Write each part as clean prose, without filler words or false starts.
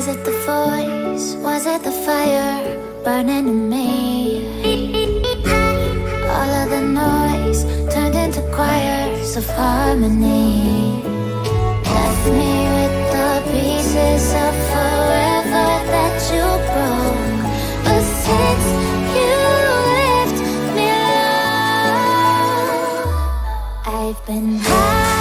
Was it the voice? Was it the fire burning in me? All of the noise turned into choirs of harmony. Left me with the pieces of forever that you broke. But since you left me alone, I've been high.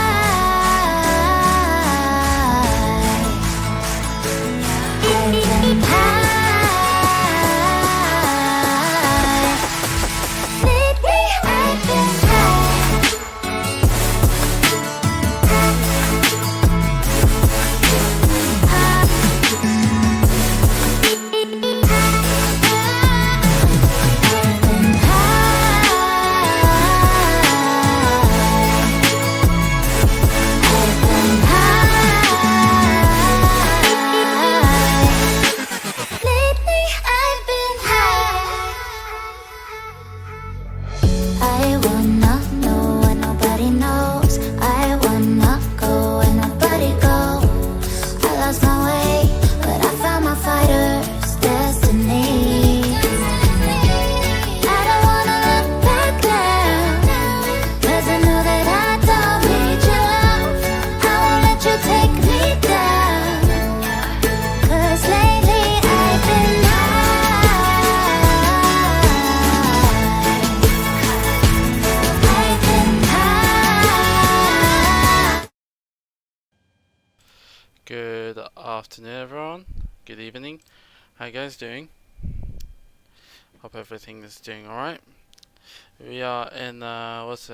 Good afternoon, everyone. Good evening. How you guys doing? Hope everything is doing alright. We are in the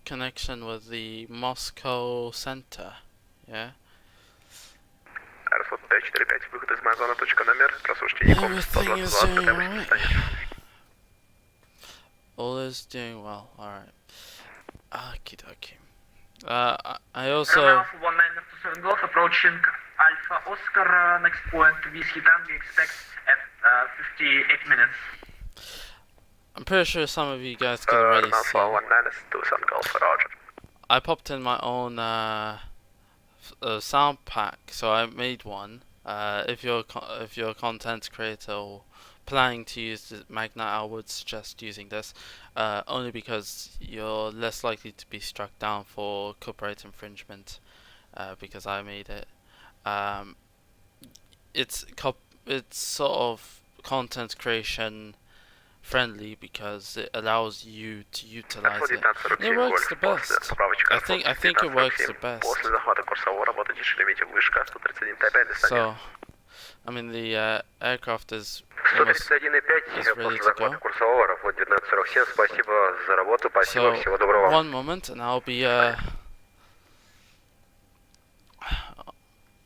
connection with the Moscow center. Yeah. Everything is doing alright. All is doing well. Alright. Okie dokie. I also. Alpha 1927 Golf approaching Alpha Oscar. Next point VC Tango expect at 58 minutes. I'm pretty sure some of you guys can already see. I popped in my own sound pack, so I made one. If you're a content creator or planning to use the Magknight, I would suggest using this, only because you're less likely to be struck down for copyright infringement, because I made it. It's sort of content creation friendly because it allows you to utilize it. And it works the best. I think it works the best. So, I mean, the aircraft is ready to go. So, one moment and I'll be what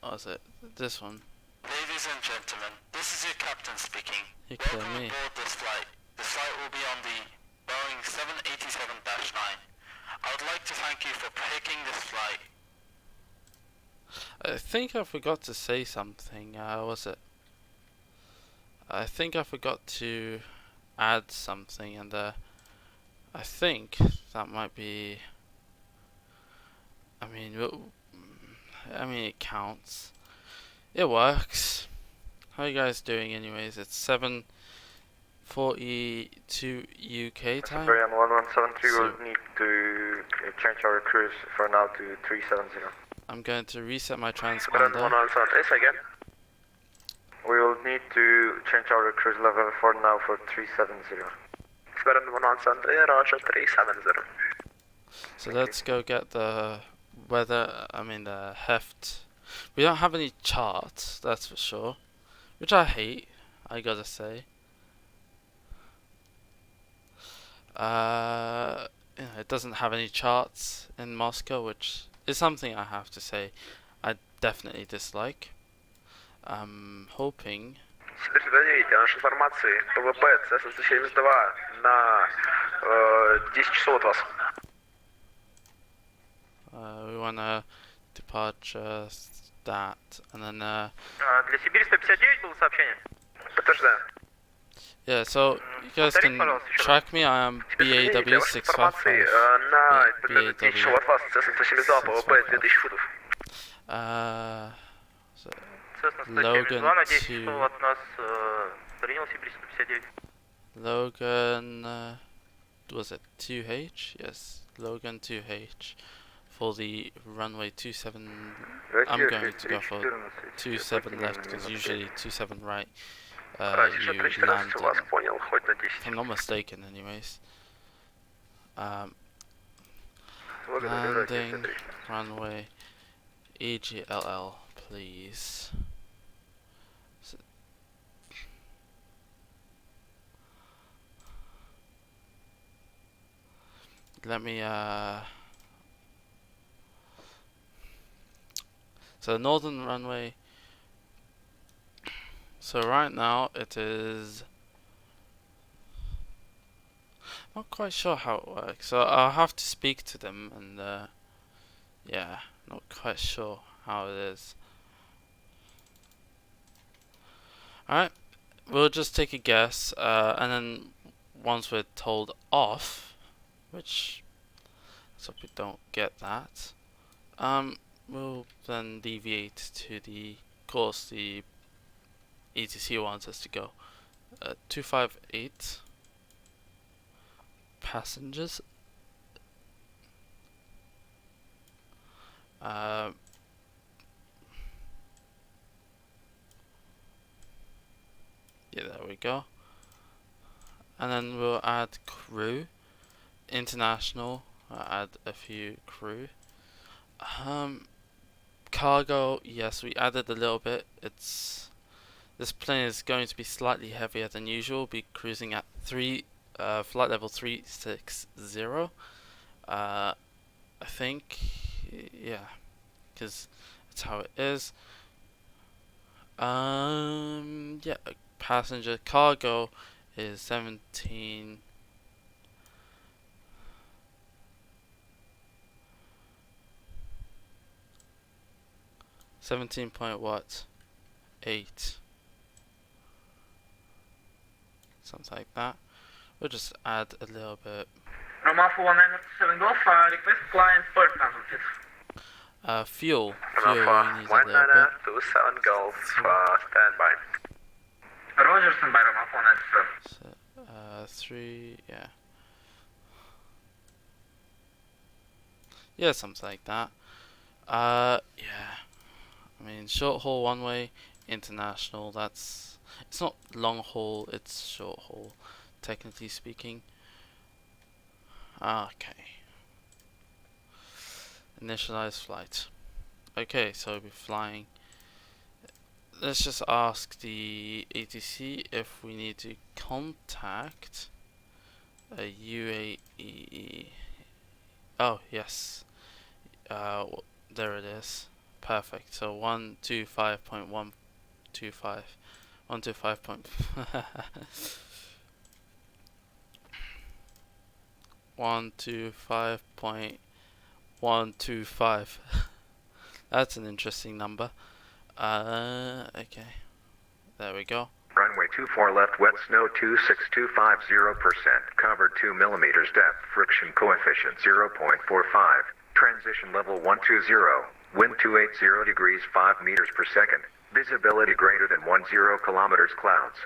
was it? This one. Ladies and gentlemen, this is your captain speaking. Welcome aboard this flight. The flight will be on the Boeing 787-9. I would like to thank you for picking this flight. I think I forgot to say something. Was it? I think I forgot to add something, and I think that might be. I mean, it counts. It works. How are you guys doing, anyways? It's 7:42 UK time. Korean 1173 will need to change our cruise for now to 370. I'm going to reset my transponder. We will need to change our cruise level for now for 370. So let's go get the weather, the heft. We don't have any charts, that's for sure. Which I hate, I gotta say. It doesn't have any charts in Moscow, which is something I have to say I definitely dislike. I'm hoping. Наши информации ПВП ЦС-172 на 10 часов от вас. We wanna departure that, and then Для Сибири 159 было сообщение? Подтверждаю. Yeah, so you guys can track me. I am BAW655. на BAW. от вас сосредоточили запах, ОП-2000 футов. So Cessna Logan 102, на 10 2. часов от нас принял Сибирь 159. Logan, was it 2H? Yes, Logan 2H for the runway 27. I'm going to go for 27 left because usually 27 right. You land вас in, понял, хоть на 10. if I'm not mistaken, anyways. Благодарю, Landing runway EGLL, please. Let me so northern runway. So right now it is, not quite sure how it works, so I'll have to speak to them, and yeah, not quite sure how it is. Alright, we'll just take a guess, and then once we're told off, which, so we don't get that, we'll then deviate to the course the ETC wants us to go. 258 passengers. Yeah, there we go. And then we'll add crew. International, add a few crew. Cargo, yes, we added a little bit. This plane is going to be slightly heavier than usual. Be cruising at flight level 360. I think, yeah, because that's how it is. Yeah, passenger cargo is 17. What? 8. Something like that. We'll just add a little bit. Roman 497 Golf, request client per transit. Fuel. Fuel, we need a little bit. 27 Golf, standby. Roger, standby, Roman 497. So, 3, yeah. Yeah, something like that. Yeah. I mean, short haul one way, international, it's not long haul, it's short haul, technically speaking. Okay. Initialize flight. Okay, so we'll be flying. Let's just ask the ATC if we need to contact a UAE. Oh, yes. There it is. Perfect. So 125.125. 125.125. That's an interesting number. Okay. There we go. Runway 24 left, wet snow 26250%, covered 2 millimeters depth, friction coefficient 0.45, transition level 120, wind 280 degrees 5 meters per second, visibility greater than 10 kilometers clouds.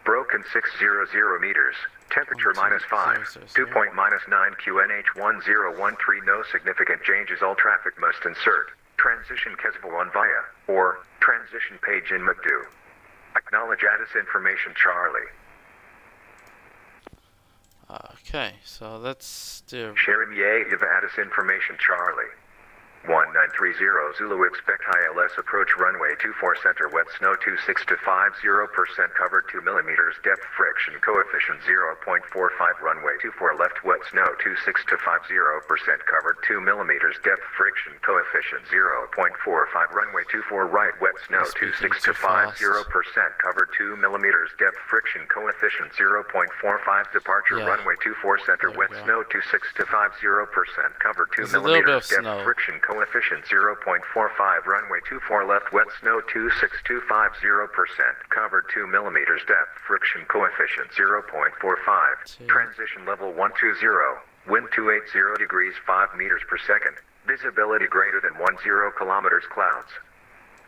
Broken 600 meters, temperature -5, dew point -9 QNH 1013, no significant changes, all traffic must insert transition Kesvo via, or transition page in Magknight. Acknowledge ATIS information, Charlie. Okay, so let's do... Sherimier of ATIS information, Charlie. 1930 Zulu, expect ILS approach runway 24 center, wet snow 26250%, covered 2 millimeters depth, friction coefficient 0.45, runway 24 left, wet snow 26250%, covered 2 millimeters depth, friction coefficient 0.45, runway 24 right, wet snow 26250%, covered 2 millimeters depth, friction coefficient 0.45, departure runway 24 center, wet snow 26250%, covered 2 millimeters depth, friction coefficient coefficient 0.45, runway 24 left, wet snow 26250%, covered 2 millimeters depth, friction coefficient 0.45, transition level 120, wind 280 degrees 5 meters per second, visibility greater than 10 kilometers, clouds.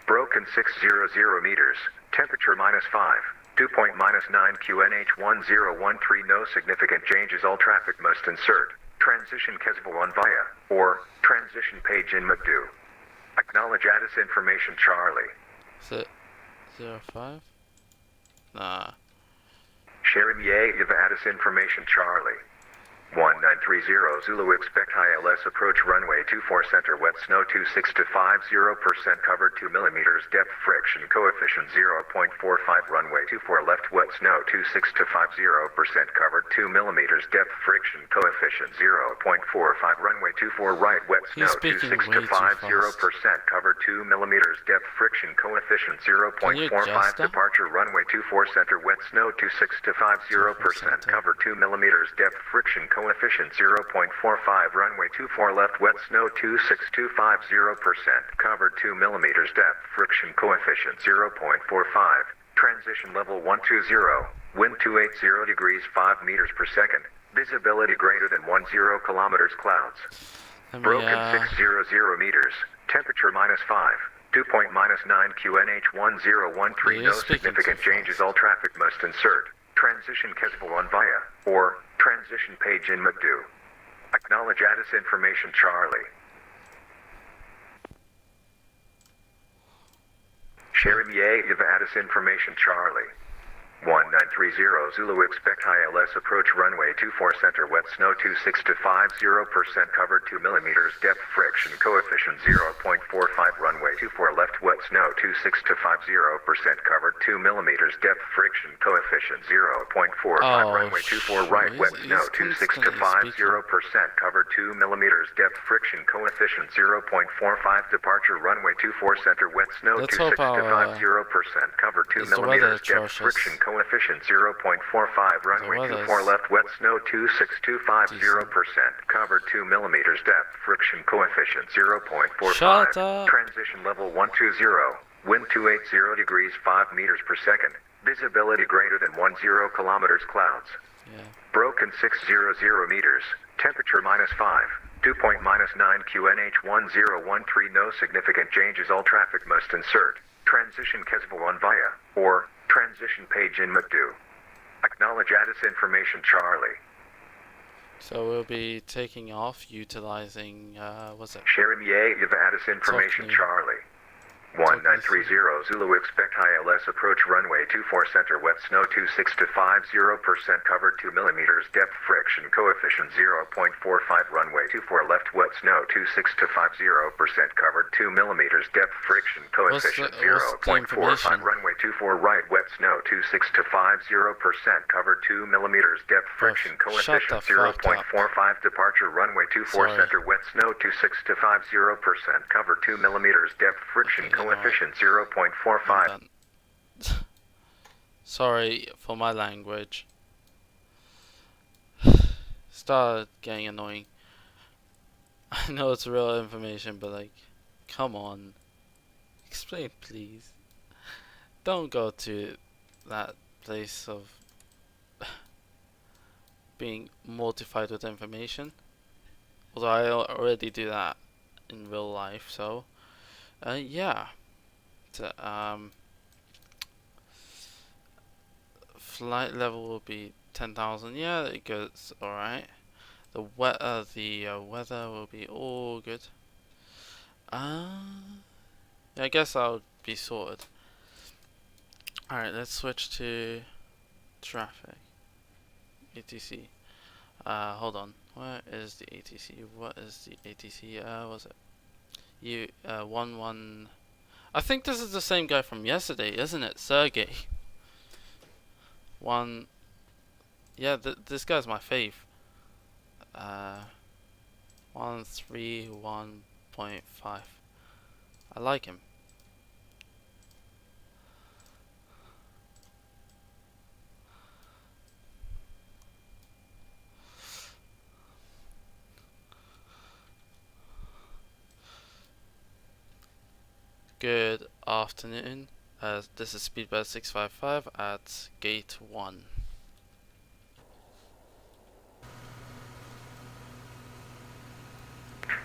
Broken 600 meters, temperature -5. Dew point -9 QNH 1013, no significant changes, all traffic must insert. Transition Kesvo via, or transition page in Magdu. Acknowledge Addis information Charlie. Is it 05? Nah. Sharing Ye of Addis information Charlie. 1930 Zulu, expect high LS approach runway 24 center, wet snow 26 to 50%, covered 2 millimeters depth, friction coefficient 0.45, runway 24 left, wet snow 26 to 50%, covered 2 millimeters depth, friction coefficient 0.45, runway 24 right, wet snow 26 to 50%, covered 2 millimeters depth, friction coefficient 0.45, departure runway 24 center, wet snow 26 to 50%, covered 2 millimeters depth, friction coefficient 0.45, runway 24 left, wet snow 26250%, covered 2 millimeters depth, friction coefficient 0.45, transition level 120, wind 280 degrees 5 meters per second, visibility greater than 10 kilometers, clouds. Broken 600 meters, temperature -5, dew point -9 QNH 1013, no significant changes, all traffic must insert. Transition Kesvo via, or transition page in Magdu. Acknowledge Addis information Charlie. Sharing Ye of Addis information Charlie. 1930 Zulu, expect high LS approach runway 24 center, wet snow 26 to 50%, covered 2 millimeters depth, friction coefficient 0.45, runway 24 left, wet snow 26 to 50%, covered 2 millimeters depth, friction coefficient 0.45, runway 24 right, wet snow 26 to 50%, covered 2 millimeters depth, friction coefficient 0.45, departure runway 24 center, wet snow 26 to 50%, covered 2 millimeters depth, friction coefficient 0.45, runway 24 left, wet snow 26250%, covered 2 millimeters depth, friction coefficient 0.45, transition level 120, wind 280 degrees 5 meters per second, visibility greater than 10 kilometers, clouds. Broken 600 meters, temperature -5, dew point -9 QNH 1013, no significant changes, all traffic must insert. Transition Kesvo via, or transition page in Magdu. Acknowledge Addis information Charlie. So we'll be taking off utilizing, what's it? Sharing Ye of Addis information Charlie. 1930 Zulu, expect high LS approach runway 24 center, wet snow 26 to 50%, covered 2 millimeters depth, friction coefficient 0.45, runway 24 left, wet snow 26 to 50%, covered 2 millimeters depth, friction coefficient 0.45, runway 24 right, wet snow 26 to 50%, covered 2 millimeters depth, friction coefficient 0.45, departure runway 24 center, wet snow 26 to 50%, covered 2 millimeters depth, friction coefficient 0.45. Sorry for my language. Started getting annoying. I know it's real information, but like, come on. Explain, please. Don't go to that place of being mortified with information. Although I already do that in real life, so yeah. Flight level will be 10,000. Yeah, it goes alright. The weather will be all good. Yeah, I guess I'll be sorted. Alright, let's switch to traffic. ATC. Hold on. Where is the ATC? What is the ATC? Was it? 11. I think this is the same guy from yesterday, isn't it? Sergey. Yeah, this guy's my fave. 131.5. I like him. Good afternoon. This is Speedbird 655 at Gate 1.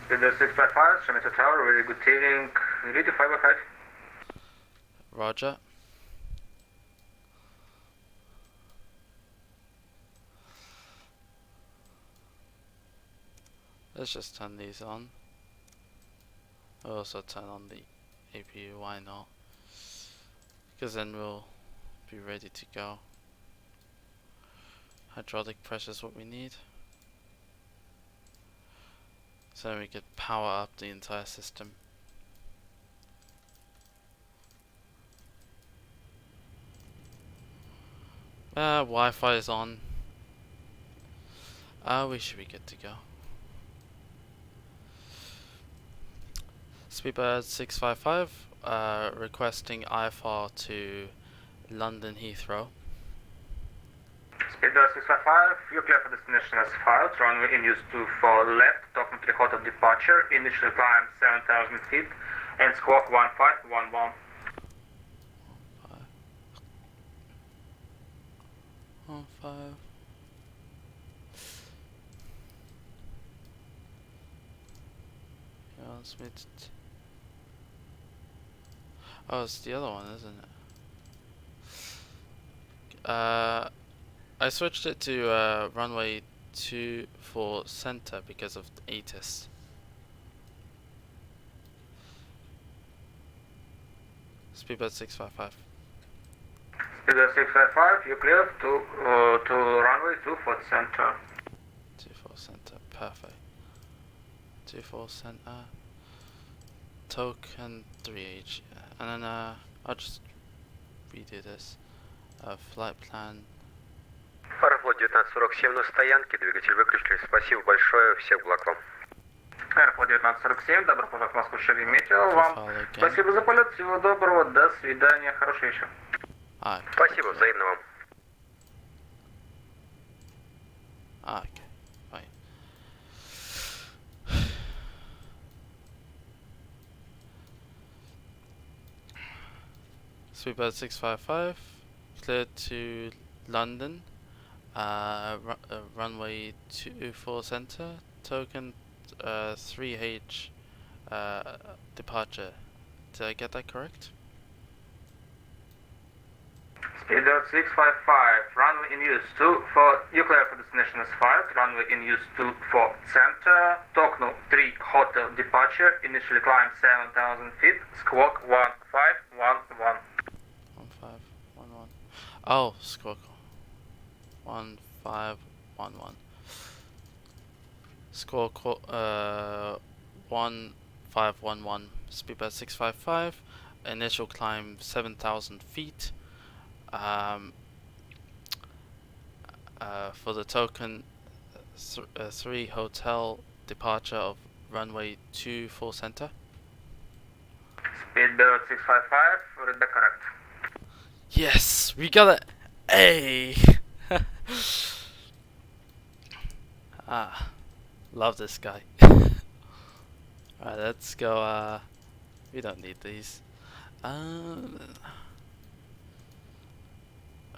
Speedbird 655, Xentoro Tower, very good evening. Ready 505. Roger. Let's just turn these on. I'll also turn on the APU, why not? Because then we'll be ready to go. Hydraulic pressure is what we need. So we could power up the entire system. Wi-Fi is on. We should be good to go. Speedbird 655, requesting IFR to London Heathrow. Speedbird 655, you're clear for destination as filed. Runway in use 24 left, token 3 hot of departure. Initial climb 7,000 feet and squawk 1511. 15. Yeah, let's meet it. Oh, it's the other one, isn't it? I switched it to runway 24 center because of the ATIS. Speedbird 655. Speedbird 655, you're clear to runway 24 center. 24 center, perfect. 24 center. Token 3H. And then I'll just redo this. Flight plan. Аэрофлот 1947 на стоянке, двигатель выключили. Спасибо большое, всех благ вам. Аэрофлот 1947, добро пожаловать в Москву, Шереметьево. Вам спасибо за полет, всего доброго, до свидания, хорошего вечера. Спасибо, взаимно вам. Okay, fine. Speedbird 655, cleared to London, runway 24 center, token 3H departure. Did I get that correct? Speedbird 655, runway in use 24, you clear for destination as filed. Runway in use 24 center, token 3 hotel departure. Initially climb 7,000 feet, squawk 1511. 1511. Oh, squawk 1511. Squawk 1511. Speedbird 655. Initial climb 7,000 feet. For the token 3 hotel departure of runway 24 center. Speedbird 655, read that correct. Yes, we got it. Hey. Love this guy. Alright, let's go. We don't need these.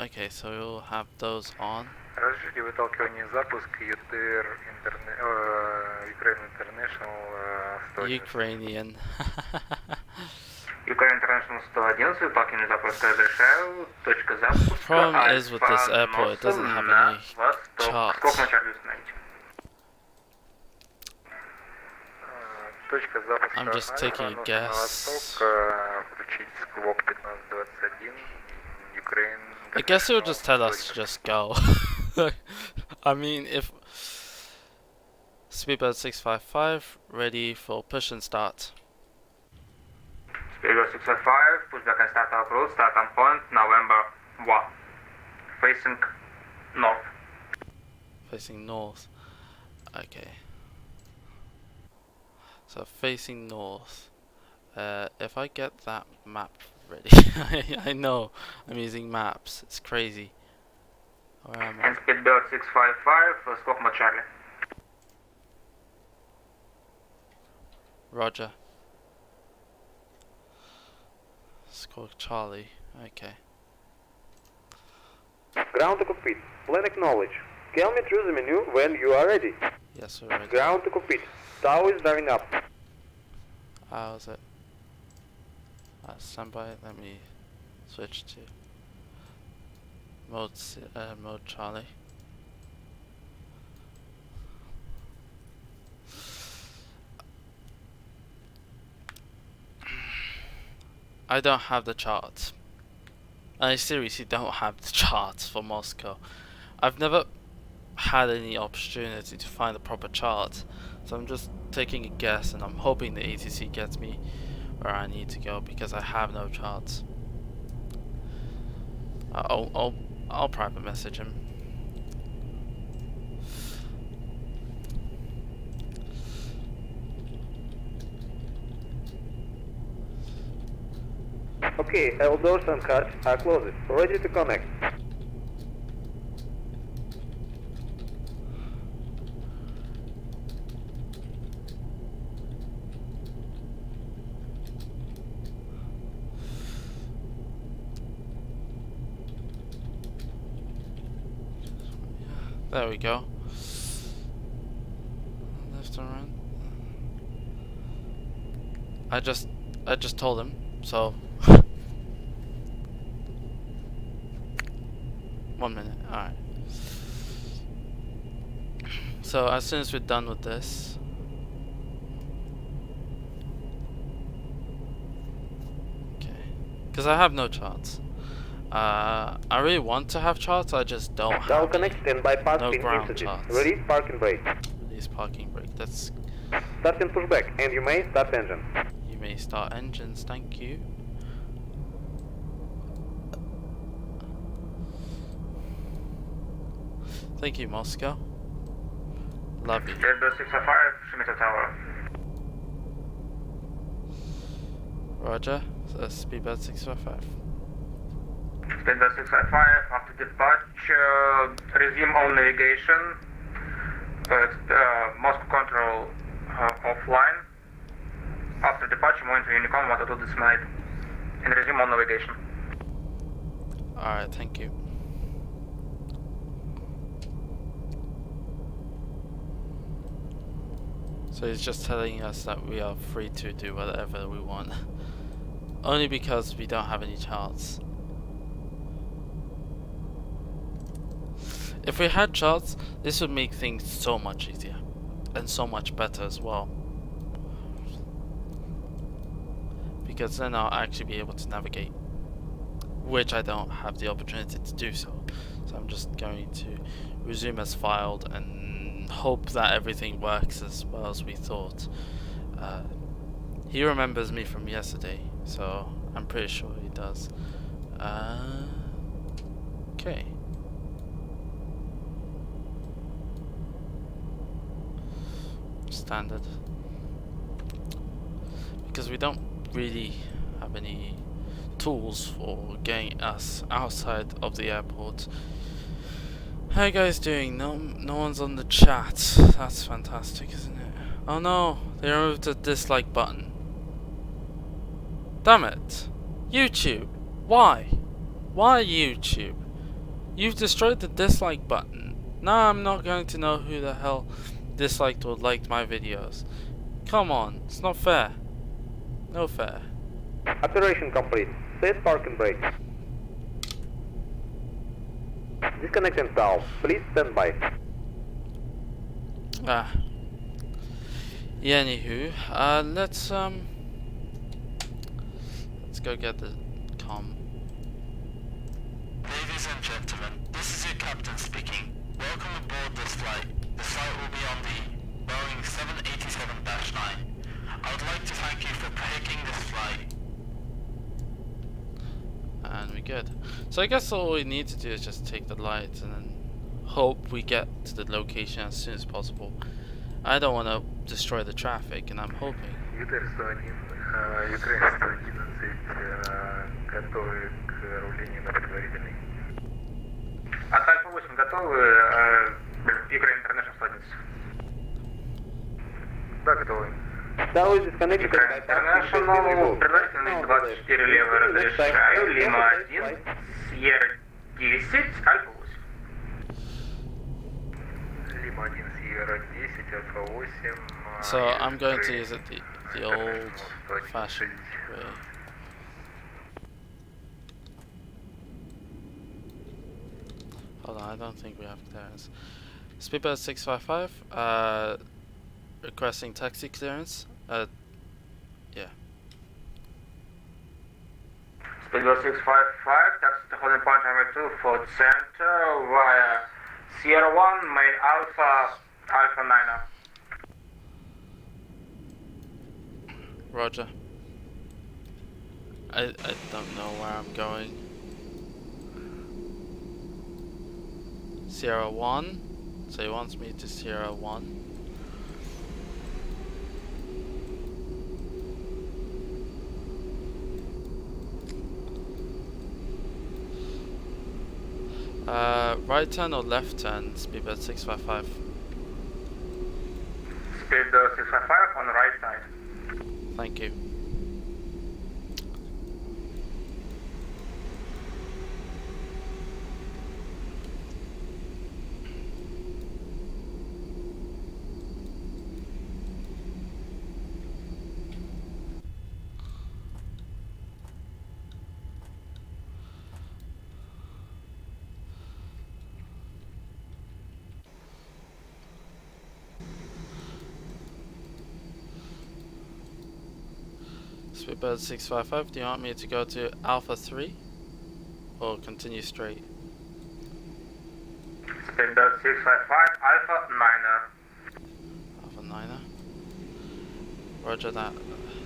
Okay, so we'll have those on. Разрешите выталкивание запуск ЮТР Ukraine International 111. Ukrainian. Ukraine International 111, выталкивание запуска разрешаю. Точка запуска. Problem is with this airport, it doesn't have any charts. Сколько на чарте установить? Точка запуска. I'm just taking a guess. Включить сквок 1521. Ukraine. I guess it would just tell us to just go. I mean, if Speedbird 655 ready for push and start. Speedbird 655, pushback and start our route, start on point, November 1. Facing north. Facing north. Okay. So facing north. If I get that map ready, I know I'm using maps. It's crazy. Where am I? And Speedbird 655, squawk my Charlie. Roger. Moscow Charlie. Okay. Ground to cockpit. Plan acknowledge. Tell me through the menu when you are ready. Yes, we're ready. Ground to cockpit. Tower is driving up. How's it? Standby. Let me switch to mode Charlie. I don't have the charts. I seriously don't have the charts for Moscow. I've never had any opportunity to find the proper chart, so I'm just taking a guess, and I'm hoping the ATC gets me where I need to go because I have no charts. I'll private message him. Okay, all doors and hatch are closed. Ready to connect. There we go. Left and right. I just told him, so 1 minute, alright. So as soon as we're done with this, okay, because I have no charts. I really want to have charts, I just don't Now have connect and bypass no pin ground incident. charts. Release parking brake. Release parking brake. That's, Start and pushback, and you may start engine. you may start engines, thank you. Thank you, Moscow. Love you. Speedbird 605, Shimito Tower. Roger. So Speedbird 655. Speedbird 655, after departure, resume all navigation. Moscow control offline. After departure, monitor Unicom 122 dismayed. And resume all navigation. Alright, thank you. So he's just telling us that we are free to do whatever we want. Only because we don't have any charts. If we had charts, this would make things so much easier. And so much better as well. Because then I'll actually be able to navigate. Which I don't have the opportunity to do so. So I'm just going to resume as filed and hope that everything works as well as we thought. He remembers me from yesterday, so I'm pretty sure he does. Okay. Standard. Because we don't really have any tools for getting us outside of the airport. How you guys doing? No one's on the chat. That's fantastic, isn't it? Oh no, they removed the dislike button. Damn it. YouTube. Why? Why YouTube? You've destroyed the dislike button. Now I'm not going to know who the hell disliked or liked my videos. Come on, it's not fair. No fair. Operation complete. Set parking brake. Disconnecting valve. Please stand by. Yeah, anywho, let's go get the comm. Ladies and gentlemen, this is your captain speaking. Welcome aboard this flight. The flight will be on the Boeing 787-9. I would like to thank you for picking this flight. And we're good. So I guess all we need to do is just take the lights and then hope we get to the location as soon as possible. I don't want to destroy the traffic, and I'm hoping. Ютер 101, Украина 111, готовы к рублению на предварительный. От Альфа 8 готовы, Игорь International 111. Да, готовы. Tower is disconnected. Ukraine International, предварительный 24 левый разрешаю, Лима 1, Сьерра 10, Альфа 8. Лима 1, Сьерра 10, Альфа 8. So I'm going to use it the old-fashioned way. Hold on, I don't think we have clearance. Speedbird 655, requesting taxi clearance. Yeah. Speedbird 655, taxi to holding point number 2 for center via Sierra 1, main Alpha 9. Roger. I don't know where I'm going. Sierra 1, so he wants me to Sierra 1. Right turn or left turn, speedbird 655. Speedbird 655 on the right side. Thank you. Speedbird 655, do you want me to go to Alpha 3 or continue straight? Speedbird 655, Alpha 9. Alpha 9er. Roger that.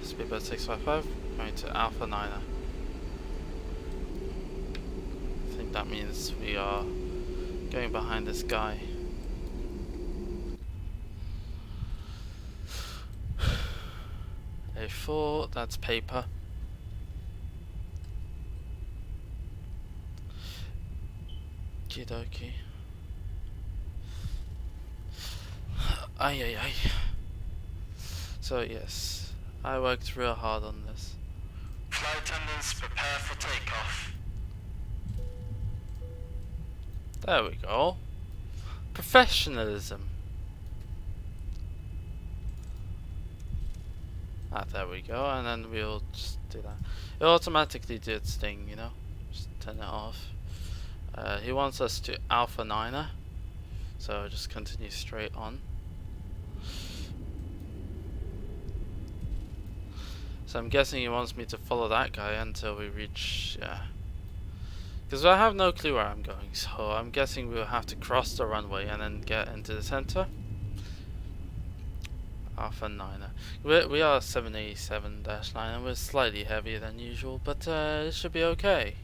Speedbird 655, going to Alpha 9er. I think that means we are going behind this guy. A4, that's paper. Kidoki. Ay. So yes, I worked real hard on this. Flight attendants, prepare for takeoff. There we go. Professionalism. There we go, and then we'll just do that. It automatically did its thing, you know. Just turn it off. He wants us to Alpha 9er, so just continue straight on. So I'm guessing he wants me to follow that guy until we reach, yeah. Because I have no clue where I'm going, so I'm guessing we'll have to cross the runway and then get into the center. Alpha 9er. We are 787-9 and we're slightly heavier than usual, but it should be okay.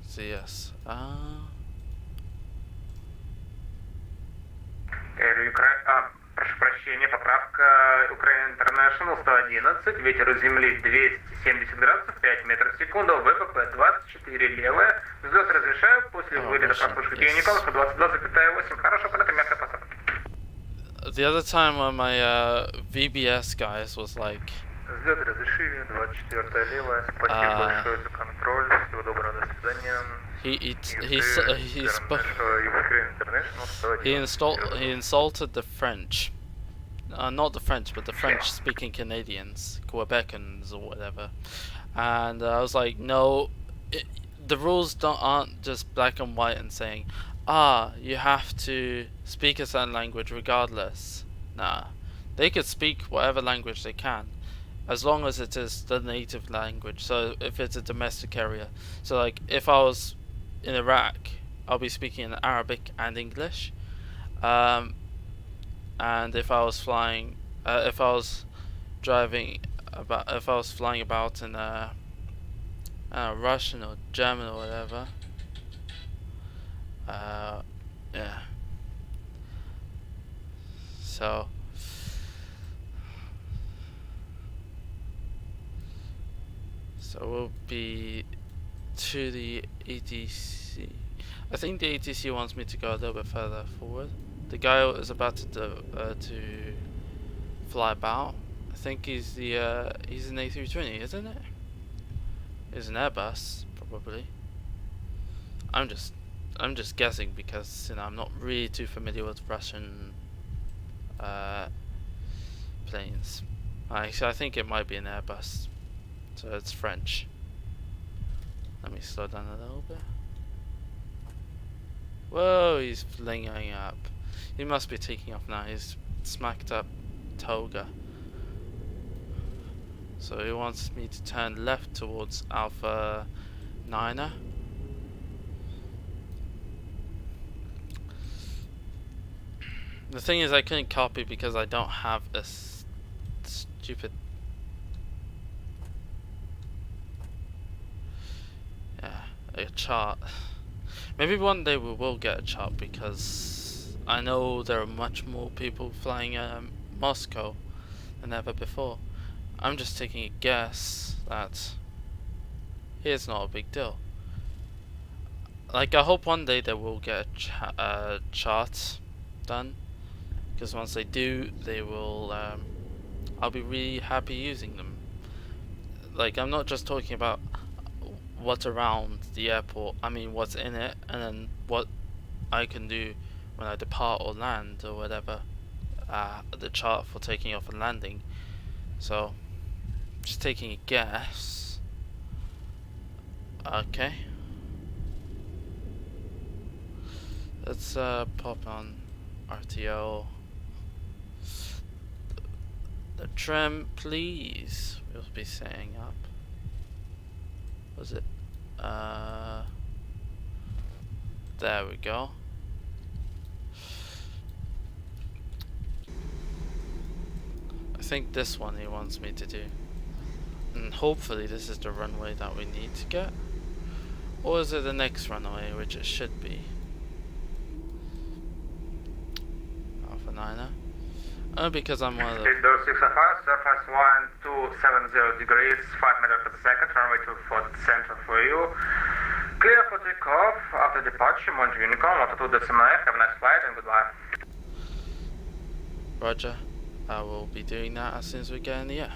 So yes. Прошу прощения, поправка Ukraine International 111, ветер у земли 270 градусов, 5 метров в секунду, ВПП 24 левая, взлет разрешаю, после вылета прослушки Юником 122,8, хорошо, полета, мягкая посадка. The other time when my VBS guys was like, Взлет разрешили, 24 левая, спасибо большое за контроль, всего доброго, до свидания. He insulted the French, not the French, but the French-speaking Canadians, Quebecans or whatever, and I was like, no, the rules aren't just black and white and saying, you have to speak a certain language regardless. Nah, they could speak whatever language they can, as long as it is the native language. So if it's a domestic area, so like if I was in Iraq, I'll be speaking in Arabic and English, and if I was flying, if I was flying about in Russian or German or whatever, yeah. So we'll be to the ATC. I think the ATC wants me to go a little bit further forward. the guy is about to fly about. I think he's an A320, isn't it? It's an Airbus, probably. I'm just guessing because I'm not really too familiar with Russian planes. Actually, I think it might be an Airbus, so it's French. Let me slow down a little bit. Whoa, he's flinging up. He must be taking off now. He's smacked up Toga. So he wants me to turn left towards Alpha 9er. The thing is, I couldn't copy because I don't have a stupid... a chart. Maybe one day we will get a chart because I know there are much more people flying Moscow than ever before. I'm just taking a guess that it's not a big deal. Like, I hope one day they will get a chart done, because once they do, they will I'll be really happy using them. Like, I'm not just talking about what's around the airport, I mean what's in it, and then what I can do when I depart or land or whatever, the chart for taking off and landing. So just taking a guess. Okay, let's pop on RTO. The trim, please. We'll be setting up. Was it? There we go. I think this one he wants me to do. And hopefully this is the runway that we need to get. Or is it the next runway, which it should be? Alpha 9er. Because I'm one of the... Door 605, surface 1270 degrees, 5 meters per second, runway 24 center for you. Clear for takeoff after departure, Monte Unicom, altitude decimal, have a nice flight and goodbye. Roger. I will be doing that as soon as we get in the air.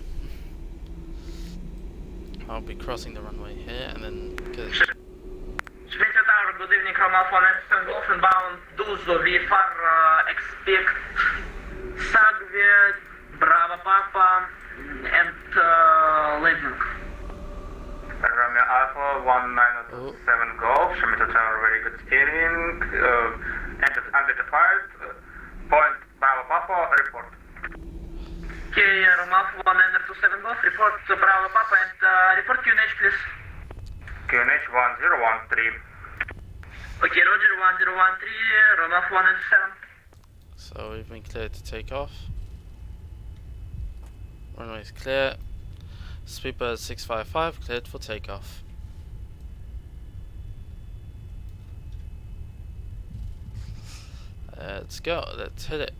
I'll be crossing the runway here and then... Splendid Tower, good evening, Roma 1 Golf inbound, Duzo, VFR, expect Sagve, Bravo Papa, and landing. Romeo Alpha 1927 Golf, show me to turn very good steering, under departed, point Bravo Papa, report. Okay, Roma 1927 Golf, report to Bravo Papa and report QNH please. QNH 1013. Okay, Roger, 1013, Roma 197. So we've been cleared to take off. Runway is clear. Speedbird 655 cleared for takeoff. Let's go, let's hit it.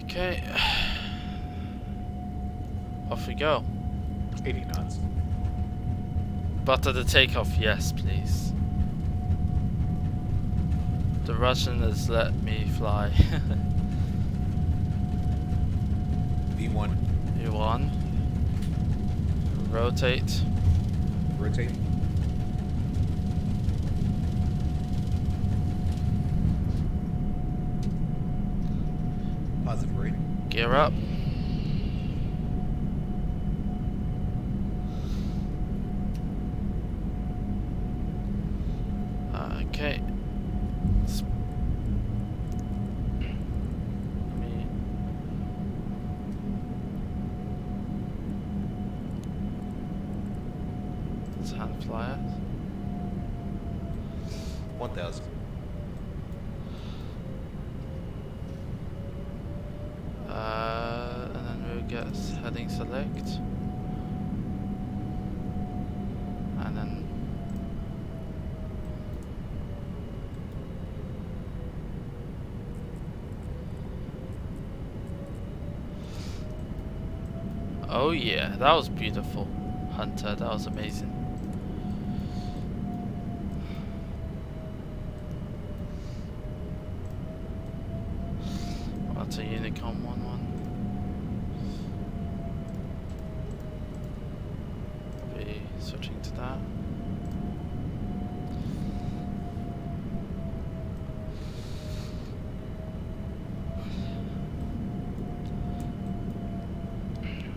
Okay, off we go. 80 knots. Butter the takeoff, yes please. The Russian has let me fly. V1. V1. Rotate. Rotate. Positive rate. Gear up. Okay. Let's hand fly it. 1000. And then we'll get heading select. And then Oh yeah, that was beautiful, Hunter. That was amazing. That's a Unicorn 1-1. Be switching to that.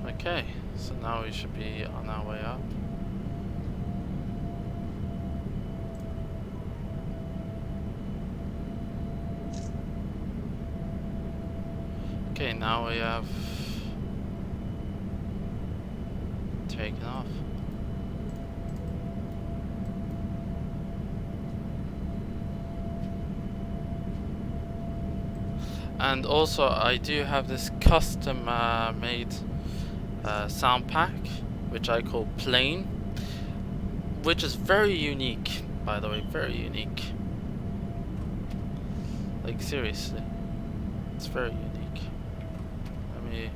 Okay, so now we should be on our way up. Okay, now we have taken off. And also I do have this custom made sound pack, which I call Plain, which is very unique, by the way, very unique. Like seriously, it's very unique. Let me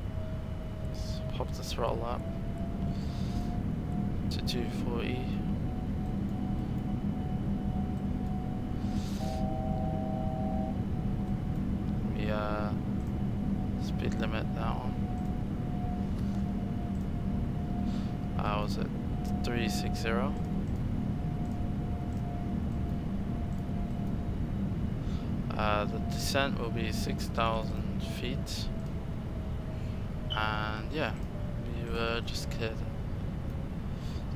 pop the throttle up to 240. Speed limit that one. I was at 360. The descent will be 6,000 feet, and yeah, we were just cleared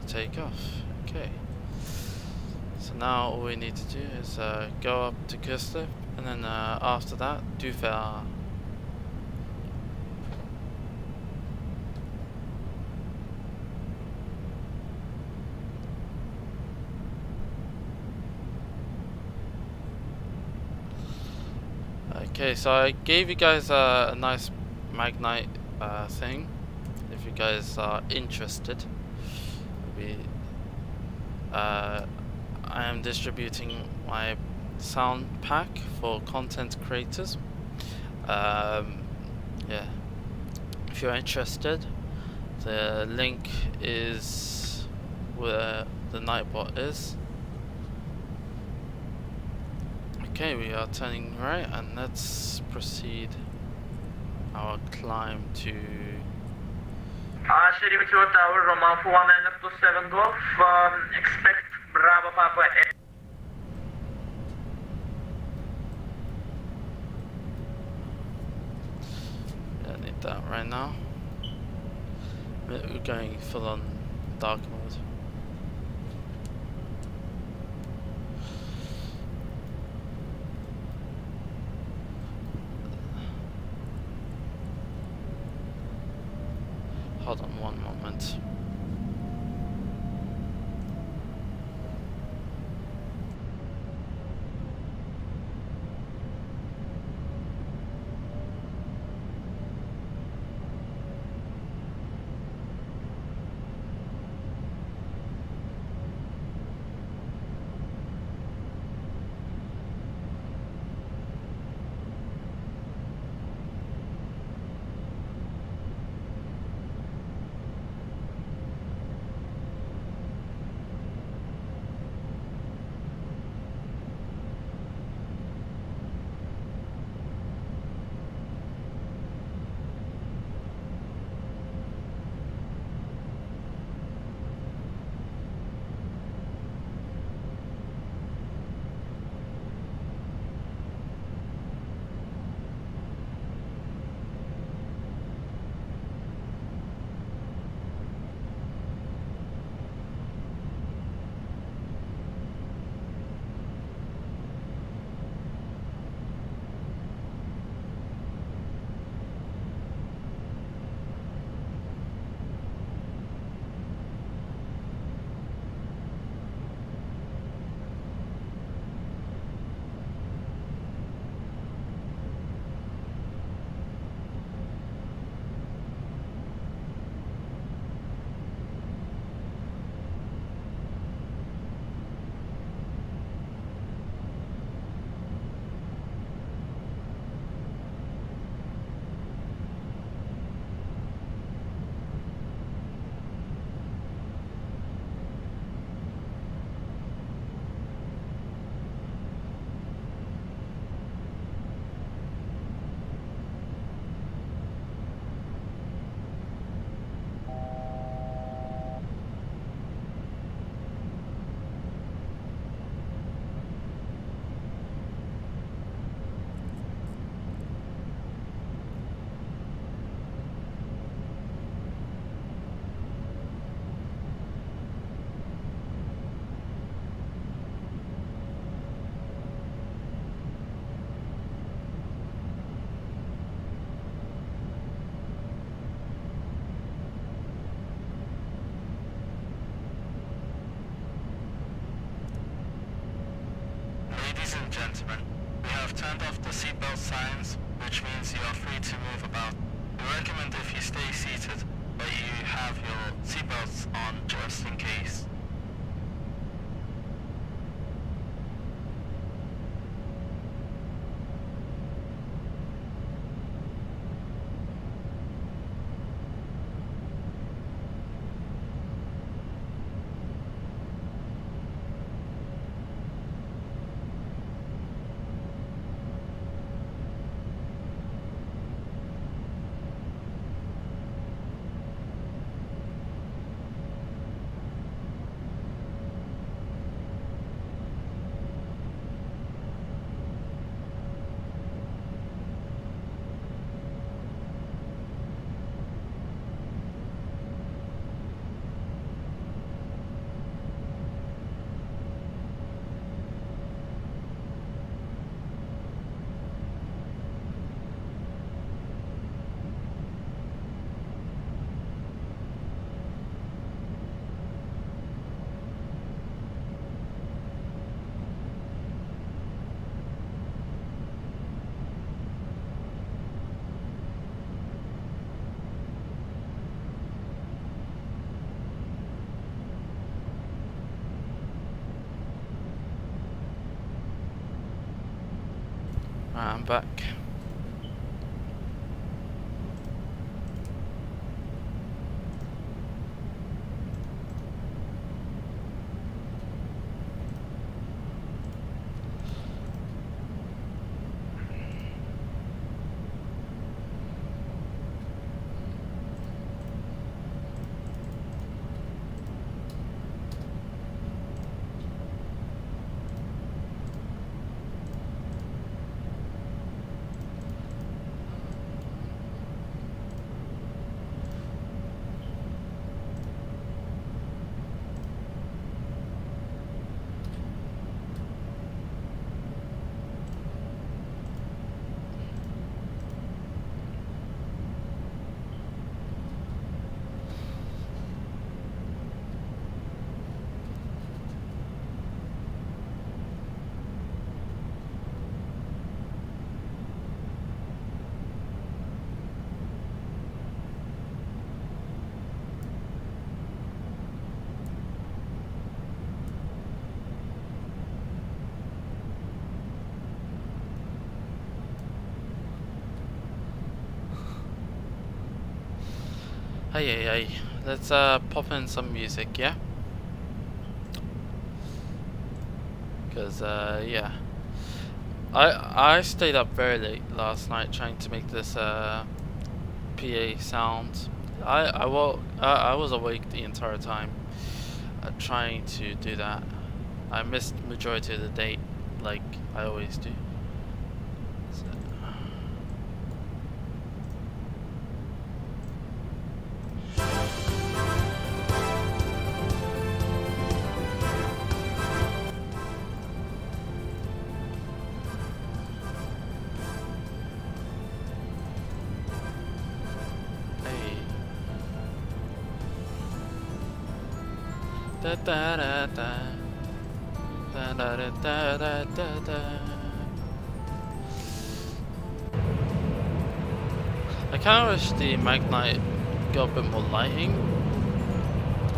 to take off. Okay, so now all we need to do is go up to Kuslip, and then after that, do fair. Okay, so I gave you guys a nice Magknight thing. If you guys are interested, I am distributing my sound pack for content creators. Yeah, if you're interested, the link is where the Nightbot is. Okay, we are turning right, and let's proceed our climb to Sherry Tower, Roman 1927 Golf, expect Bravo Papa. I need that right now. We're going full on dark mode. Hold on one moment. the seatbelt signs, which means you are free to move about. We recommend if you stay seated, but you have your seatbelts on just in case. I'm back. Hey, let's pop in some music, yeah? Cause yeah, I stayed up very late last night trying to make this PA sound. I was awake the entire time, trying to do that. I missed majority of the day, like I always do. So. Da da da da da da da da da da. I kind of wish the Magknight got a bit more lighting.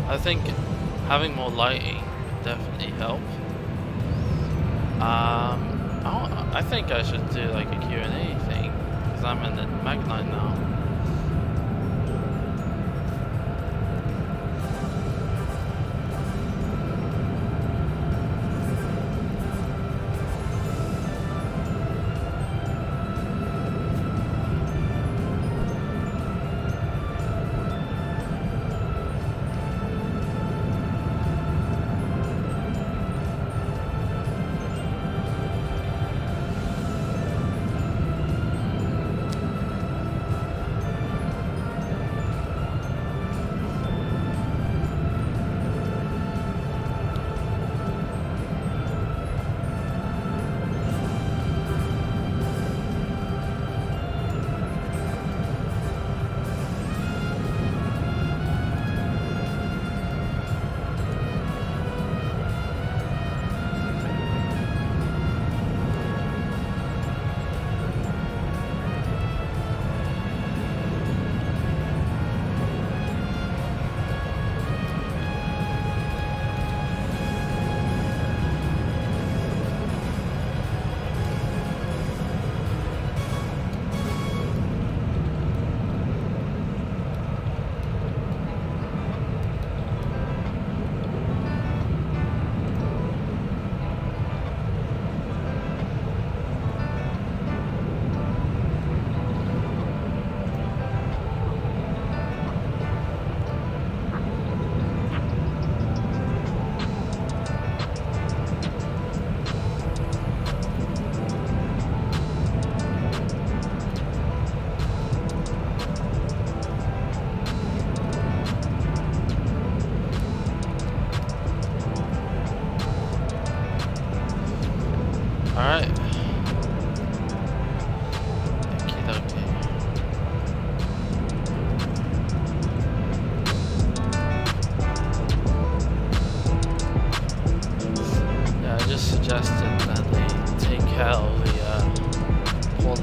I think having more lighting would definitely help. I think I should do like a Q&A thing because I'm in the Magknight now.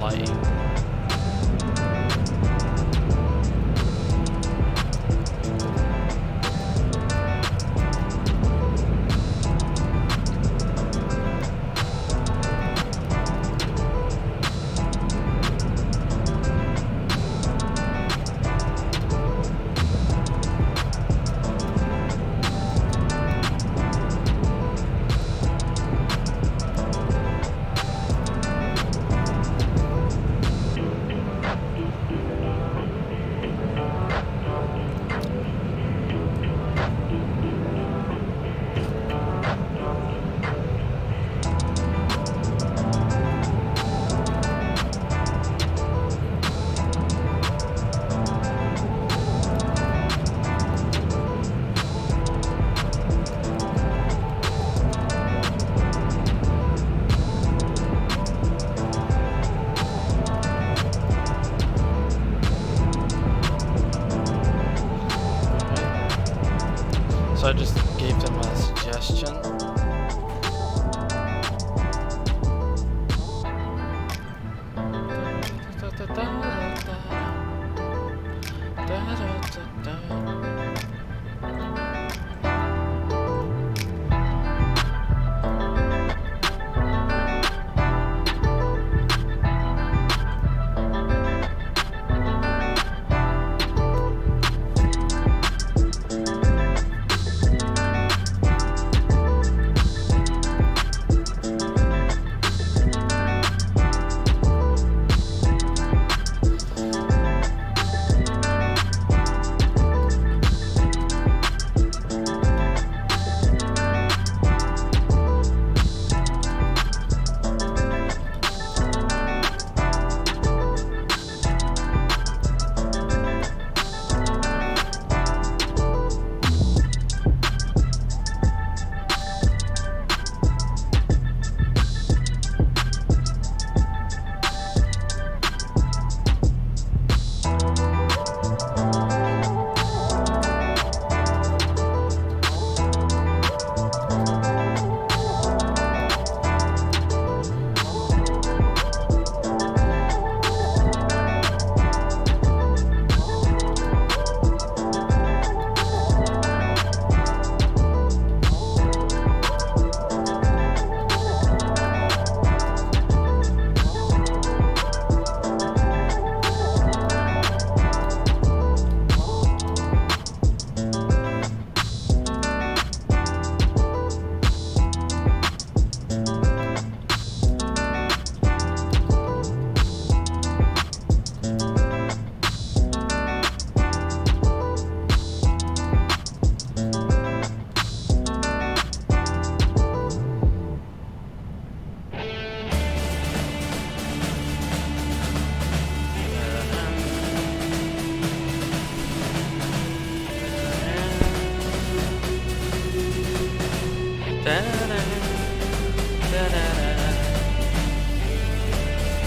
lighting. So I just gave them a suggestion.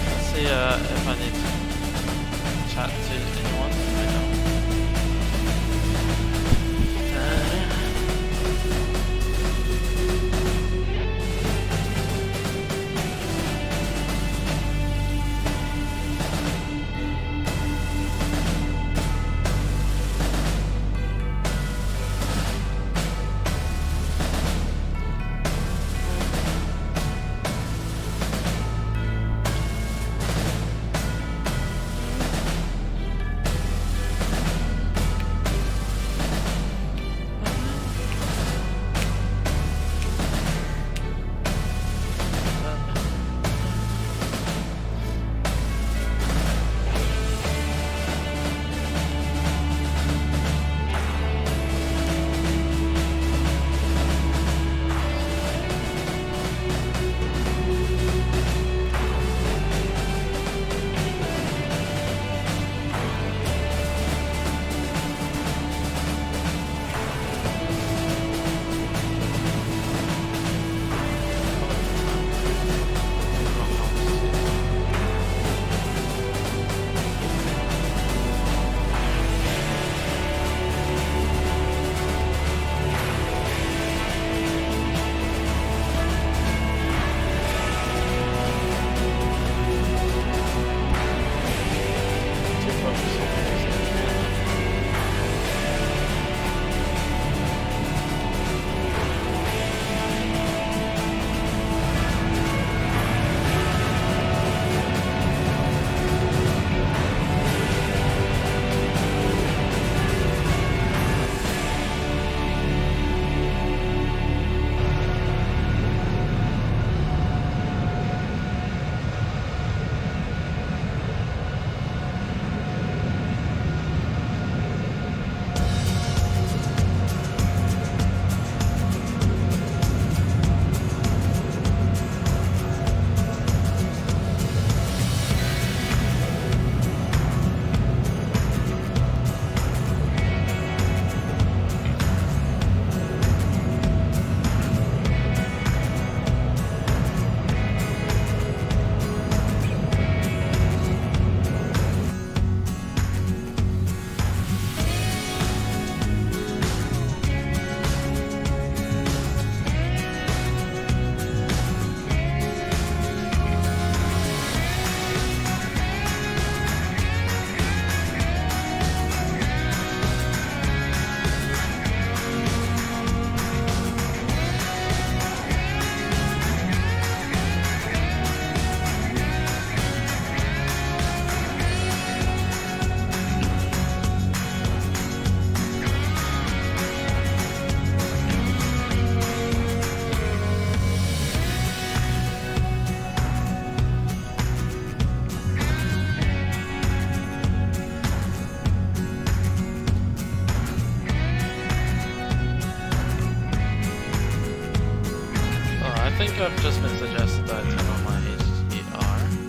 Let's see if I need to chat to anyone. I don't. suggested that I turn on my HDR.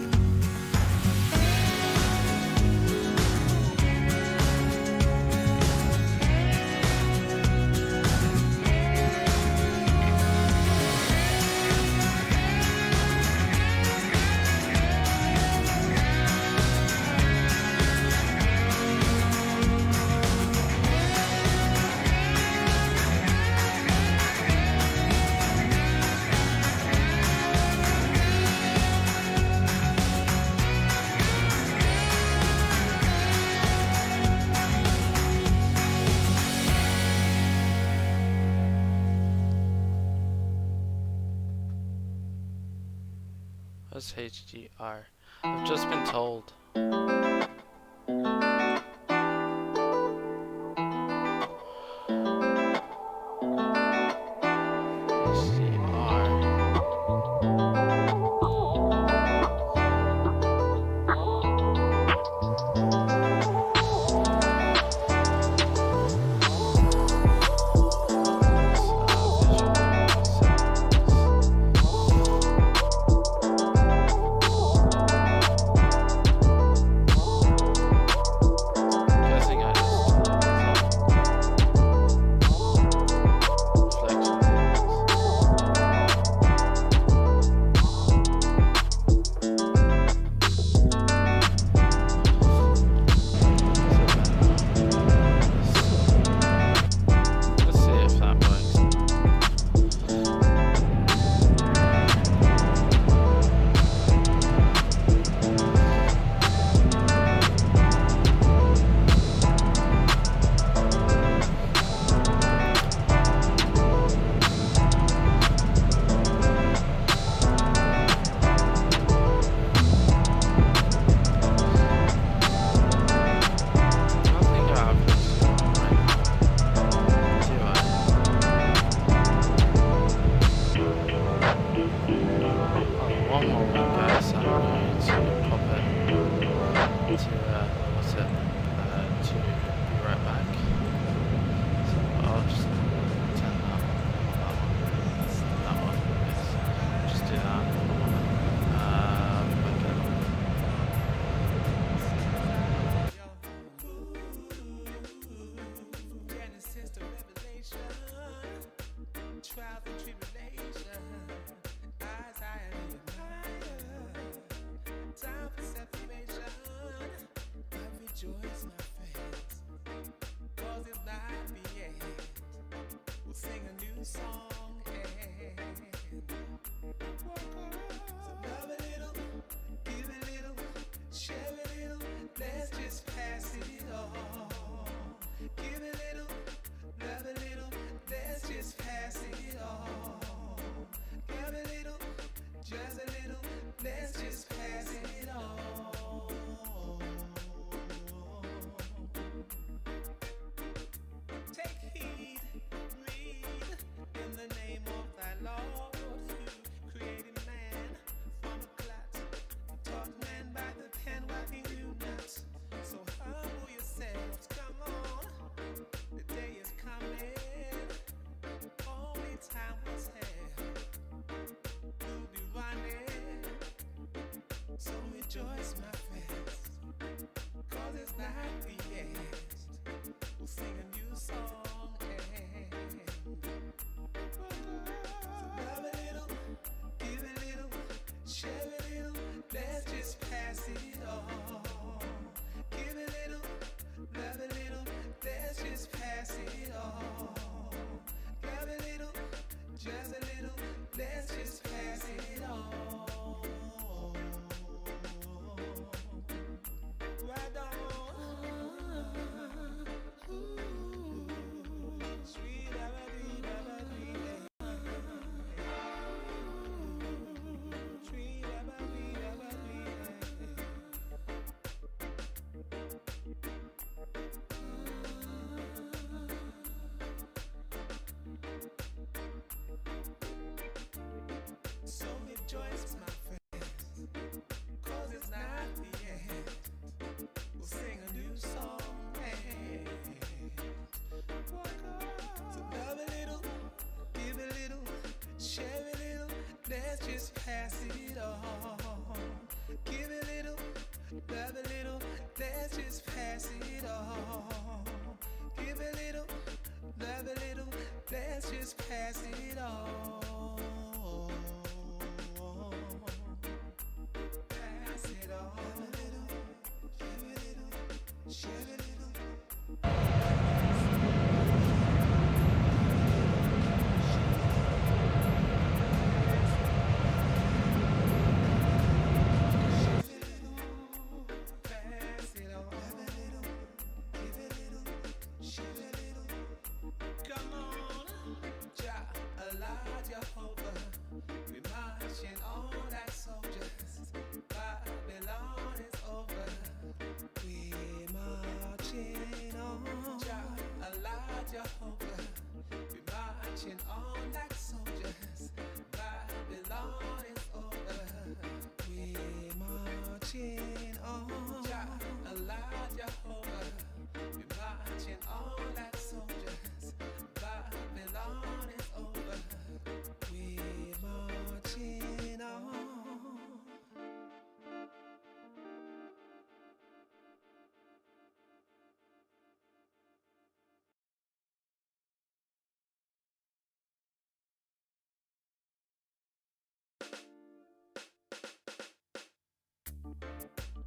What's HDR? I've just been told. let's just pass it on. Give a little, love a little, let's just pass it on. Give a little, love a little, let's just pass it on. Pass it on. Give a little, share a little.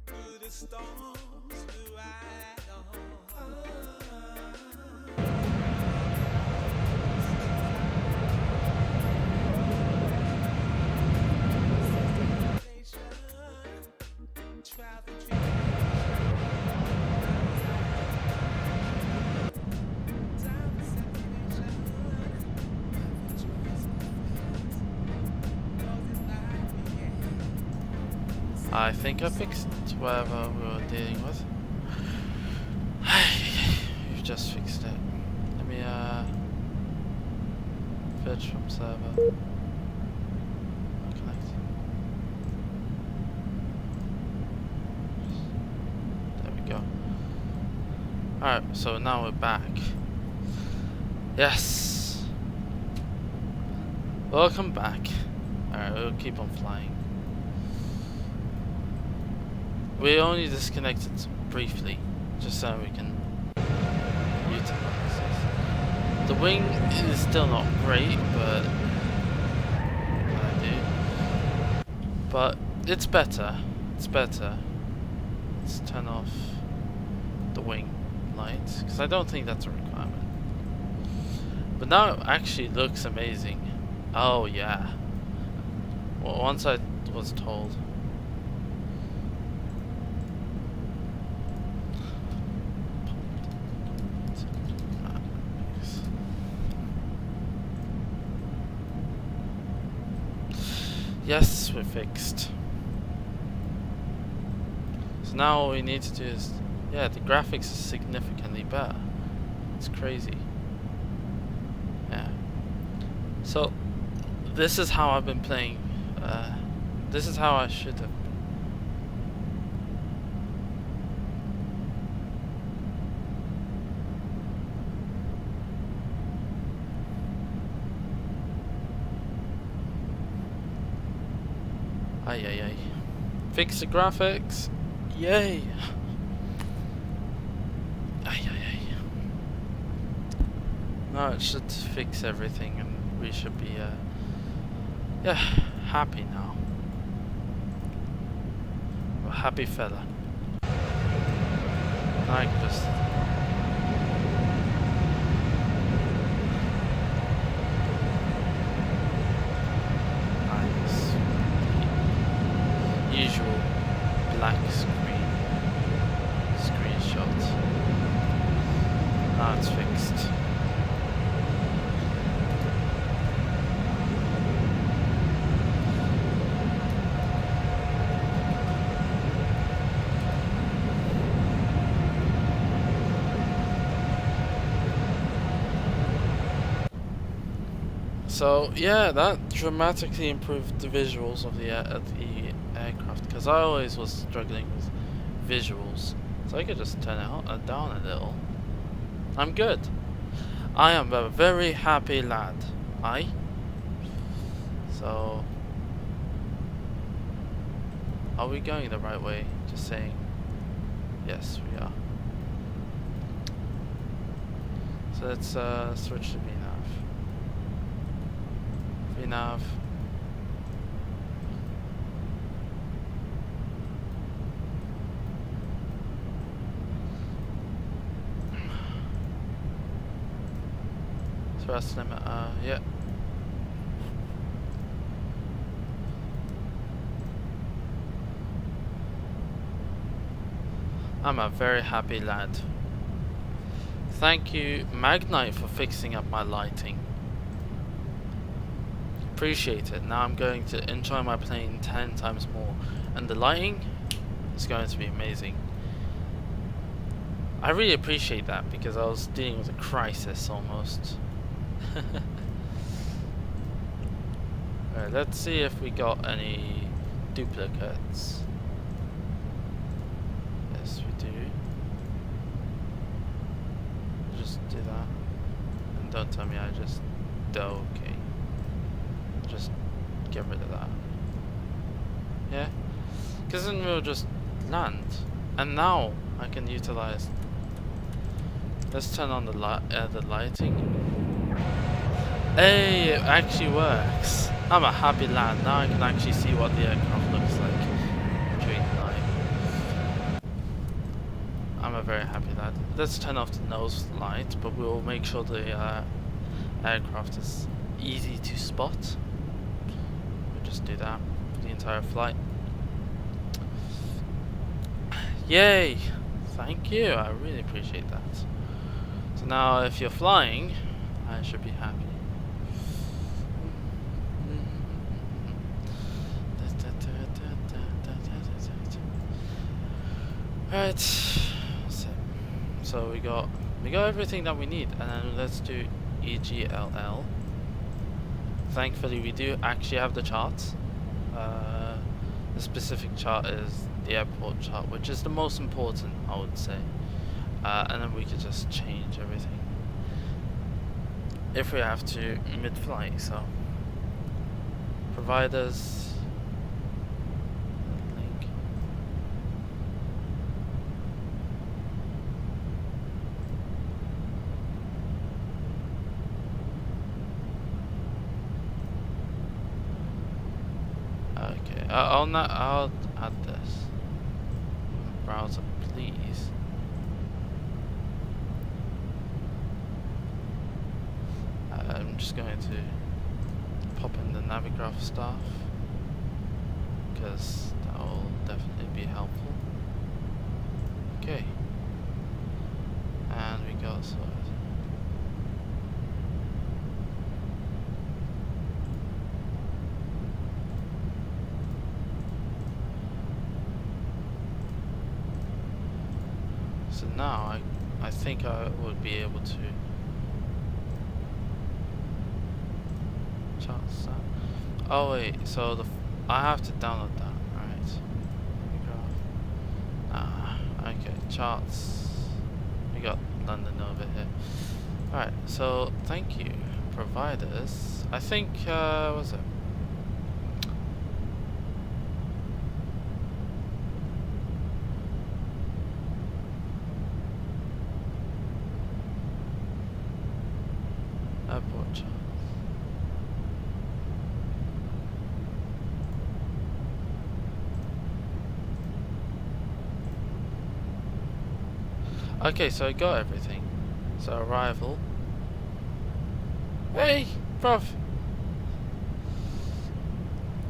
Through the storms we ride on. I think I fixed whatever we were dealing with. You've just fixed it. Let me fetch from server. Connect. There we go. Alright, so now we're back. Yes! Welcome back. Alright, we'll keep on flying. We only disconnected briefly, just so we can utilize this. The wing is still not great, but I do. But it's better. It's better. Let's turn off the wing lights, because I don't think that's a requirement. But now it actually looks amazing. Oh yeah. Well, once I was told. Yes, we're fixed. So now all we need to do is, yeah, the graphics is significantly better. It's crazy. Yeah. So this is how I've been playing. This is how I should have. Ay ay ay. Fix the graphics. Yay. Ay ay ay. Now it should fix everything and we should be yeah, happy now. A happy fella. Now I can just usual black screenshot. Now it's fixed. So yeah, that dramatically improved the visuals of the aircraft, because I always was struggling with visuals. So I could just turn it down a little. I'm good. I am a very happy lad. So Are we going the right way? Just saying. Yes, we are. So let's switch to VNav. VNav. Thrust limit, yeah. I'm a very happy lad. Thank you, Magknight, for fixing up my lighting. Appreciate it. Now I'm going to enjoy my plane 10 times more. And the lighting is going to be amazing. I really appreciate that because I was dealing with a crisis almost. Alright, let's see if we got any duplicates. Yes, we do. Just do that. And don't tell me I just... Okay. Just get rid of that. Yeah? Because then we'll just land. And now I can utilize... Let's turn on the lighting. Hey, it actually works. I'm a happy lad. Now I can actually see what the aircraft looks like during the night. I'm a very happy lad. Let's turn off the nose light, but we'll make sure the aircraft is easy to spot. We'll just do that for the entire flight. Yay! Thank you, I really appreciate that. So now if you're flying, I should be happy. Right, so we got everything that we need, and then let's do EGLL. Thankfully we do actually have the charts. The specific chart is the airport chart, which is the most important, I would say. And then we could just change everything if we have to mid-flight. So providers, link. Okay, I'll add this. Browser, please. I'm just going to pop in the Navigraph stuff because that will definitely be helpful. Okay, and we got sorted. So now I think I would be able to charts that. Oh wait, so I have to download that, right? Okay, charts. We got London over here. Alright, so thank you, providers. I think what was it? Airport charts. Okay, so I got everything. So arrival. Hey, bruv!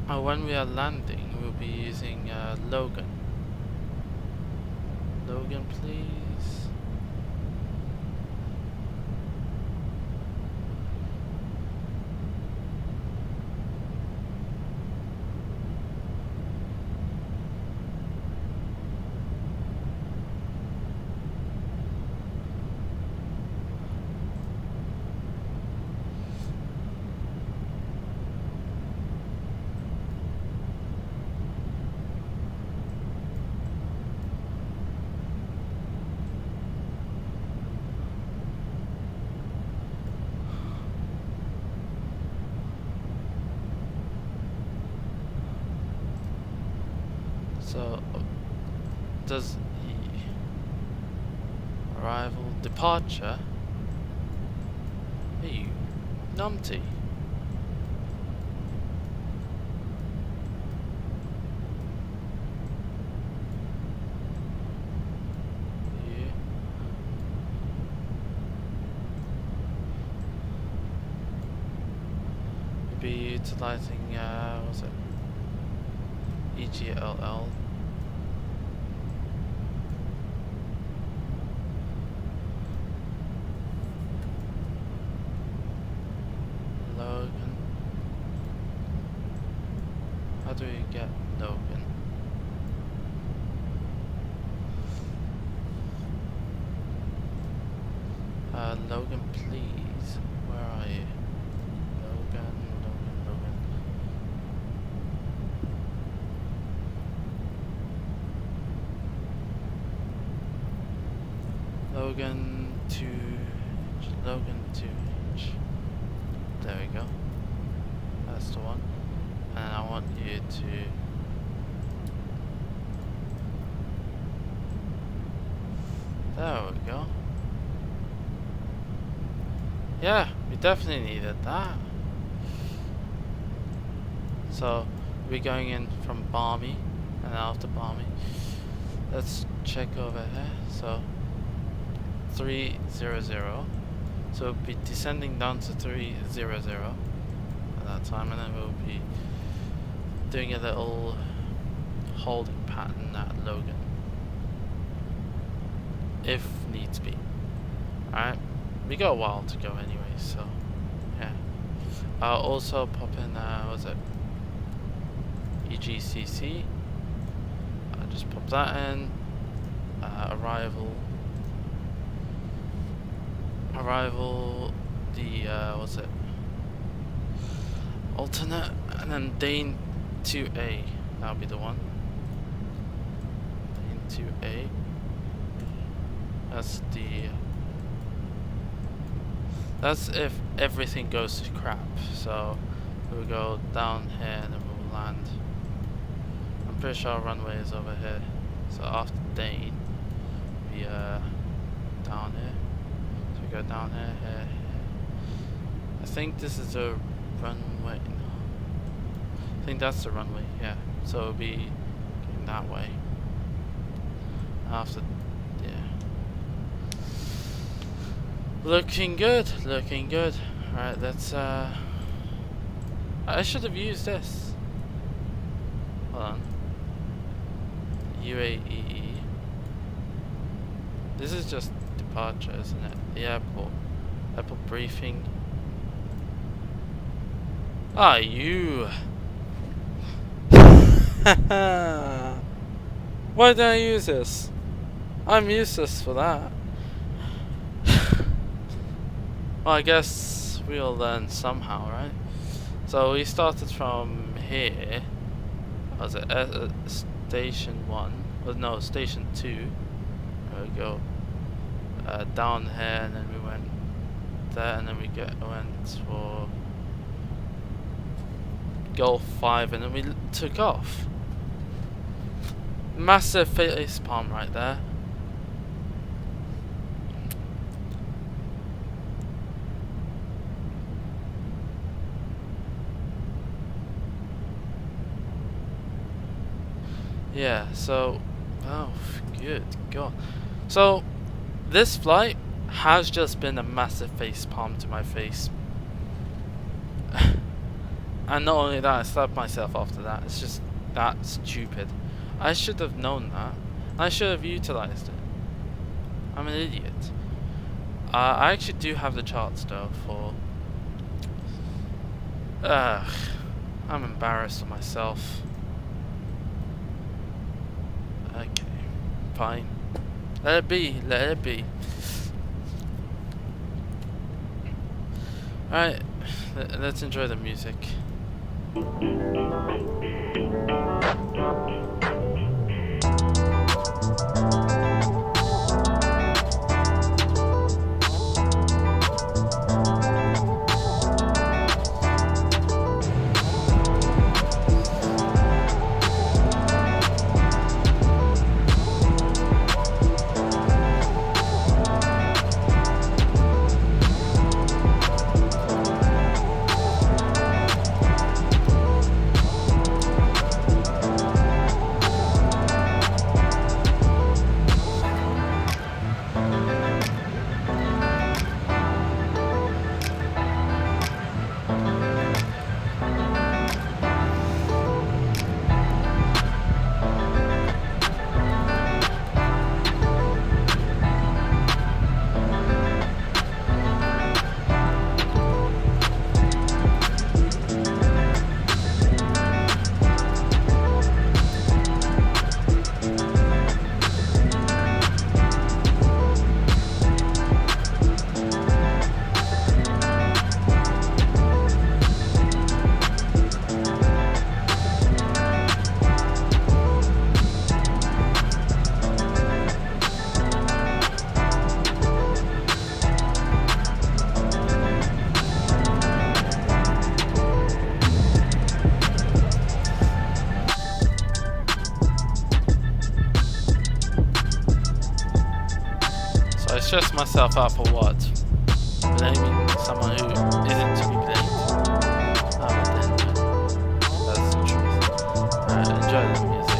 When we are landing, we'll be using Logan. Logan, please. does arrival departure? Hey, you numpty. Be utilizing what's it? EGLL. Logan. How do we get Logan? Logan, please. Where are you? Logan. Logan to there we go. That's the one. And I want you to there we go. Yeah, we definitely needed that. So we're going in from Balmy and out to Balmy. Let's check over here. So 300. So we'll be descending down to 300 at that time, and then we'll be doing a little holding pattern at Logan, if needs be. Alright, we got a while to go anyway, so yeah. I'll also pop in, what's it? EGCC. I'll just pop that in. Arrival, the what's it? Alternate, and then Dane 2A. That'll be the one. Dane 2A. That's if everything goes to crap. So we'll go down here and then we'll land. I'm pretty sure our runway is over here. So after Dane, we down here. So we go down here, here. I think this is the runway. No. I think that's the runway. Yeah. So it'll be going that way. After, yeah. Looking good. Looking good. All right. Let's. I should have used this. Hold on. UAE. This is just departure, isn't it? The airport. Airport briefing. Ah, you. Why did I use this? I'm useless for that. Well, I guess we'll learn somehow, right? So we started from here. Was it station 1? Well, no, station 2. There we go. Down here, and then we went there, and then we went for Gulf 5, and then we took off. Massive face palm right there. Yeah, so, oh, good God. So, this flight has just been a massive face palm to my face. And not only that, I slapped myself after that. It's just that stupid. I should have known that. I should have utilized it. I'm an idiot. I actually do have the charts though for... I'm embarrassed of myself. Okay, fine. Let it be, let it be. Alright, let's enjoy the music. So I stress myself out for what? Blaming someone who isn't to be blamed? Oh, then that's the truth. Alright, enjoy the music.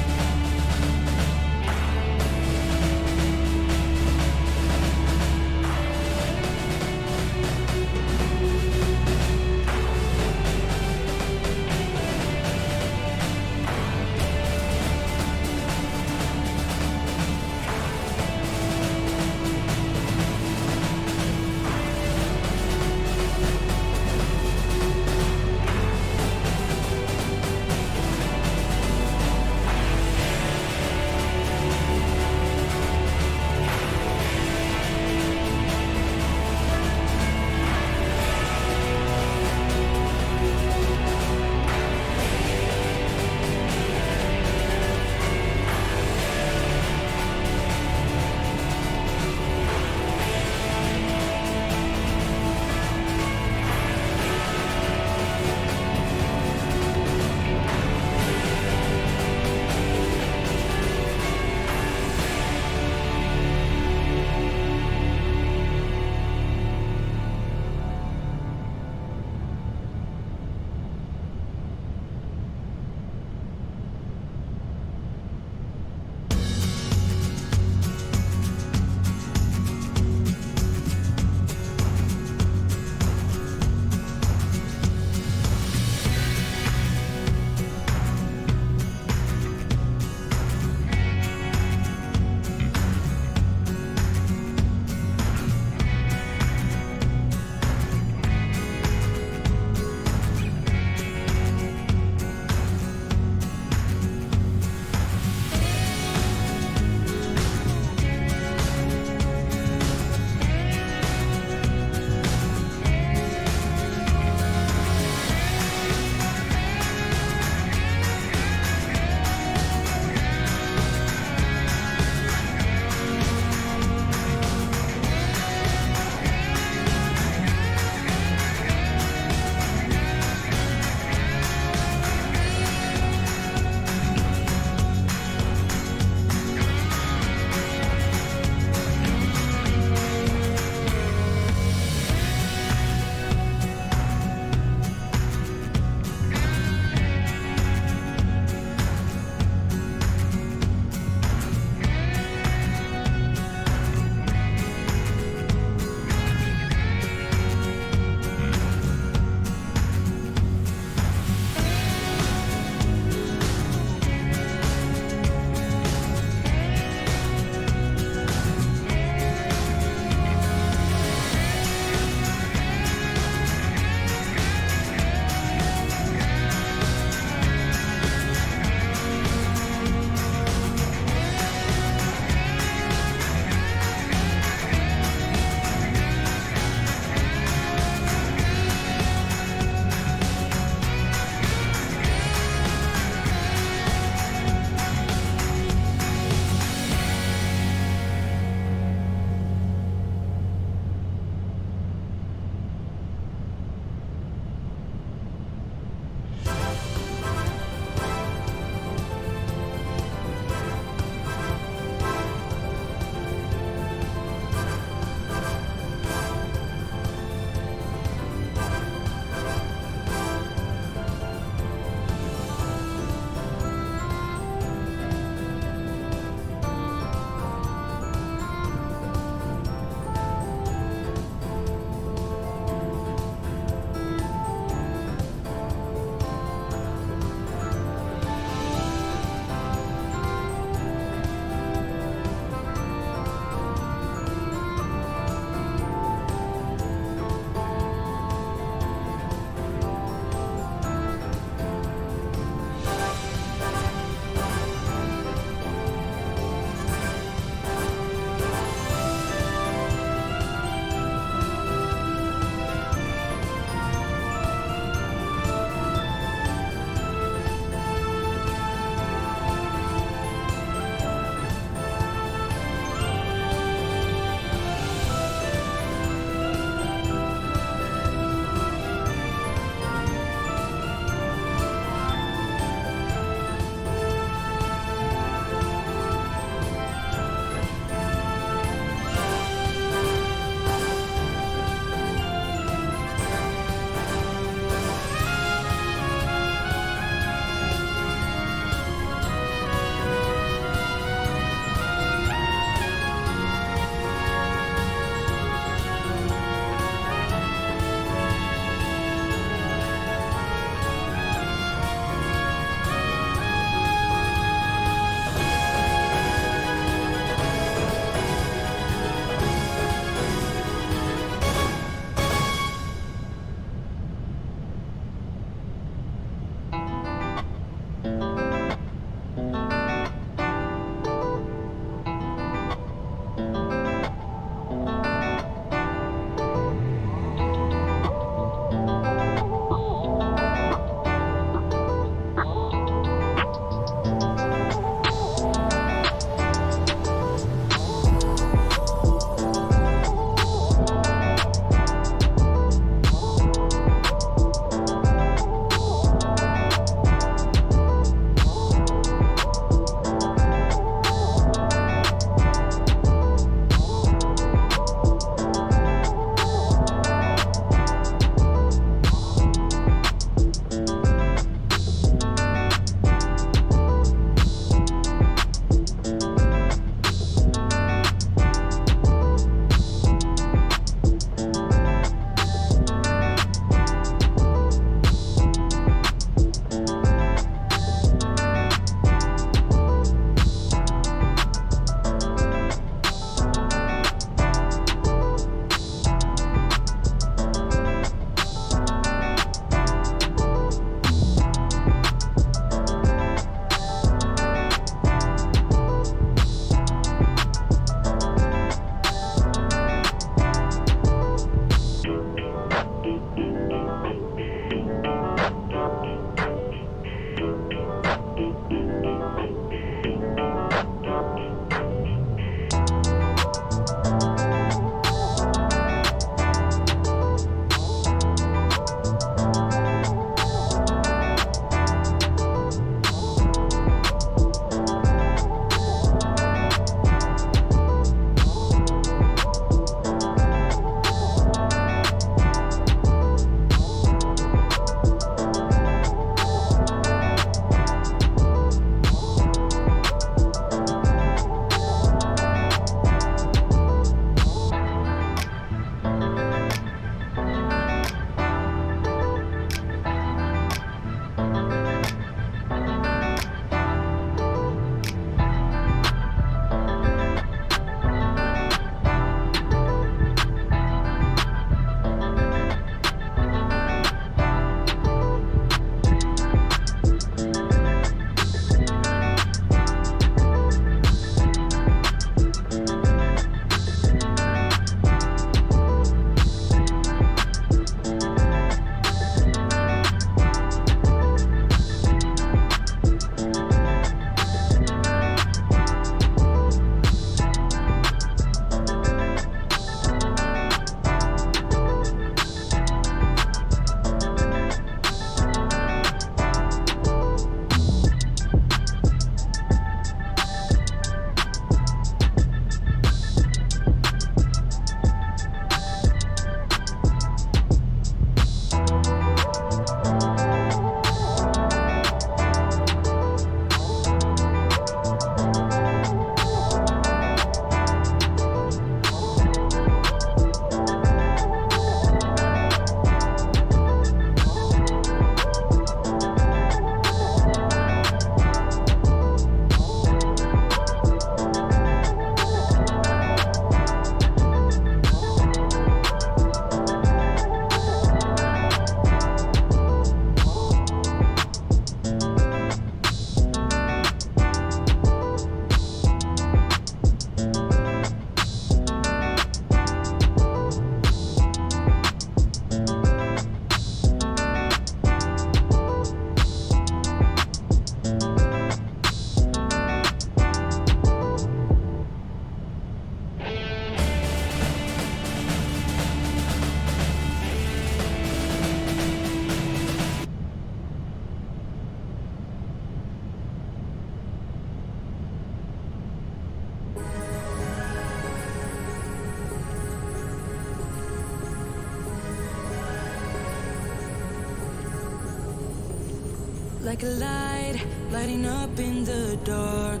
like a light, lighting up in the dark.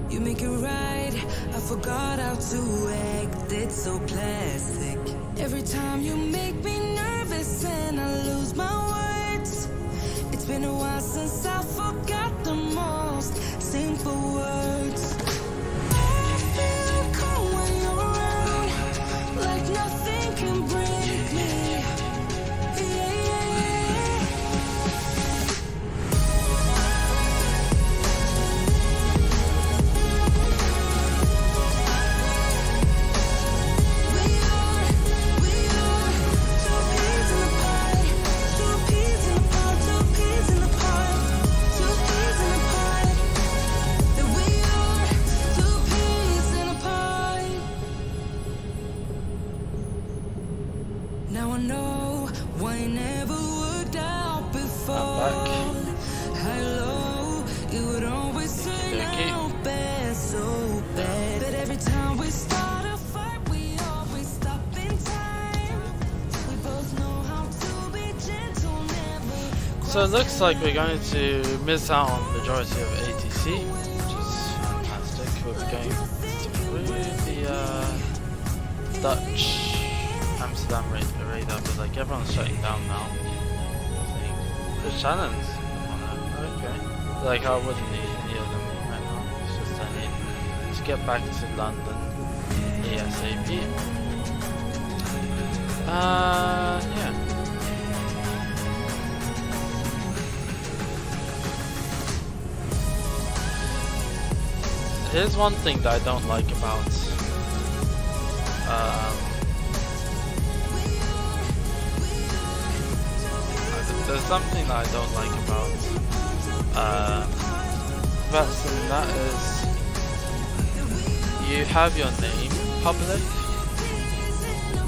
You make it right, I forgot how to act, it's so classic. Every time you make me nervous and I lose my words. It's been a while since I forgot the most simple words. I feel calm when you're around, like nothing can break me. Now I know why it never worked out before. Hello, it would always turn out bad, so bad. But every time we start a fight, we always stop in time. We both know how to be gentle, never. So it looks like we're going to miss out on the majority of ATC, which is fantastic. We're going through the Dutch Amsterdam radar, but like everyone's shutting down now. I think the Shannon's on it. Okay. Like I wouldn't need any of them right now. It's just I need to get back to London ASAP. Yeah. Here's one thing that I don't like about there's something that I don't like about Vatsim, that is you have your name public,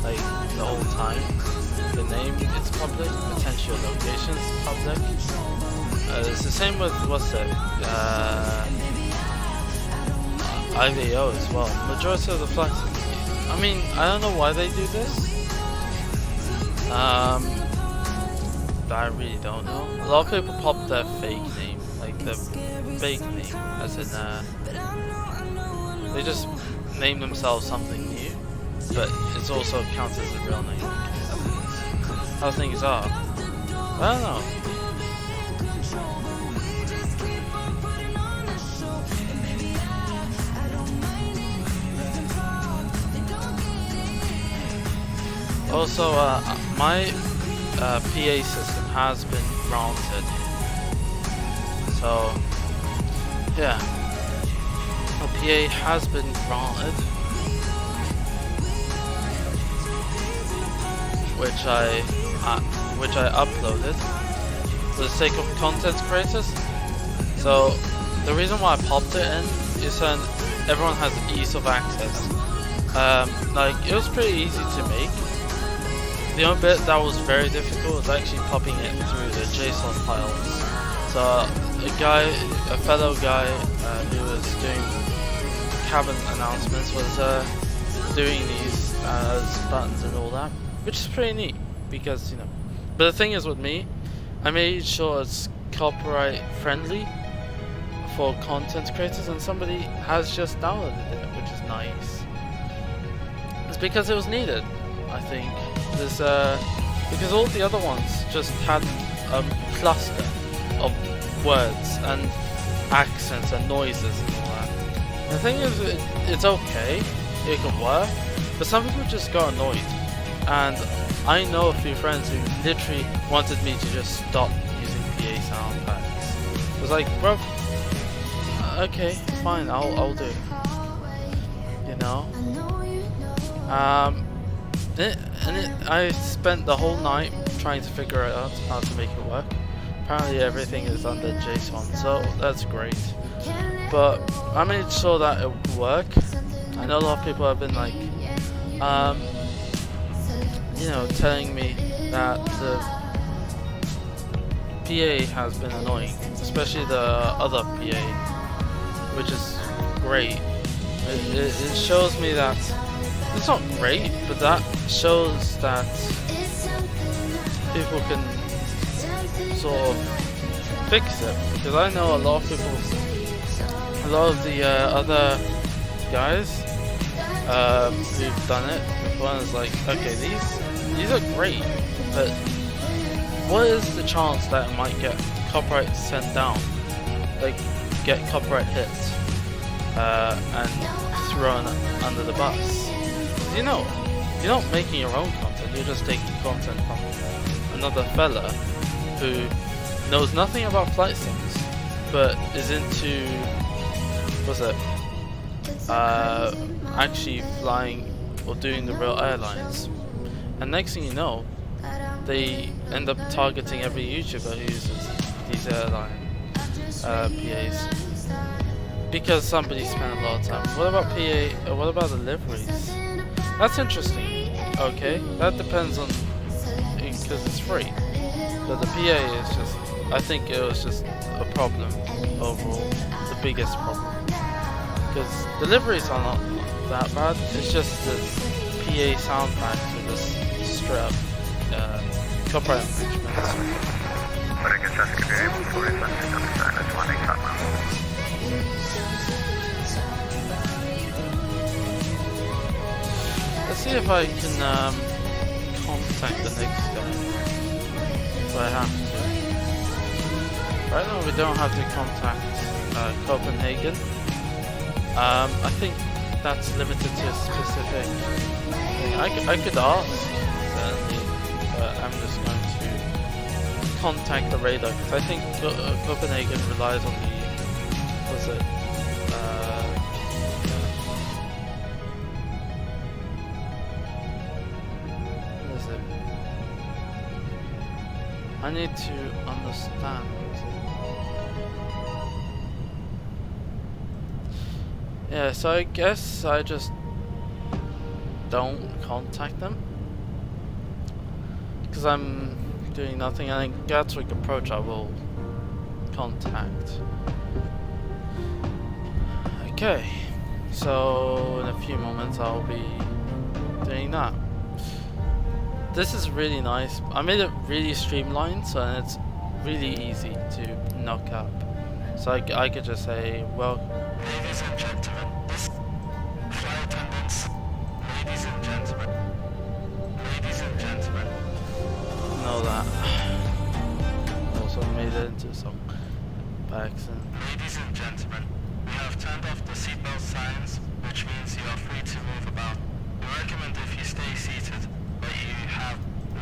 like the whole time. The name is public, potential locations public. It's the same with what's it? IVO as well. Majority of the flags. I mean, I don't know why they do this. I really don't know. A lot of people pop their fake name, like the fake name, as in they just name themselves something new, but it's also counts as a real name. How things are. I don't know. Also, my PA system has been granted. So, yeah, my PA has been granted, which I uploaded for the sake of content creators. So, the reason why I popped it in is so everyone has ease of access. Like, it was pretty easy to make. The only bit that was very difficult was actually popping it through the JSON files. So a fellow guy who was doing cabin announcements was doing these as buttons and all that, which is pretty neat because, you know. But the thing is with me, I made sure it's copyright friendly for content creators, and somebody has just downloaded it, which is nice. It's because it was needed, I think. There's because all the other ones just had a cluster of words and accents and noises and all that. The thing is, it's okay, it can work, but some people just got annoyed. And I know a few friends who literally wanted me to just stop using PA sound effects. It was like, bro, okay, fine, I'll do it. You know? I spent the whole night trying to figure out how to make it work. Apparently everything is under JSON, so that's great. But I made sure that it would work. I know a lot of people have been like, you know, telling me that the PA has been annoying, especially the other PA, which is great. It shows me that it's not great, but that shows that people can sort of fix it, because I know a lot of people, a lot of the other guys who've done it before, and it's like, okay, these are great, but what is the chance that it might get copyright sent down, like get copyright hit and thrown under the bus? You know, you're not making your own content, you're just taking content from another fella who knows nothing about flight sims, but is into, what's it, actually flying or doing the real airlines. And next thing you know, they end up targeting every YouTuber who uses these airline PAs. Because somebody spent a lot of time. What about PA, what about deliveries? That's interesting. Okay, that depends on, because it's free. But the PA is just, I think it was just a problem overall, the biggest problem. Because deliveries are not that bad, it's just the PA sound packs with this straight up copyright infringements. Let's see if I can contact the next guy. If I have to. Right now we don't have to contact Copenhagen. I think that's limited to a specific thing. I could ask, certainly, but I'm just going to contact the radar, because I think Copenhagen relies on the, what's it, what is it? I need to understand. Yeah, so I guess I just don't contact them, because I'm doing nothing. I think Gatwick Approach I will contact. Okay, so in a few moments I'll be doing that. This is really nice. I made it really streamlined, so it's really easy to knock up. So I could just say, well, Ladies and gentlemen, this flight attendants, ladies and gentlemen, know that. Also made it into some accent. ladies and gentlemen, we have turned off the seatbelt signs, which means you are free to move about. We recommend if you stay seated, but you have,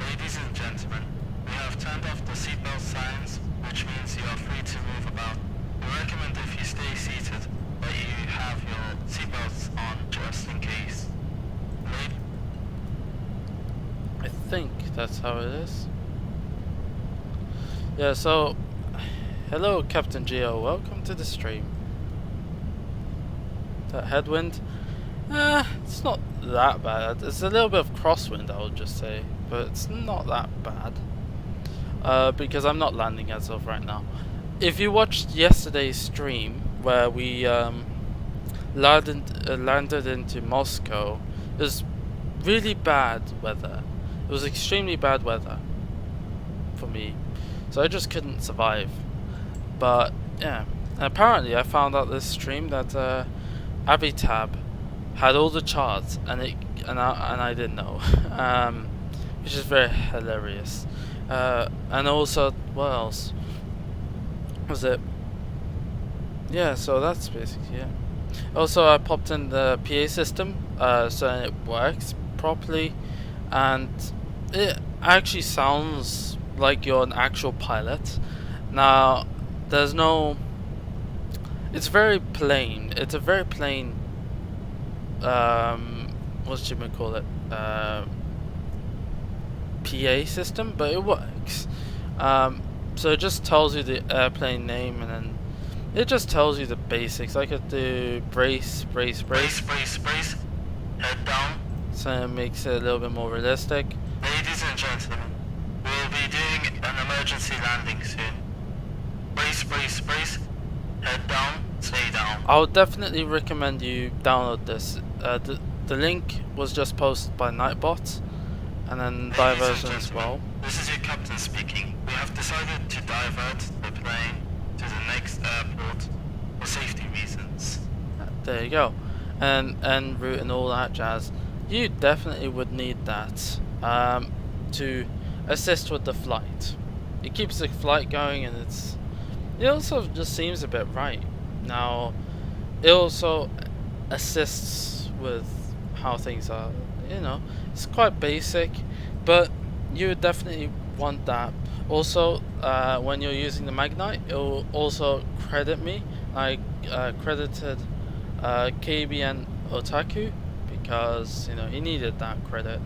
ladies and gentlemen, we have turned off the seatbelt signs, which means you are free to move about. We recommend if you stay seated, but you have your seatbelts on just in case. I think that's how it is. Yeah, so hello Captain Geo, welcome to the stream. That headwind, it's not that bad. It's a little bit of crosswind, I would just say, but it's not that bad. Because I'm not landing as of right now. If you watched yesterday's stream where we landed into Moscow, it was really bad weather. It was extremely bad weather for me, so I just couldn't survive. But yeah, and apparently I found out this stream that Avitab had all the charts, and I didn't know, which is very hilarious. And also, what else was it? Yeah, so that's basically it. Also, I popped in the PA system, so it works properly, and it actually sounds like you're an actual pilot. Now, there's no, it's very plain. It's a very plain, what should we call it? PA system, but it works. So it just tells you the airplane name, and then it just tells you the basics. I could do brace, brace, brace. Brace, brace, brace. Head down. So it makes it a little bit more realistic. Ladies and gentlemen, we'll be doing an emergency landing soon. Brace, brace, brace. Head down, stay down. I would definitely recommend you download this. The link was just posted by Nightbot, and then Ladies diversion and as gentlemen, well. this is your captain speaking. We have decided to divert the plane to the next airport for safety reasons. There you go, and en route and all that jazz. You definitely would need that to assist with the flight. It keeps the flight going, and it also just seems a bit right. Now, it also assists with how things are. You know, it's quite basic, but you would definitely want that. Also, when you're using the Magknight, it will also credit me. I credited KBN Otaku because, you know, he needed that credit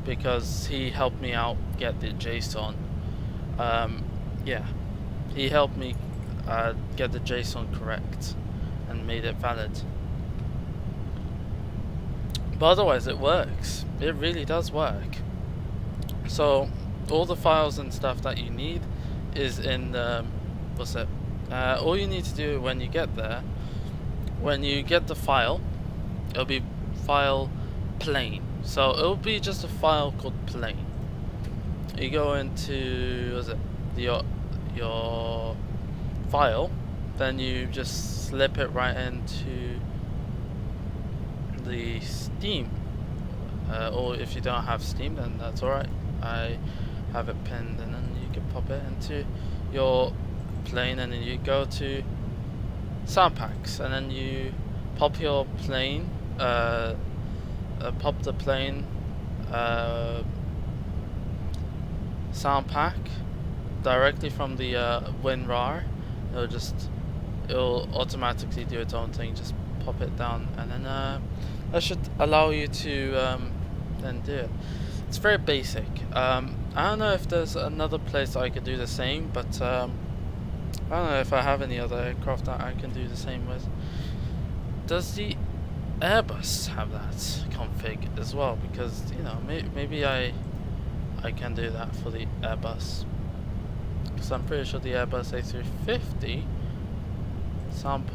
because he helped me out get the JSON. Yeah, he helped me get the JSON correct and made it valid. But otherwise it works. It really does work. So all the files and stuff that you need is in the all you need to do when you get there, when you get the file, it'll be file plane. So it'll be just a file called plane. You go into your file, then you just slip it right into the Steam, or if you don't have Steam, then that's alright. I have it pinned, and then you can pop it into your plane, and then you go to sound packs, and then you pop your plane, pop the plane sound pack directly from the WinRAR. It'll automatically do its own thing. Just pop it down, and then that should allow you to then do it. It's very basic. I don't know if there's another place I could do the same, but I don't know if I have any other aircraft that I can do the same with. Does the Airbus have that config as well? Because, you know, maybe I can do that for the Airbus. Because I'm pretty sure the Airbus A350 sound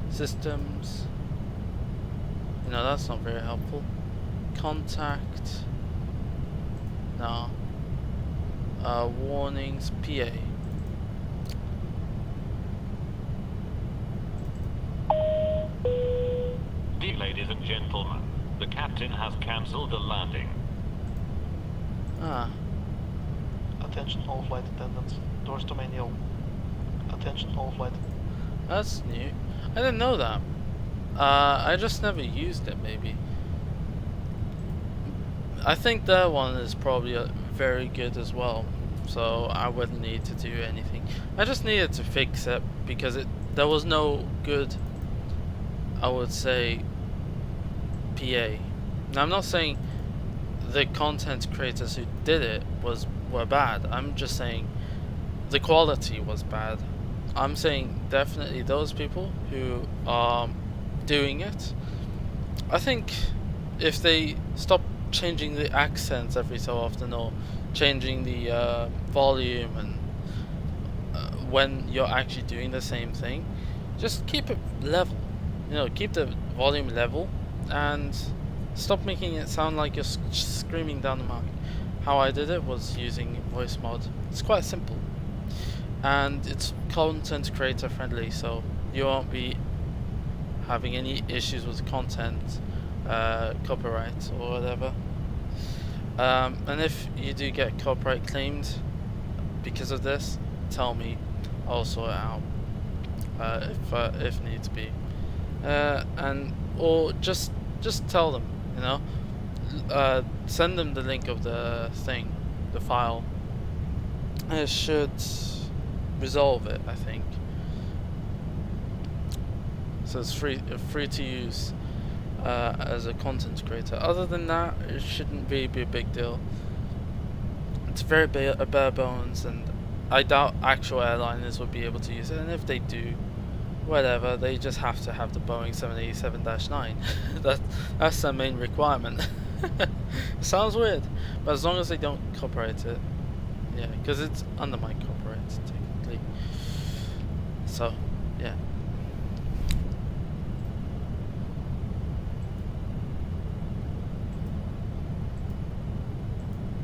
systems, you know, that's not very helpful. Contact, no. Warnings, PA. Dear ladies and gentlemen, the captain has cancelled the landing. Ah. Attention all flight attendants, doors to manual. Attention all flight. That's new. I didn't know that. I just never used it, maybe. I think that one is probably very good as well, so I wouldn't need to do anything. I just needed to fix it because there was no good, I would say, PA. Now, I'm not saying the content creators who did it were bad. I'm just saying the quality was bad. I'm saying definitely those people who are doing it, I think if they stop changing the accents every so often, or changing the volume, and when you're actually doing the same thing, just keep it level. You know, keep the volume level and stop making it sound like you're screaming down the mic. How I did it was using voice mod. It's quite simple, and it's content creator friendly, so you won't be having any issues with content, copyright or whatever. And if you do get copyright claimed because of this, tell me, I'll sort it out if needs be. And or just tell them, you know, send them the link of the thing, the file, and it should resolve it, I think. So it's free to use as a content creator. Other than that, it shouldn't really be a big deal. It's very bare bones, and I doubt actual airliners would be able to use it, and if they do, whatever, they just have to have the Boeing 787-9. That's their main requirement. It sounds weird, but as long as they don't copyright it, yeah, because it's under my copyright technically. So, yeah.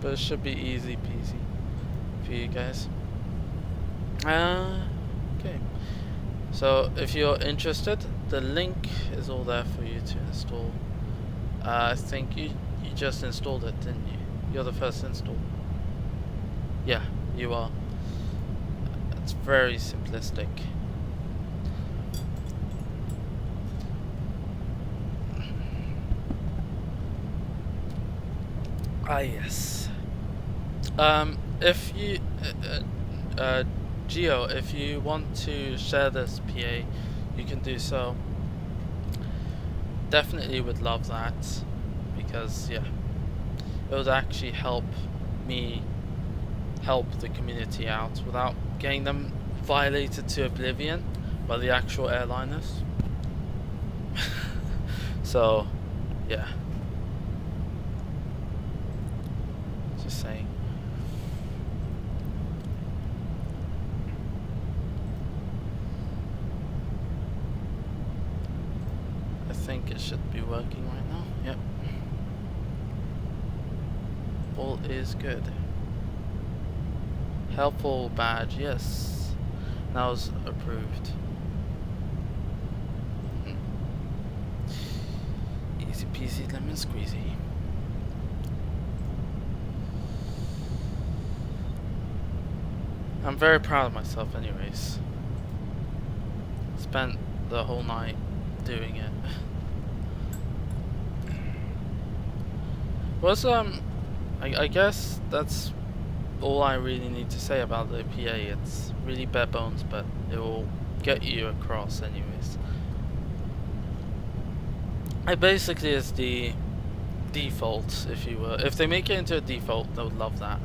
but it should be easy peasy for you guys. Okay. So if you're interested, the link is all there for you to install. I think you just installed it, didn't you? You're the first install. Yeah, you are. It's very simplistic. Ah yes. If you Geo, if you want to share this PA, you can do so. Definitely would love that, because yeah, it would actually help me help the community out without getting them violated to oblivion by the actual airliners. So yeah, just saying. I think it should be working right now. Yep. All is good. Helpful badge, yes. That was approved. Easy peasy lemon squeezy. I'm very proud of myself anyways. Spent the whole night doing it. Was I guess that's all I really need to say about the PA. It's really bare bones, but it will get you across anyways. It basically is the default, if you will. If they make it into a default, they would love that.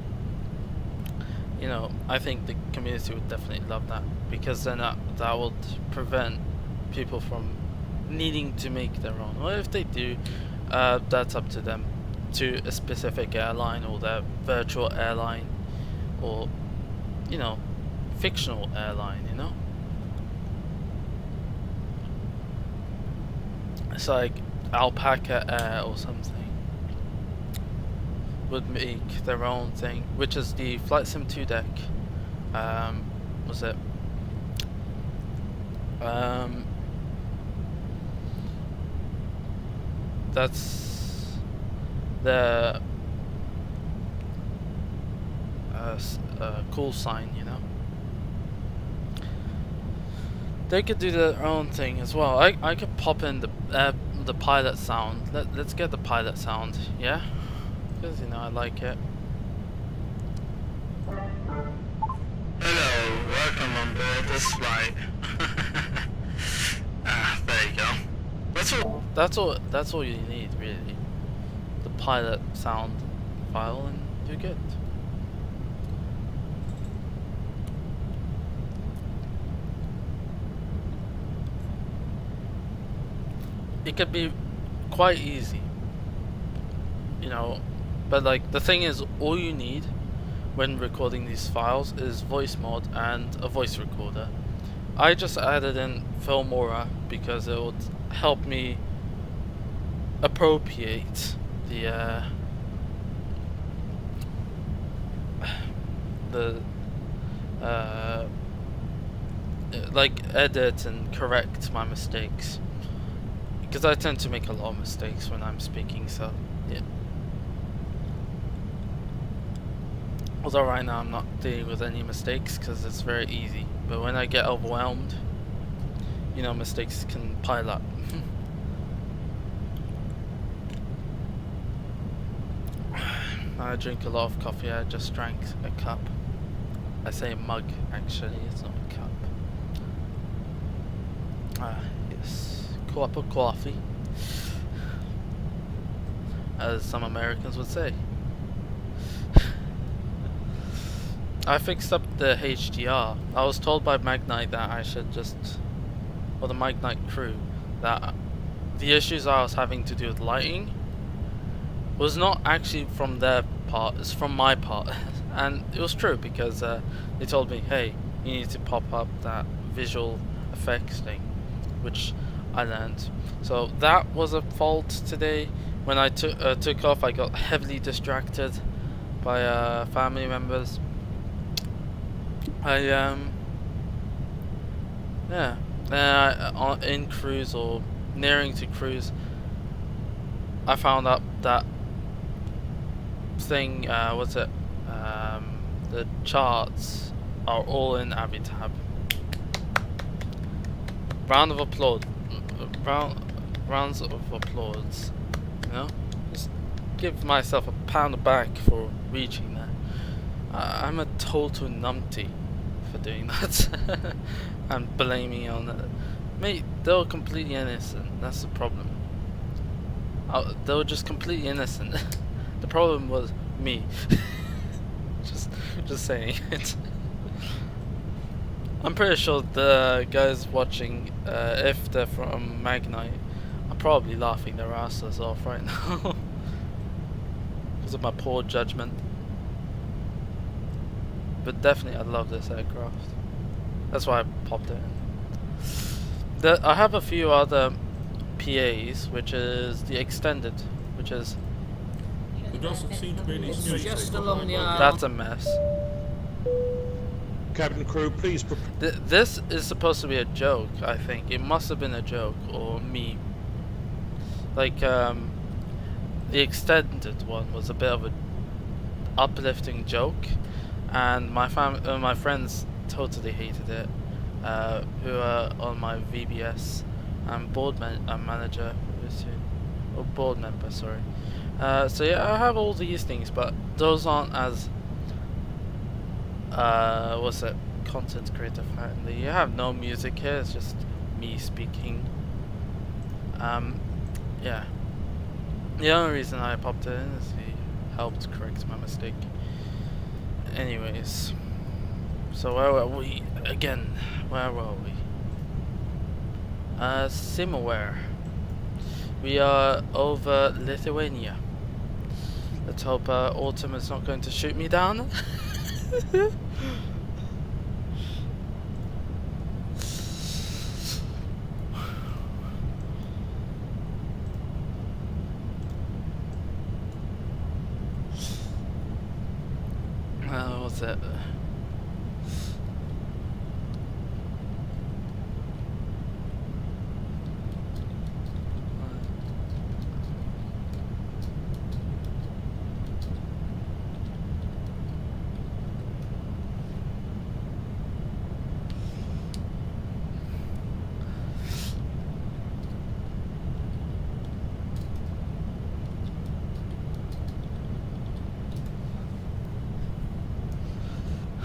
You know, I think the community would definitely love that, because then that would prevent people from needing to make their own. Or if they do, that's up to them, to a specific airline or their virtual airline, or you know, fictional airline, you know. It's like Alpaca Air or something would make their own thing, which is the Flight Sim 2 deck. Was it? That's the call sign, you know. They could do their own thing as well. I could pop in the pilot sound. Let's get the pilot sound, yeah, because you know I like it. Hello, welcome on board this flight. There you go. That's all you need, really. The pilot sound file, and you're good. It could be quite easy, you know, but like the thing is, all you need when recording these files is voice mod and a voice recorder. I just added in Filmora because it would help me appropriate the like edit and correct my mistakes, because I tend to make a lot of mistakes when I'm speaking, so yeah. Although right now I'm not dealing with any mistakes because it's very easy, but when I get overwhelmed, you know, mistakes can pile up. I drink a lot of coffee. I just drank a cup. I say mug, actually, it's not a cup. Yes, cup of coffee, as some Americans would say. I fixed up the HDR. I was told by Magknight that I should just, or the Magknight crew, that the issues I was having to do with lighting was not actually from their part, it's from my part. And it was true, because they told me, hey, you need to pop up that visual effects thing, which I learned. So that was a fault today. When I took off, I got heavily distracted by family members. In cruise or nearing to cruise, I found out that thing. What's it? The charts are all in Avitab. Rounds of applause. You know, just give myself a pound back for reaching that. I'm a total numpty for doing that. And blaming on it. Mate, they were completely innocent. That's the problem. They were just completely innocent. The problem was me. just saying it. I'm pretty sure the guys watching, if they're from Magknight, are probably laughing their asses off right now because of my poor judgment. But definitely, I love this aircraft. That's why I popped it in. I have a few other PAs, which is the extended, which is. There doesn't seem to be any space. Just along the arm. That's a mess. Cabin crew, please. This is supposed to be a joke, I think. It must have been a joke or meme. Like, the extended one was a bit of a uplifting joke, and my friends totally hated it. Who are on my VBS and board manager, or board member, sorry. So yeah, I have all these things, but those aren't as what's it, content creator friendly. You have no music here, it's just me speaking. Yeah. The only reason I popped it in is he helped correct my mistake. Anyways, so where were we again? Where were we? Simaware. We are over Lithuania. Let's hope Autumn is not going to shoot me down. What's it?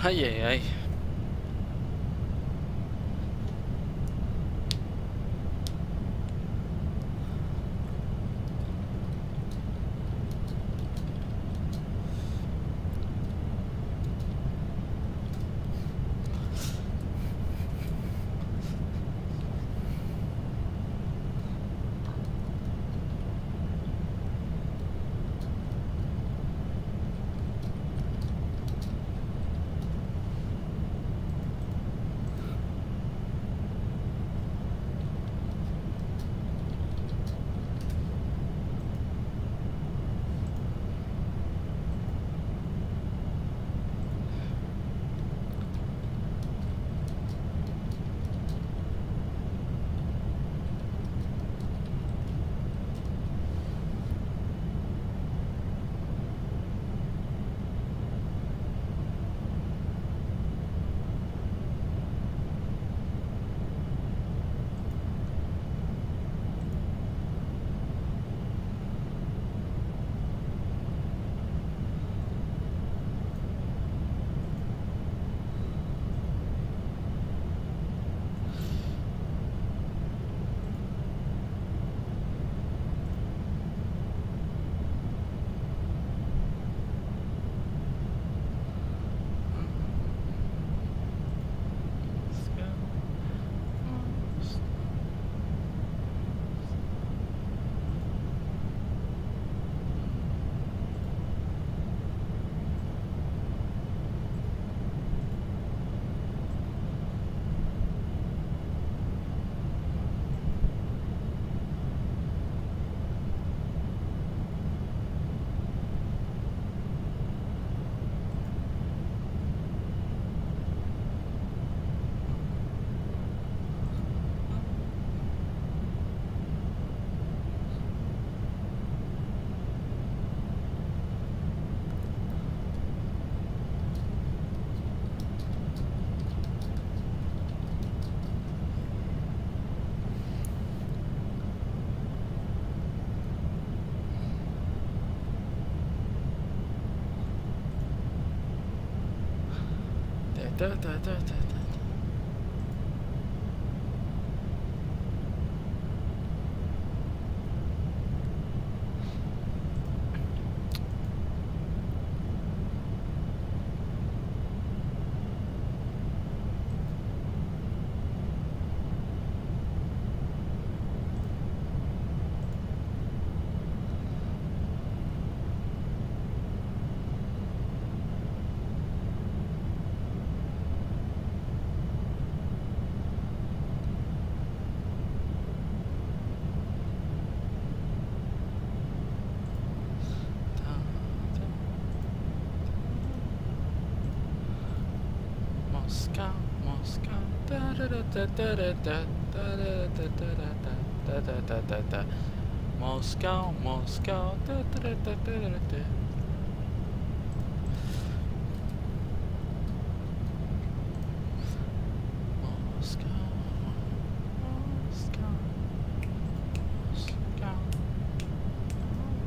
Ay, ay, ay. Moscow, Moscow, da da da da da da da da da da da da da da. Moscow, Moscow, da da da da da da da. Moscow, Moscow, Moscow,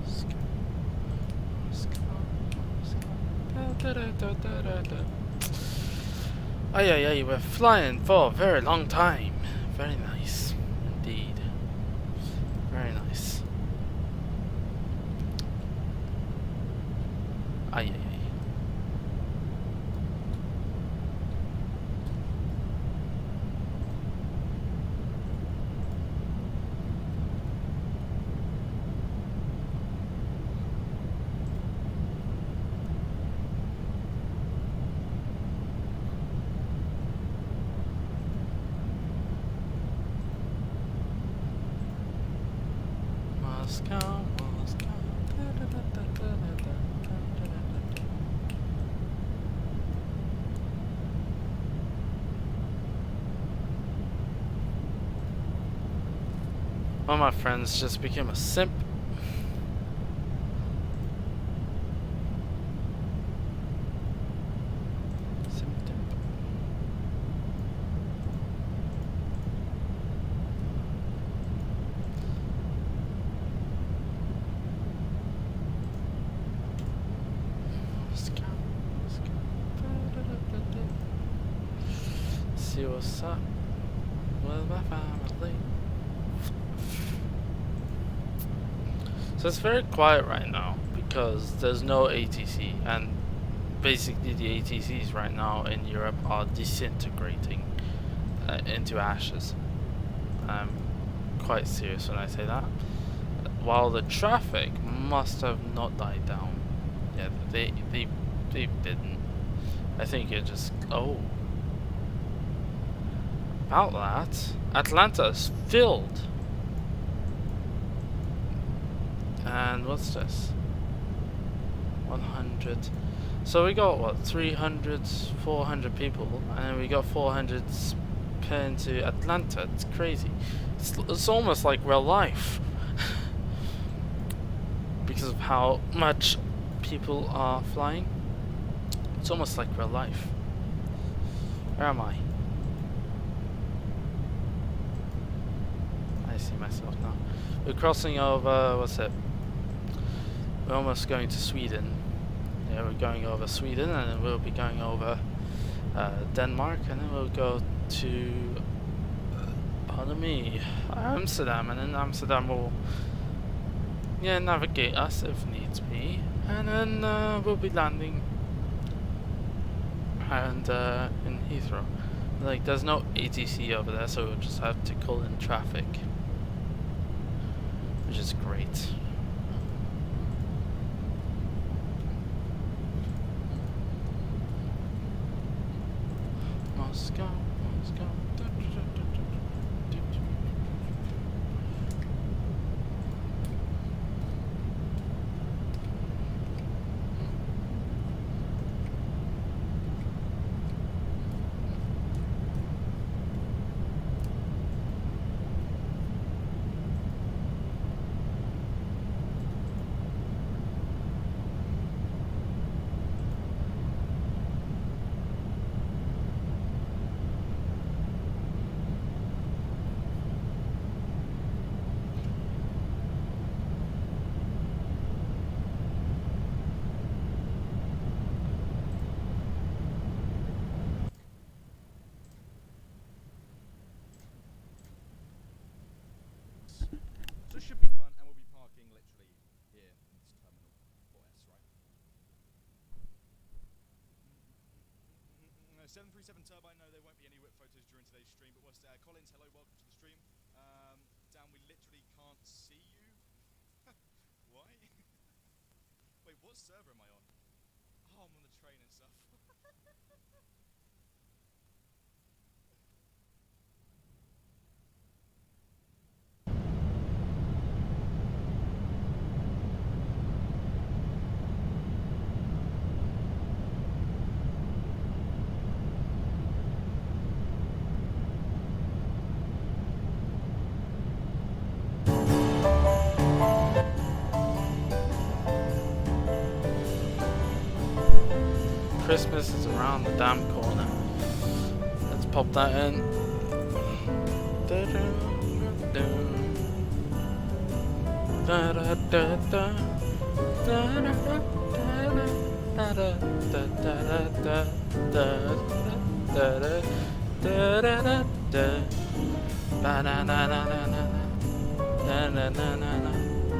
Moscow, Moscow, Moscow, da da da da da da. Ay ay ay, we're flying for a very long time. Very nice, indeed. Very nice. Ay ay ay. Moscow, Moscow, da da da da da da da da da da. One of my friends just became a simp. See what's up with my family. So it's very quiet right now because there's no ATC, and basically the ATCs right now in Europe are disintegrating into ashes. I'm quite serious when I say that. While the traffic must have not died down. Yeah, they didn't. I think it just about that, Atlanta is filled. And what's this? 100. So we got what, 300, 400 people, and then we got 400 pinned to Atlanta. It's crazy. It's almost like real life. Because of how much people are flying. It's almost like real life. Where am I? I see myself now. We're crossing over, what's it? We're almost going to Sweden. Yeah, we're going over Sweden, and then we'll be going over Denmark, and then we'll go to, pardon me, Amsterdam, and then Amsterdam will navigate us if needs be, and then we'll be landing and in Heathrow. Like, there's no ATC over there, so we'll just have to call in traffic, which is great. Moscow, Moscow. 737 Turbine, no, there won't be any whip photos during today's stream, but Collins, hello, welcome to the stream. Dan, we literally can't see you. Why? Wait, what server am I on? Oh, I'm on the train and stuff. Christmas is around the damn corner. Let's pop that in.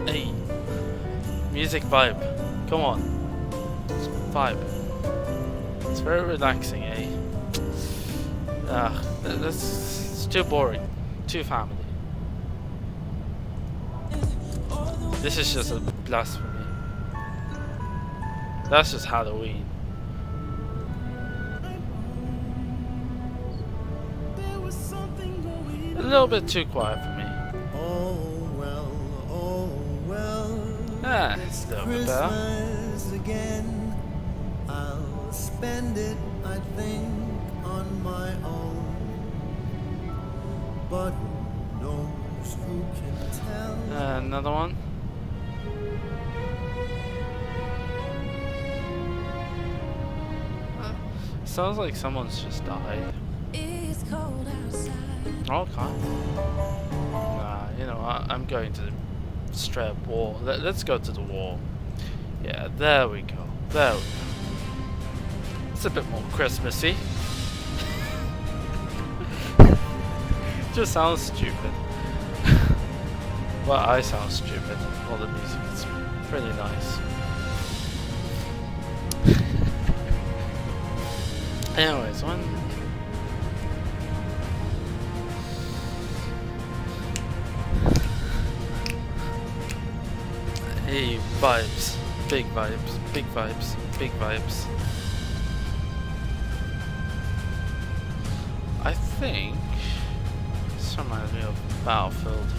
Hey, music vibe. Come on, vibe. It's very relaxing, eh? It's too boring. Too family. This is just a blasphemy. That's just Halloween. A little bit too quiet for me. Ah, it's a little bit better. Again, I'll spend it, I think, on my own. But who knows, who can tell? Another one. Sounds like someone's just died. It's cold outside. Okay. Nah, you know what? I'm going to the straight up wall. Let's go to the wall. Yeah, there we go. There we go. It's a bit more Christmassy. Just sounds stupid. Well, I sound stupid. Well, the music is pretty nice. Anyways, when... Hey, vibes. Big vibes. Big vibes. Big vibes. I think... This reminds me of Battlefield.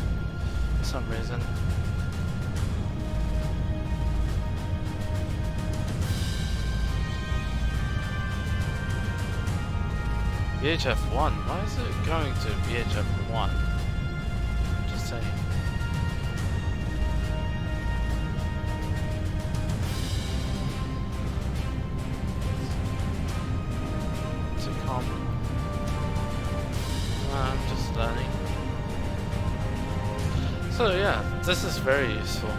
For some reason. VHF 1? Why is it going to VHF 1? Just saying. It's a common. I'm just learning. So yeah, this is very useful.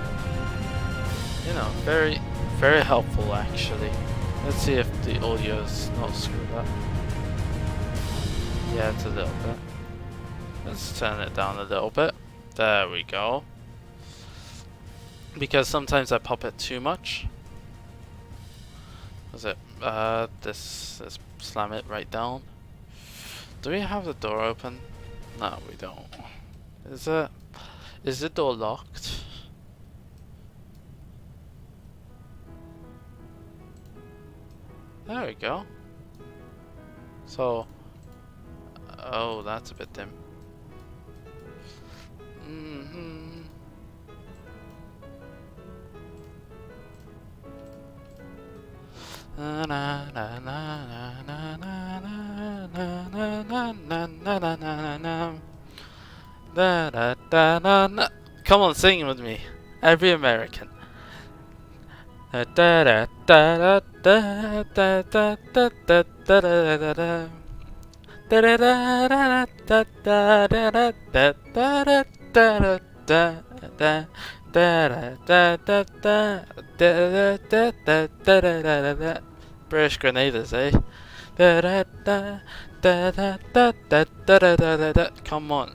You know, very, very helpful actually. Let's see if the audio's not screwed up. Yeah, it's a little bit. Let's turn it down a little bit. There we go. Because sometimes I pop it too much. Is it? Let's slam it right down. Do we have the door open? No, we don't. Is the door locked? There we go. So, oh, that's a bit dim. Come on, sing with me. Every American. British Grenadiers, eh? Come on.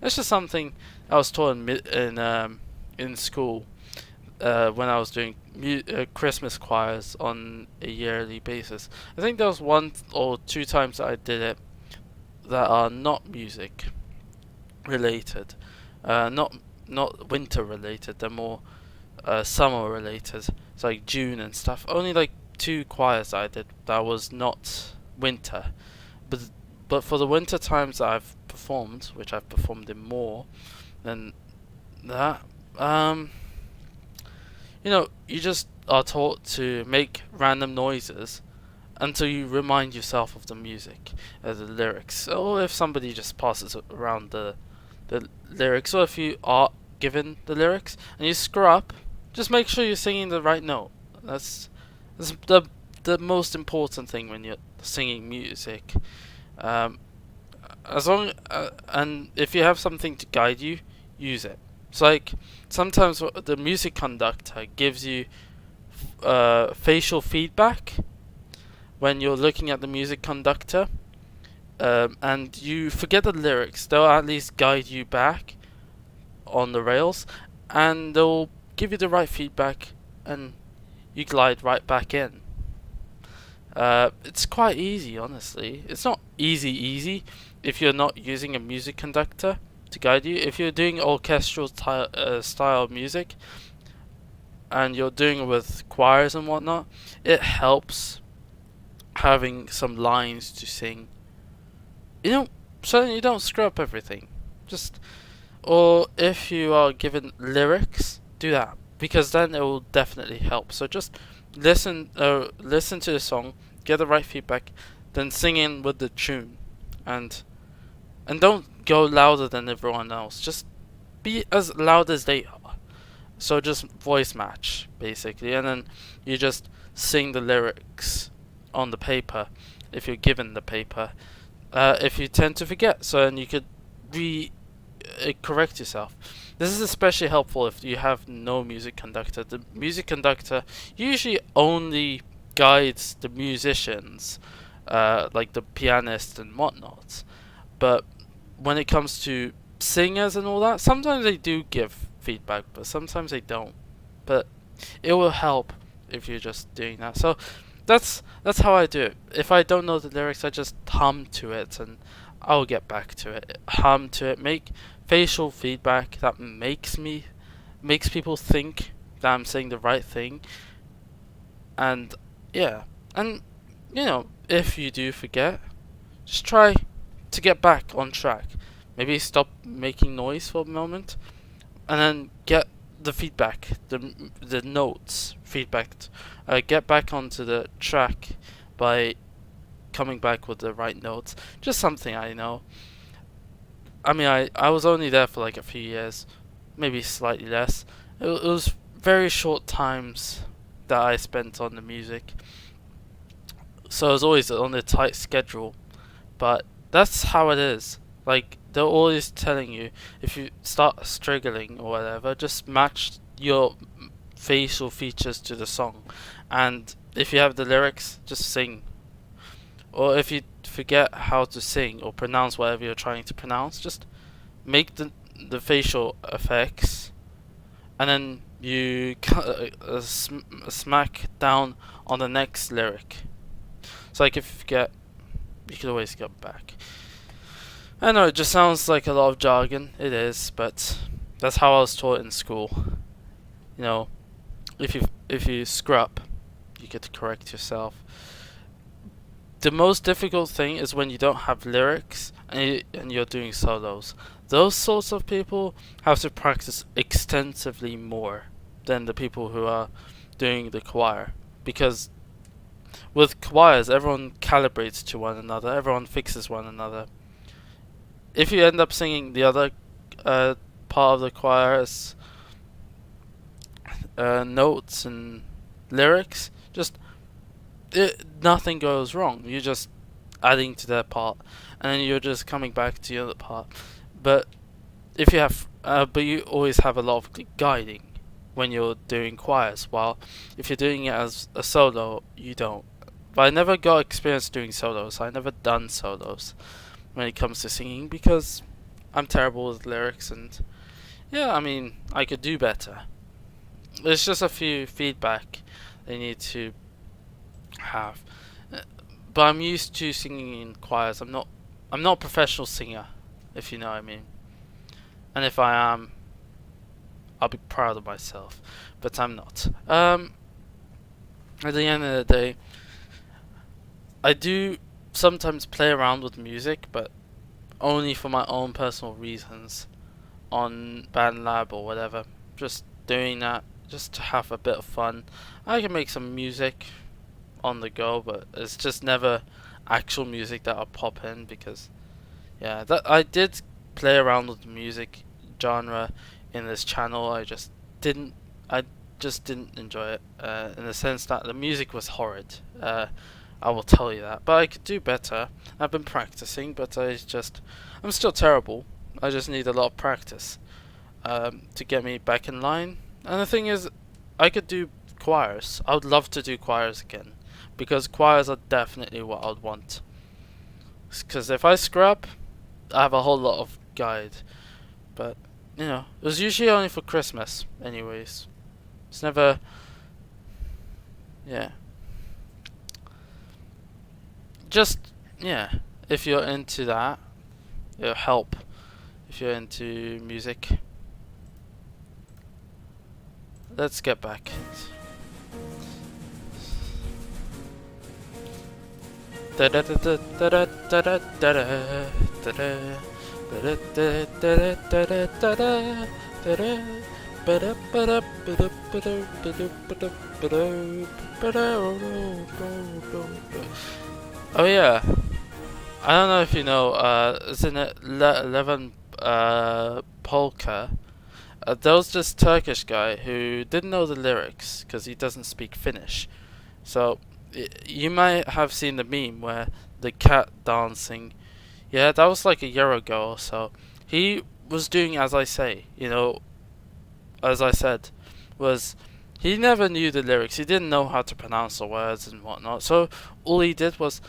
It's just something I was taught in school when I was doing Christmas choirs on a yearly basis. I think there was 1 or 2 times that I did it that are not music related, not winter related. They're more summer related. It's like June and stuff. Only like 2 choirs I did that was not winter, but for the winter times that I've performed, which I've performed in more than that, you just are taught to make random noises until you remind yourself of the music, the lyrics, or if somebody just passes around the lyrics, or if you are given the lyrics and you screw up, just make sure you're singing the right note. That's the most important thing when you're singing music. As long and if you have something to guide you, use it. It's like sometimes the music conductor gives you facial feedback when you're looking at the music conductor, and you forget the lyrics. They'll at least guide you back on the rails, and they'll give you the right feedback, and you glide right back in. It's quite easy, honestly. It's not easy if you're not using a music conductor to guide you. If you're doing orchestral style music and you're doing it with choirs and whatnot, it helps having some lines to sing. So you don't screw up everything. Or if you are given lyrics, do that, because then it will definitely help. So just listen to the song, get the right feedback, then sing in with the tune, and don't go louder than everyone else. Just be as loud as they are. So just voice match basically, and then you just sing the lyrics on the paper if you're given the paper. If you tend to forget, so then you could correct yourself. This is especially helpful if you have no music conductor. The music conductor usually only guides the musicians, like the pianist and whatnot. But when it comes to singers and all that, sometimes they do give feedback, but sometimes they don't. But it will help if you're just doing that. So that's how I do it. If I don't know the lyrics, I just hum to it, and I'll get back to it. Hum to it, make facial feedback that makes people think that I'm saying the right thing. And yeah, and if you do forget, just try to get back on track. Maybe stop making noise for a moment, and then get the feedback, the notes feedback. Get back onto the track by coming back with the right notes. Just something I know. I mean, I was only there for like a few years, maybe slightly less. It was very short times that I spent on the music, so I was always on a tight schedule. But that's how it is. Like, they're always telling you, if you start struggling or whatever, just match your facial features to the song, and if you have the lyrics, just sing. Or if you forget how to sing or pronounce whatever you're trying to pronounce, just make the facial effects, and then you smack down on the next lyric. So like, if you forget, you can always go back. I know it just sounds like a lot of jargon. It is, but that's how I was taught in school. If you screw up, you get to correct yourself. The most difficult thing is when you don't have lyrics and you're doing solos. Those sorts of people have to practice extensively more than the people who are doing the choir, because with choirs, everyone calibrates to one another, everyone fixes one another. If you end up singing the other part of the choir's notes and lyrics, nothing goes wrong. You're just adding to their part, and then you're just coming back to the other part. But if you have, but you always have a lot of guiding when you're doing choirs. While if you're doing it as a solo, you don't. But I never got experience doing solos. I never done solos when it comes to singing, because I'm terrible with lyrics, and yeah, I mean, I could do better. There's just a few feedback they need to have. But I'm used to singing in choirs. I'm not a professional singer, if you know what I mean. And if I am, I'll be proud of myself. But I'm not. At the end of the day, I do sometimes play around with music, but only for my own personal reasons on BandLab or whatever. Just doing that just to have a bit of fun. I can make some music on the go, but it's just never actual music that I'll pop in, because yeah, that I did play around with the music genre in this channel. I just didn't enjoy it, in the sense that the music was horrid. I will tell you that, but I could do better. I've been practicing, but I'm still terrible. I just need a lot of practice to get me back in line. And the thing is, I could do choirs. I would love to do choirs again, because choirs are definitely what I would want. Because if I screw up, I have a whole lot of guide. But you know, it was usually only for Christmas, anyways. It's never, yeah. Just, yeah, if you're into that, it'll help. If you're into music. Let's get back. Oh yeah, I don't know if you know, isn't it Levin Polka? There was this Turkish guy who didn't know the lyrics because he doesn't speak Finnish. So you might have seen the meme where the cat dancing. Yeah, that was like a year ago or so. He was doing as I say, you know, as I said, was he never knew the lyrics. He didn't know how to pronounce the words and whatnot. So all he did was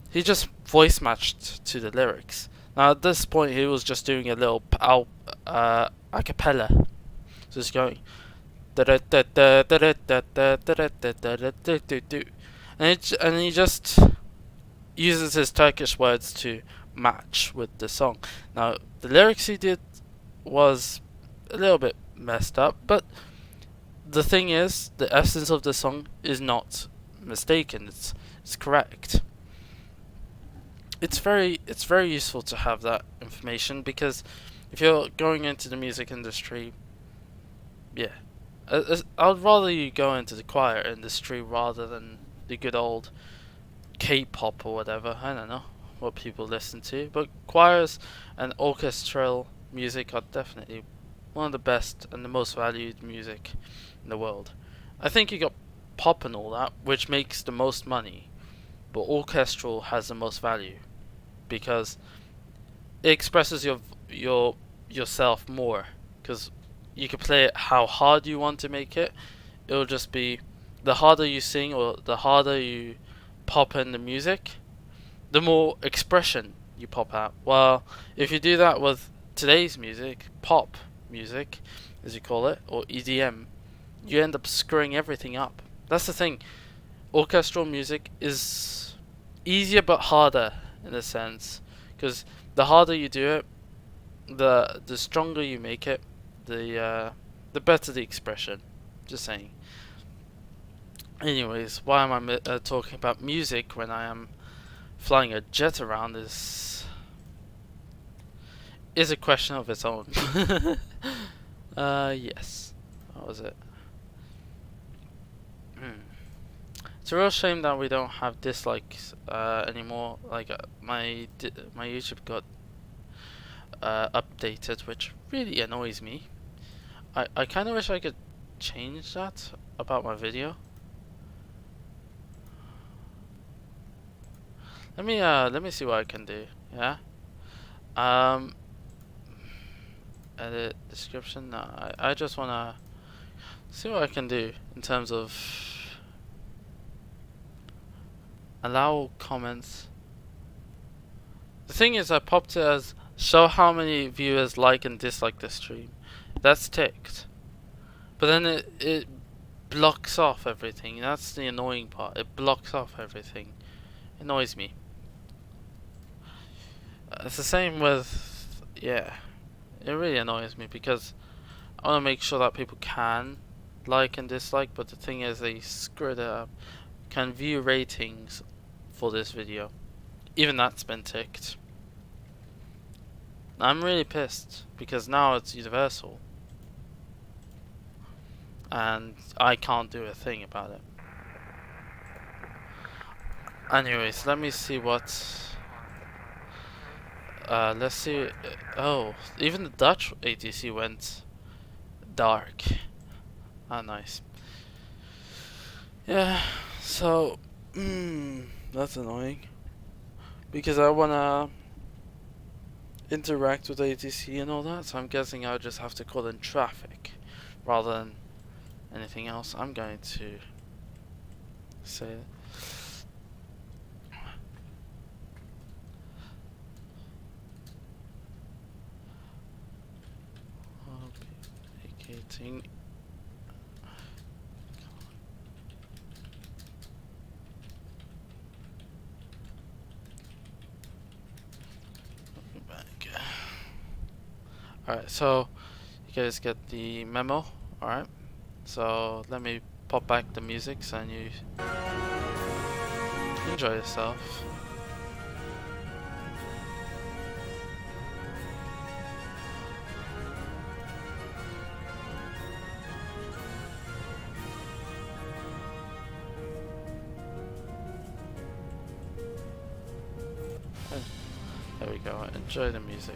he just voice matched to the lyrics. Now at this point he was just doing a little a cappella, just going and he just uses his Turkish words to match with the song. Now the lyrics he did was a little bit messed up, but the thing is, the essence of the song is not mistaken. It's correct. It's very useful to have that information, because if you're going into the music industry, yeah, I'd rather you go into the choir industry rather than the good old K-pop or whatever. I don't know what people listen to, but choirs and orchestral music are definitely one of the best and the most valued music in the world. I think you got pop and all that, which makes the most money, but orchestral has the most value because it expresses yourself more, because you can play it how hard you want to make it. It'll just be the harder you sing or the harder you pop in the music, the more expression you pop out. Well, if you do that with today's music, pop music as you call it, or EDM, you end up screwing everything up. That's the thing. Orchestral music is easier but harder in a sense, because the harder you do it, the stronger you make it, the better the expression. Just saying. Anyways, why am I talking about music when I am flying a jet around is a question of its own. Yes. What was it? It's a real shame that we don't have dislikes anymore. Like my YouTube got updated, which really annoys me. I kind of wish I could change that about my video. Let me see what I can do. Yeah. Edit description. No, I just wanna see what I can do in terms of allow comments. The thing is, I popped it as show how many viewers like and dislike the stream. That's ticked. But then it blocks off everything. That's the annoying part. It blocks off everything. It annoys me. It's the same with, yeah, it really annoys me because I want to make sure that people can like and dislike, but the thing is they screwed it up. Can view ratings for this video. Even that's been ticked. I'm really pissed because now it's universal and I can't do a thing about it. Anyways, let me see what let's see. Oh, even the Dutch ATC went dark. Ah, nice. Yeah, so that's annoying because I wanna interact with ATC and all that, so I'm guessing I'll just have to call in traffic rather than anything else. I'm going to say it. Vacating. Alright, so you guys get the memo. Alright, so let me pop back the music so you enjoy yourself. There we go, enjoy the music.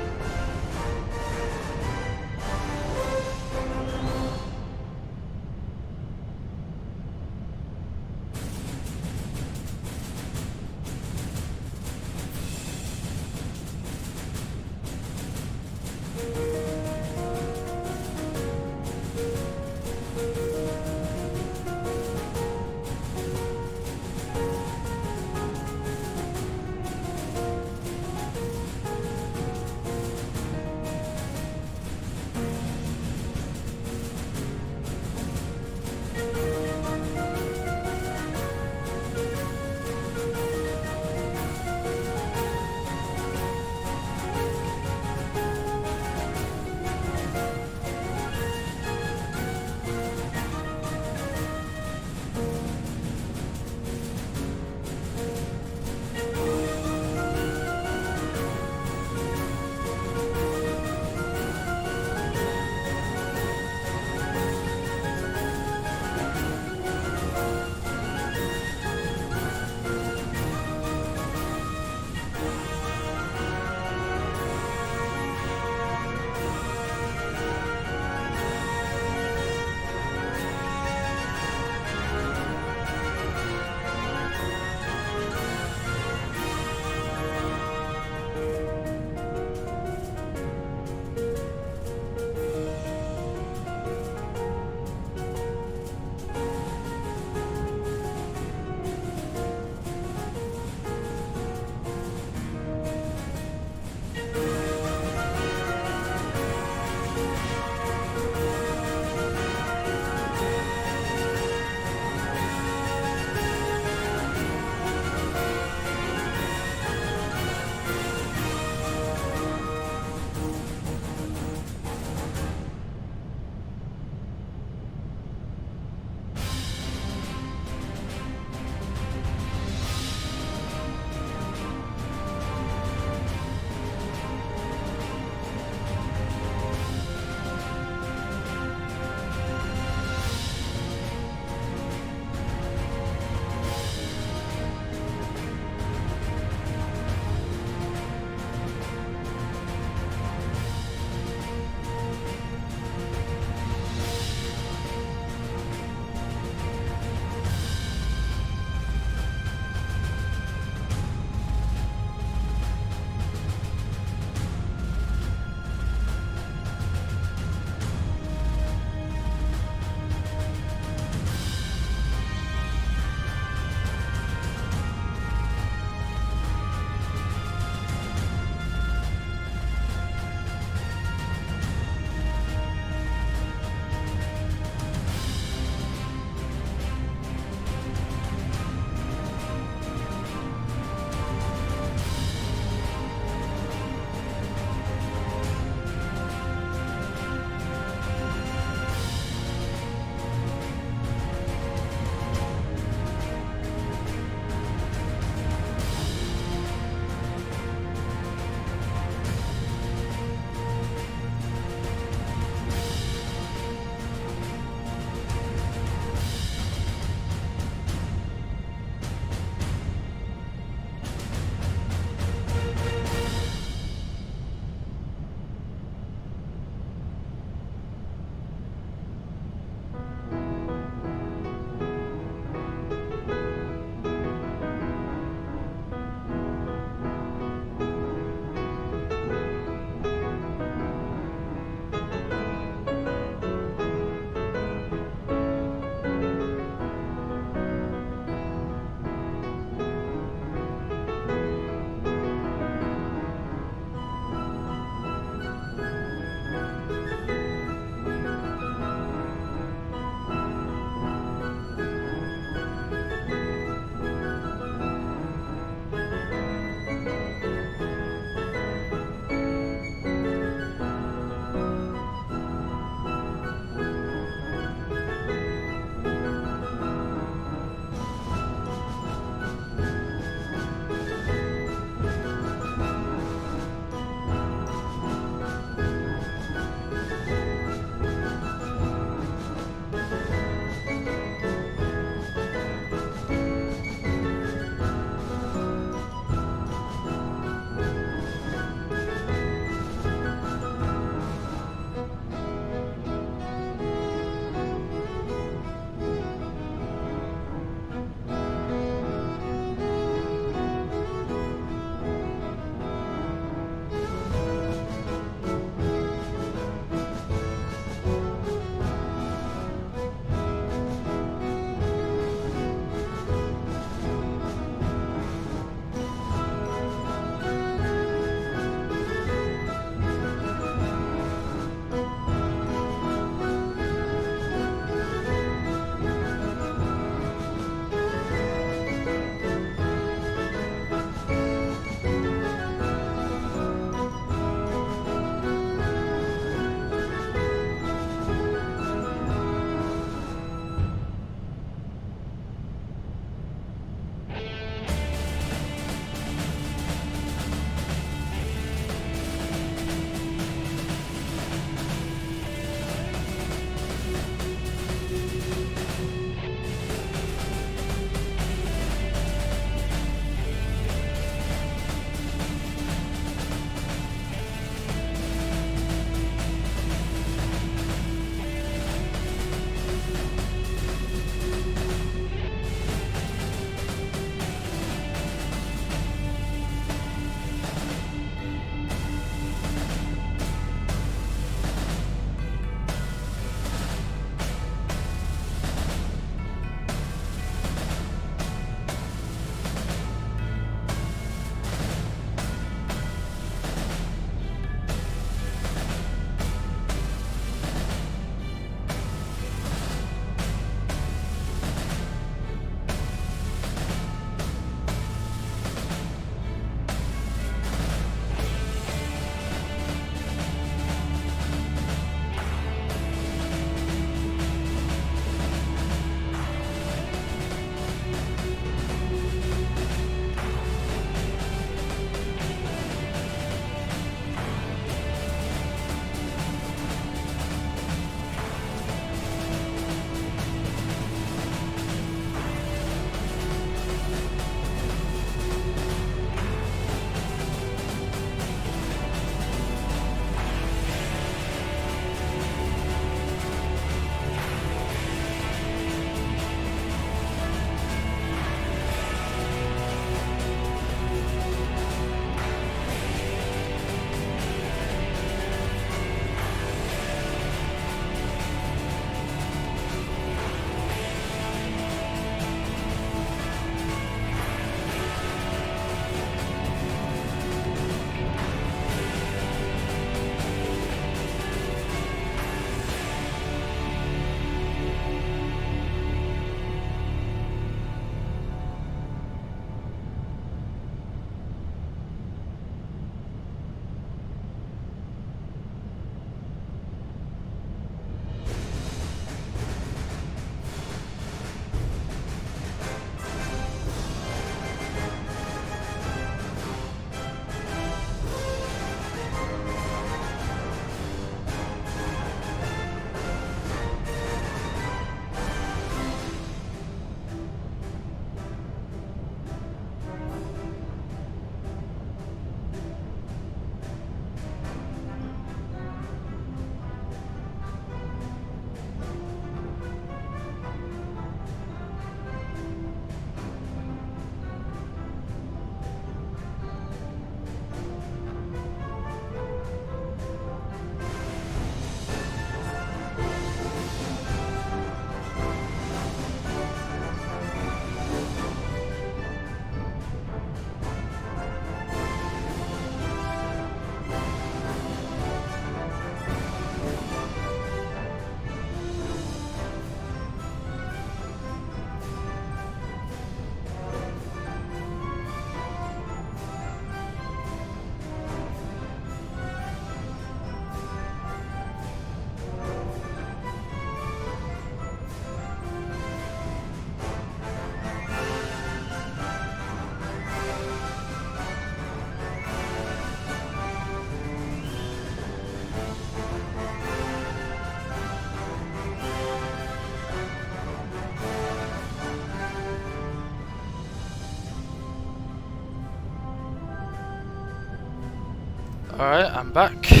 Alright, I'm back. Let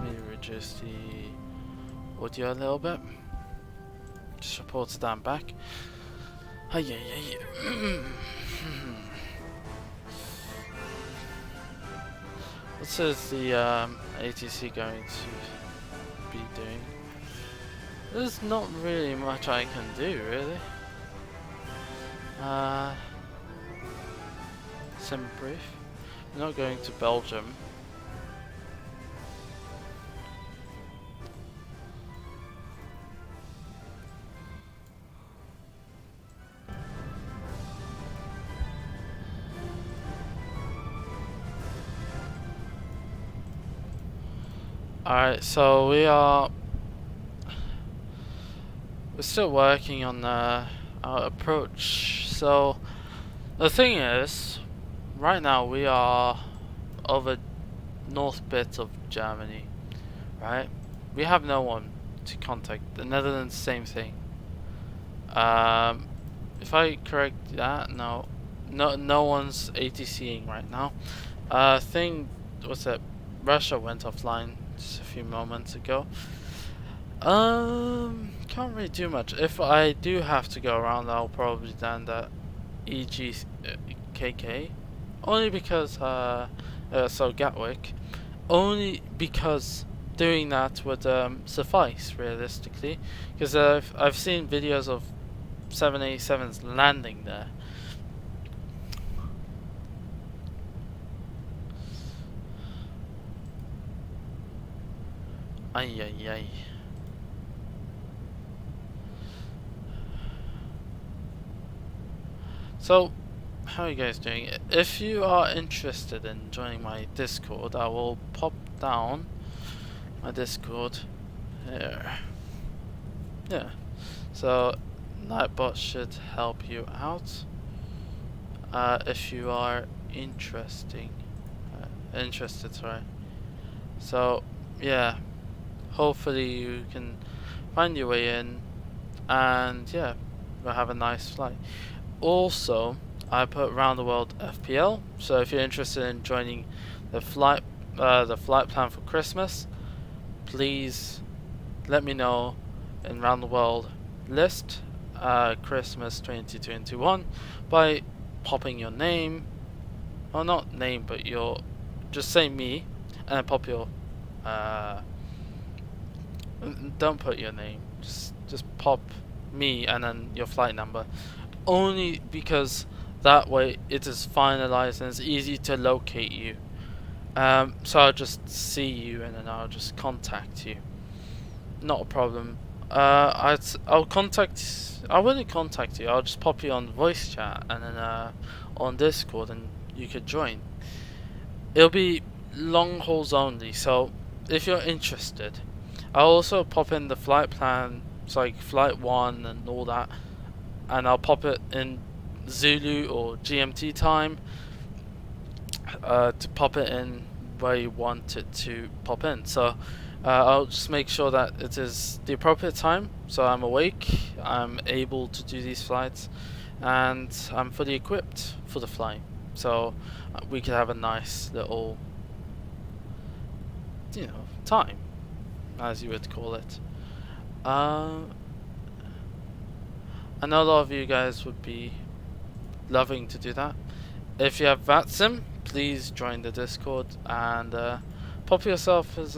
me reduce the audio a little bit. Just reported that I'm back. Hi, yeah. What is the ATC going to be doing? There's not really much I can do, really. Sim brief. We're not going to Belgium. Alright, so we're still working on our approach. So the thing is, right now we are over north bit of Germany, right? We have no one to contact. The Netherlands, same thing. If I correct that, no one's ATCing right now. What's that? Russia went offline just a few moments ago. Can't really do much. If I do have to go around, I'll probably land at KK, only because so Gatwick, only because doing that would suffice realistically, because I've seen videos of 787s landing there. Ay. So, how are you guys doing? If you are interested in joining my Discord, I will pop down my Discord here. Yeah. So, Nightbot should help you out if you are interested. Sorry. So, yeah. Hopefully you can find your way in, and yeah, we'll have a nice flight. Also, I put Round the World FPL, so if you're interested in joining the flight plan for Christmas, please let me know in Round the World list Christmas 2021 by popping your name, or not name, but just say me, and then pop your don't put your name, just pop me and then your flight number, only because that way it is finalized and it's easy to locate you. So I'll just see you and then I'll just contact you. Not a problem. I wouldn't contact you, I'll just pop you on voice chat and then on Discord, and you could join. It'll be long hauls only, so if you're interested, I'll also pop in the flight plan, it's like flight 1 and all that, and I'll pop it in Zulu or GMT time to pop it in where you want it to pop in. So I'll just make sure that it is the appropriate time, so I'm awake, I'm able to do these flights, and I'm fully equipped for the flight, so we could have a nice little, time, as you would call it. I know a lot of you guys would be loving to do that. If you have Vatsim, please join the Discord and pop yourself as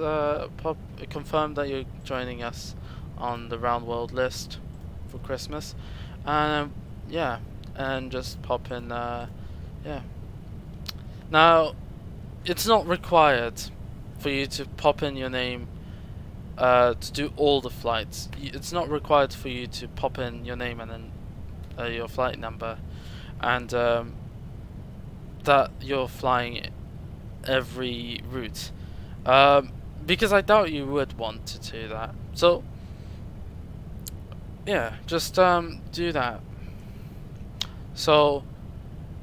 confirm that you're joining us on the Round World list for Christmas, and yeah, and just pop in. Yeah. Now, it's not required for you to pop in your name to do all the flights. It's not required for you to pop in your name and then your flight number, and that you're flying every route, because I doubt you would want to do that. So yeah, just do that. So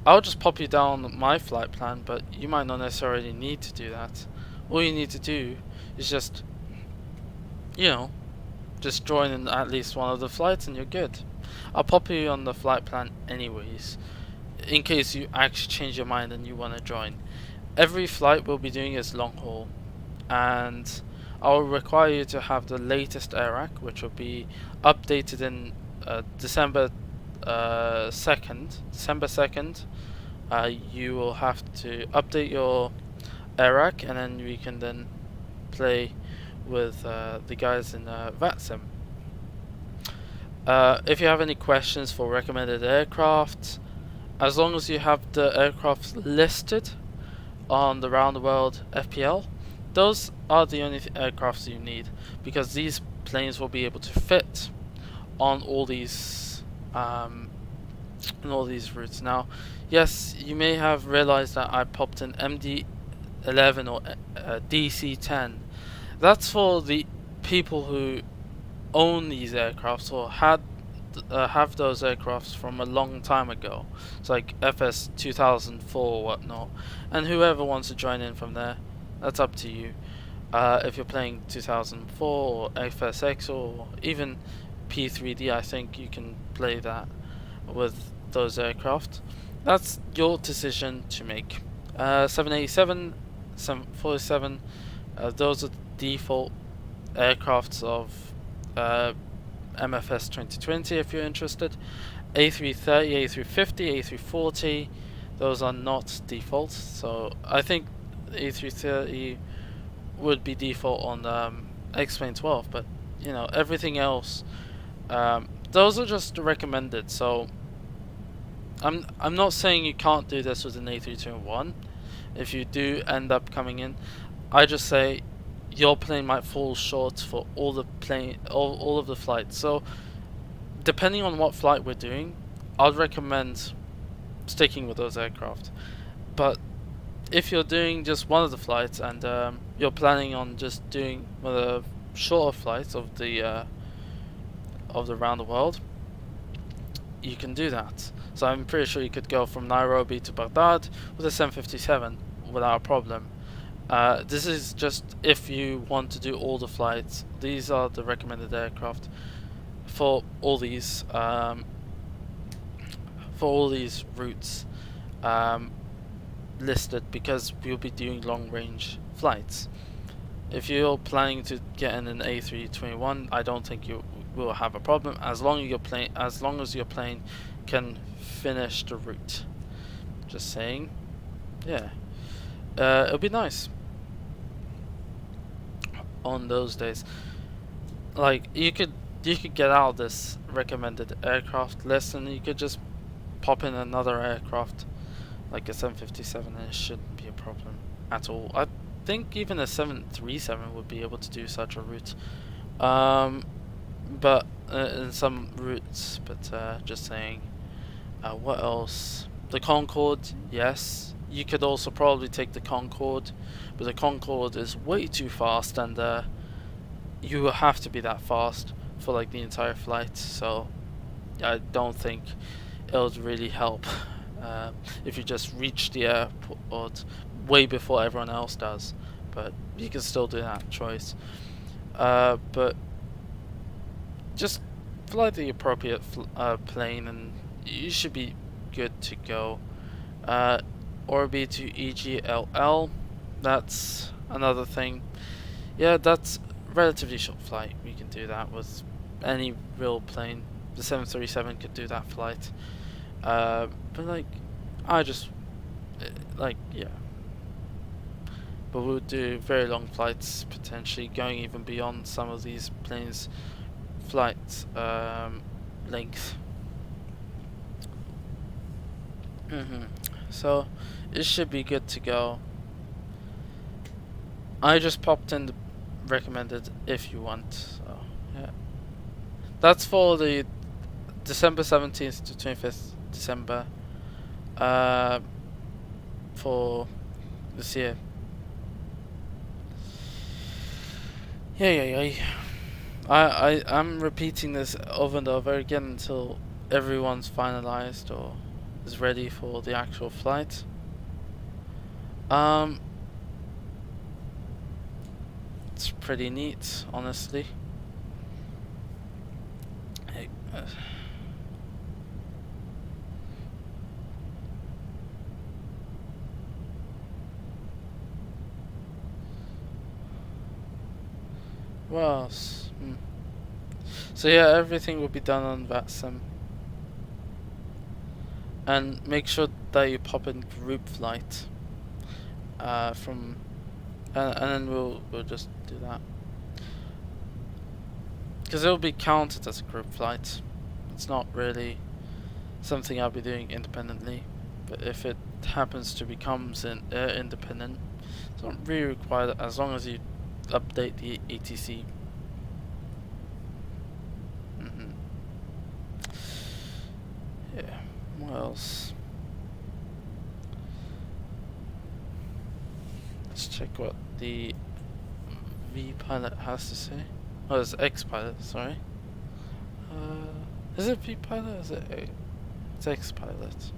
I'll just pop you down my flight plan, but you might not necessarily need to do that. All you need to do is just, just join in at least one of the flights and you're good. I'll pop you on the flight plan anyways, in case you actually change your mind and you want to join. every flight we'll be doing is long haul, and I'll require you to have the latest AIRAC, which will be updated in December 2nd. You will have to update your AIRAC, and then we can then play with the guys in Vatsim. If you have any questions for recommended aircraft, as long as you have the aircraft listed on the Round the World FPL, those are the only aircrafts you need, because these planes will be able to fit on all these routes. Now, yes, you may have realized that I popped an MD-11 or DC-10. That's for the people who own these aircrafts or have those aircrafts from a long time ago. It's like FS 2004 or whatnot, and whoever wants to join in from there, that's up to you. If you're playing 2004 or FSX or even P3D, I think you can play that with those aircraft. That's your decision to make. 787, 747, those are the default aircrafts of MFS 2020 if you're interested. A330, A350, A340, those are not default, so I think A330 would be default on X-Plane 12, but you know, everything else, those are just recommended. So I'm not saying you can't do this with an A321 if you do end up coming in. I just say your plane might fall short for all of the flights. So depending on what flight we're doing, I'd recommend sticking with those aircraft. But if you're doing just one of the flights and you're planning on just doing one of the shorter flights of the Round the World, you can do that. So I'm pretty sure you could go from Nairobi to Baghdad with a 757 without a problem. This is just if you want to do all the flights. These are the recommended aircraft for all these routes listed, because we'll be doing long range flights. If you're planning to get in an A321, I don't think you will have a problem as long as your plane can finish the route. Just saying. Yeah. It'll be nice on those days. Like you could get out of this recommended aircraft list and you could just pop in another aircraft like a 757 and it shouldn't be a problem at all. I think even a 737 would be able to do such a route, but in some routes. But just saying. What else? The Concorde, yes. You could also probably take the Concorde, but the Concorde is way too fast, and you will have to be that fast for like the entire flight. So I don't think it would really help if you just reach the airport way before everyone else does. But you can still do that choice. But just fly the appropriate plane, and you should be good to go. Orbi to EGLL, that's another thing. Yeah, that's relatively short flight. We can do that with any real plane. The 737 could do that flight. But like, yeah. But we'll do very long flights, potentially going even beyond some of these planes' flight length. So it should be good to go. I just popped in the recommended if you want. So yeah, that's for the December 17th to 25th December for this year. Yeah. I'm repeating this over and over again until everyone's finalized or is ready for the actual flight. It's pretty neat, honestly. Hey, What else? So yeah, everything will be done on Vatsim. And make sure that you pop in group flight. And then we'll just do that. Because it will be counted as a group flight. It's not really something I'll be doing independently. But if it happens to become independent, it's not really required as long as you update the ATC. Yeah, what else? Let's check what the V pilot has to say. Oh, it's X pilot, sorry. Is it V pilot or is it it's X pilot?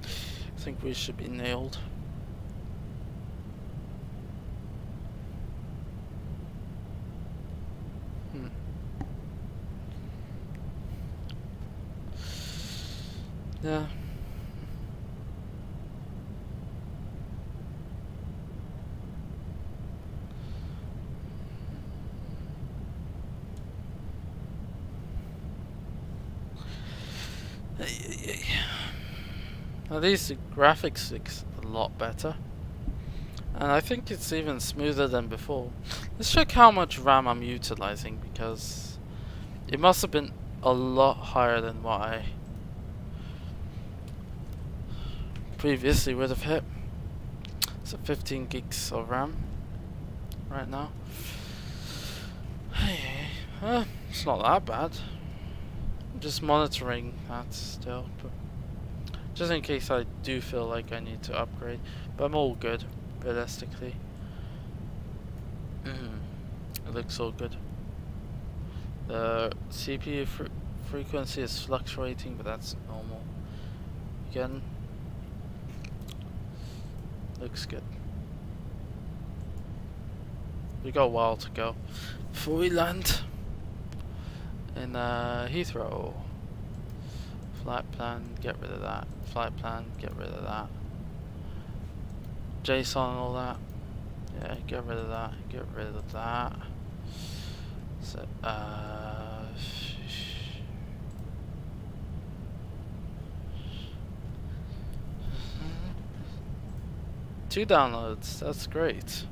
I think we should be nailed. Yeah. At least the graphics looks a lot better. And I think it's even smoother than before. Let's check how much RAM I'm utilizing, because it must have been a lot higher than what I previously would have hit. So 15 gigs of RAM right now. It's not that bad. I'm just monitoring that still, but just in case I do feel like I need to upgrade. But I'm all good, realistically. It looks all good. The CPU frequency is fluctuating, but that's normal. Again, looks good. We got a while to go before we land in Heathrow. Flight plan, get rid of that. Flight plan, get rid of that. JSON and all that. Yeah, get rid of that. Get rid of that. So, 2 downloads. That's great.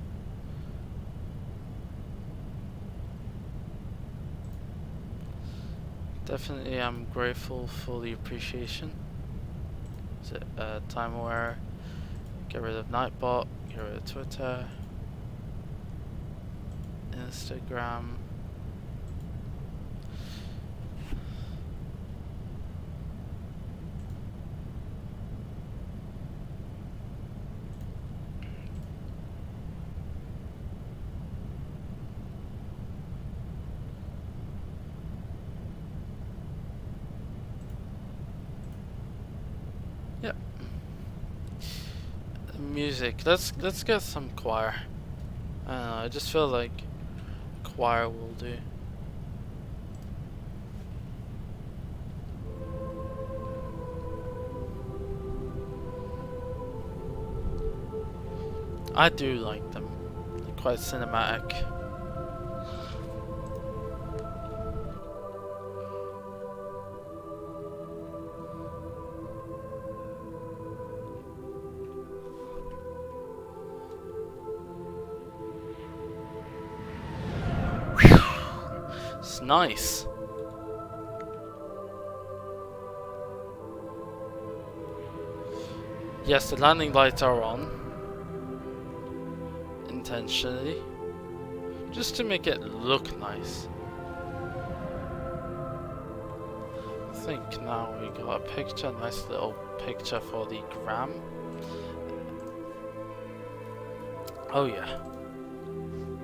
Definitely, I'm grateful for the appreciation. So, time aware. Get rid of Nightbot. Get rid of Twitter. Instagram. Yep. Music. Let's get some choir. I don't know, I just feel like choir will do. I do like them. They're quite cinematic. It's nice. Yes, the landing lights are on. Intentionally. Just to make it look nice. I think now we got a picture, nice little picture for the gram. Oh yeah.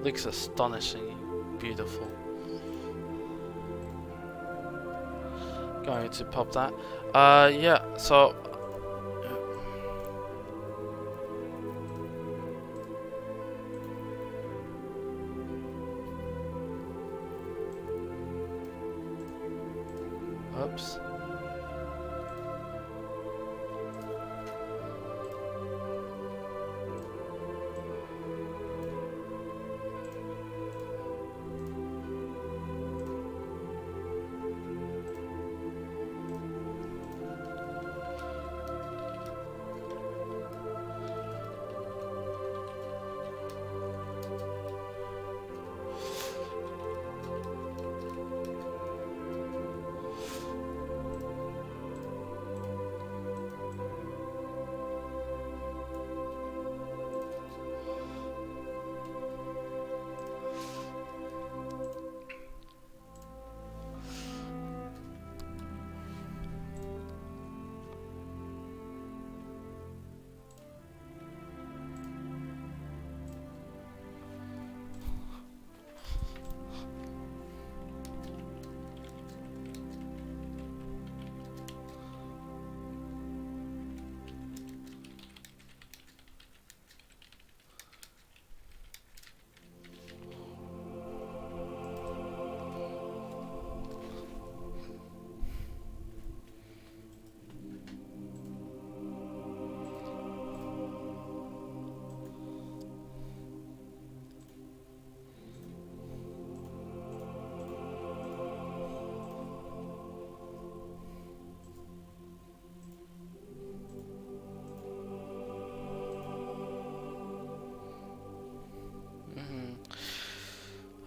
Looks astonishingly beautiful. Going to pop that. Yeah, so oops.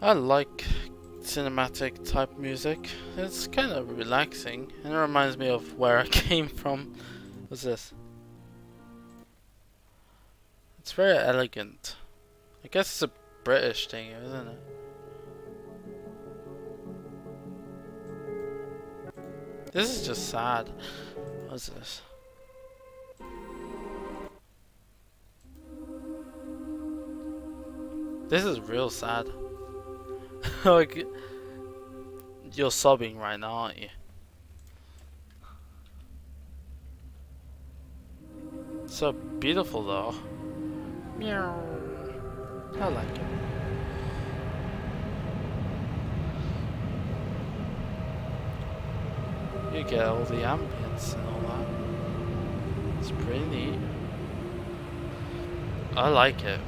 I like cinematic type music. It's kind of relaxing and it reminds me of where I came from. What's this? It's very elegant. I guess it's a British thing, isn't it? This is just sad. What's this? This is real sad. Like, you're sobbing right now, aren't you? So beautiful though. Meow. I like it. You get all the ambience and all that. It's pretty neat. I like it.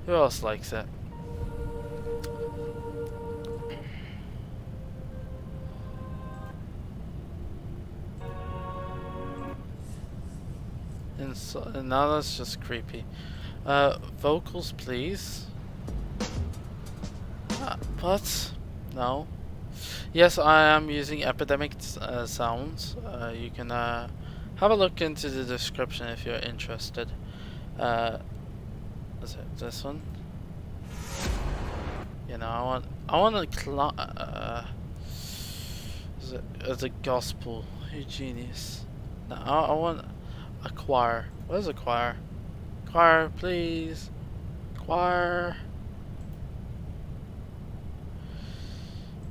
Who else likes it? And now that's just creepy. Vocals, please. What? No. Yes, I am using Epidemic sounds. You can have a look into the description if you're interested. Is it this one? You know, I want to is it as a gospel? You genius. No, I want a choir. Where's a choir? Choir, please. Choir.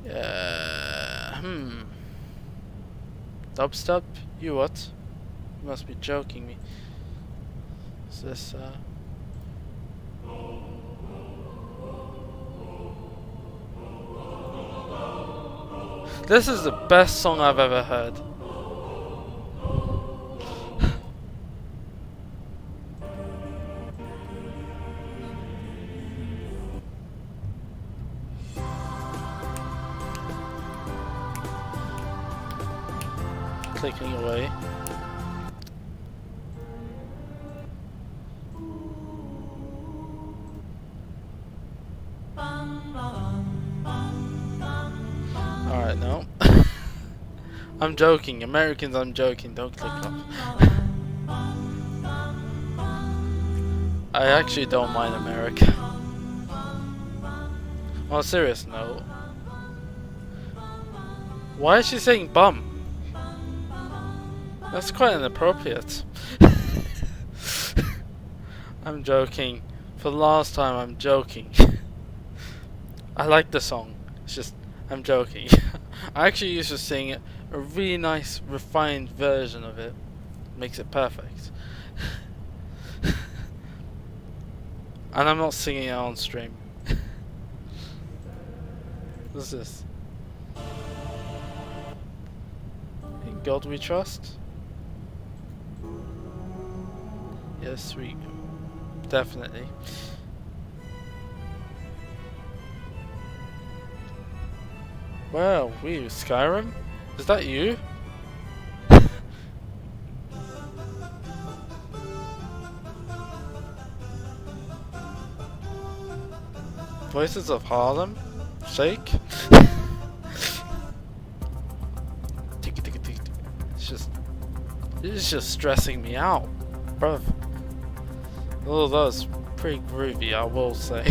Yeah. Dubstep? You what? You must be joking me. Is this This is the best song I've ever heard. Clicking away. Alright, no. I'm joking. Americans, I'm joking. Don't click off. I actually don't mind America. On a serious note. Why is she saying bum? That's quite inappropriate. I'm joking. For the last time, I'm joking. I like the song. It's just, I'm joking. I actually used to sing a really nice, refined version of it. Makes it perfect. And I'm not singing it on stream. What's this? In God we trust? Yes, we definitely. Well, we Skyrim? Is that you? Voices of Harlem? Shake? It's just stressing me out, bruv. Oh, that's pretty groovy, I will say.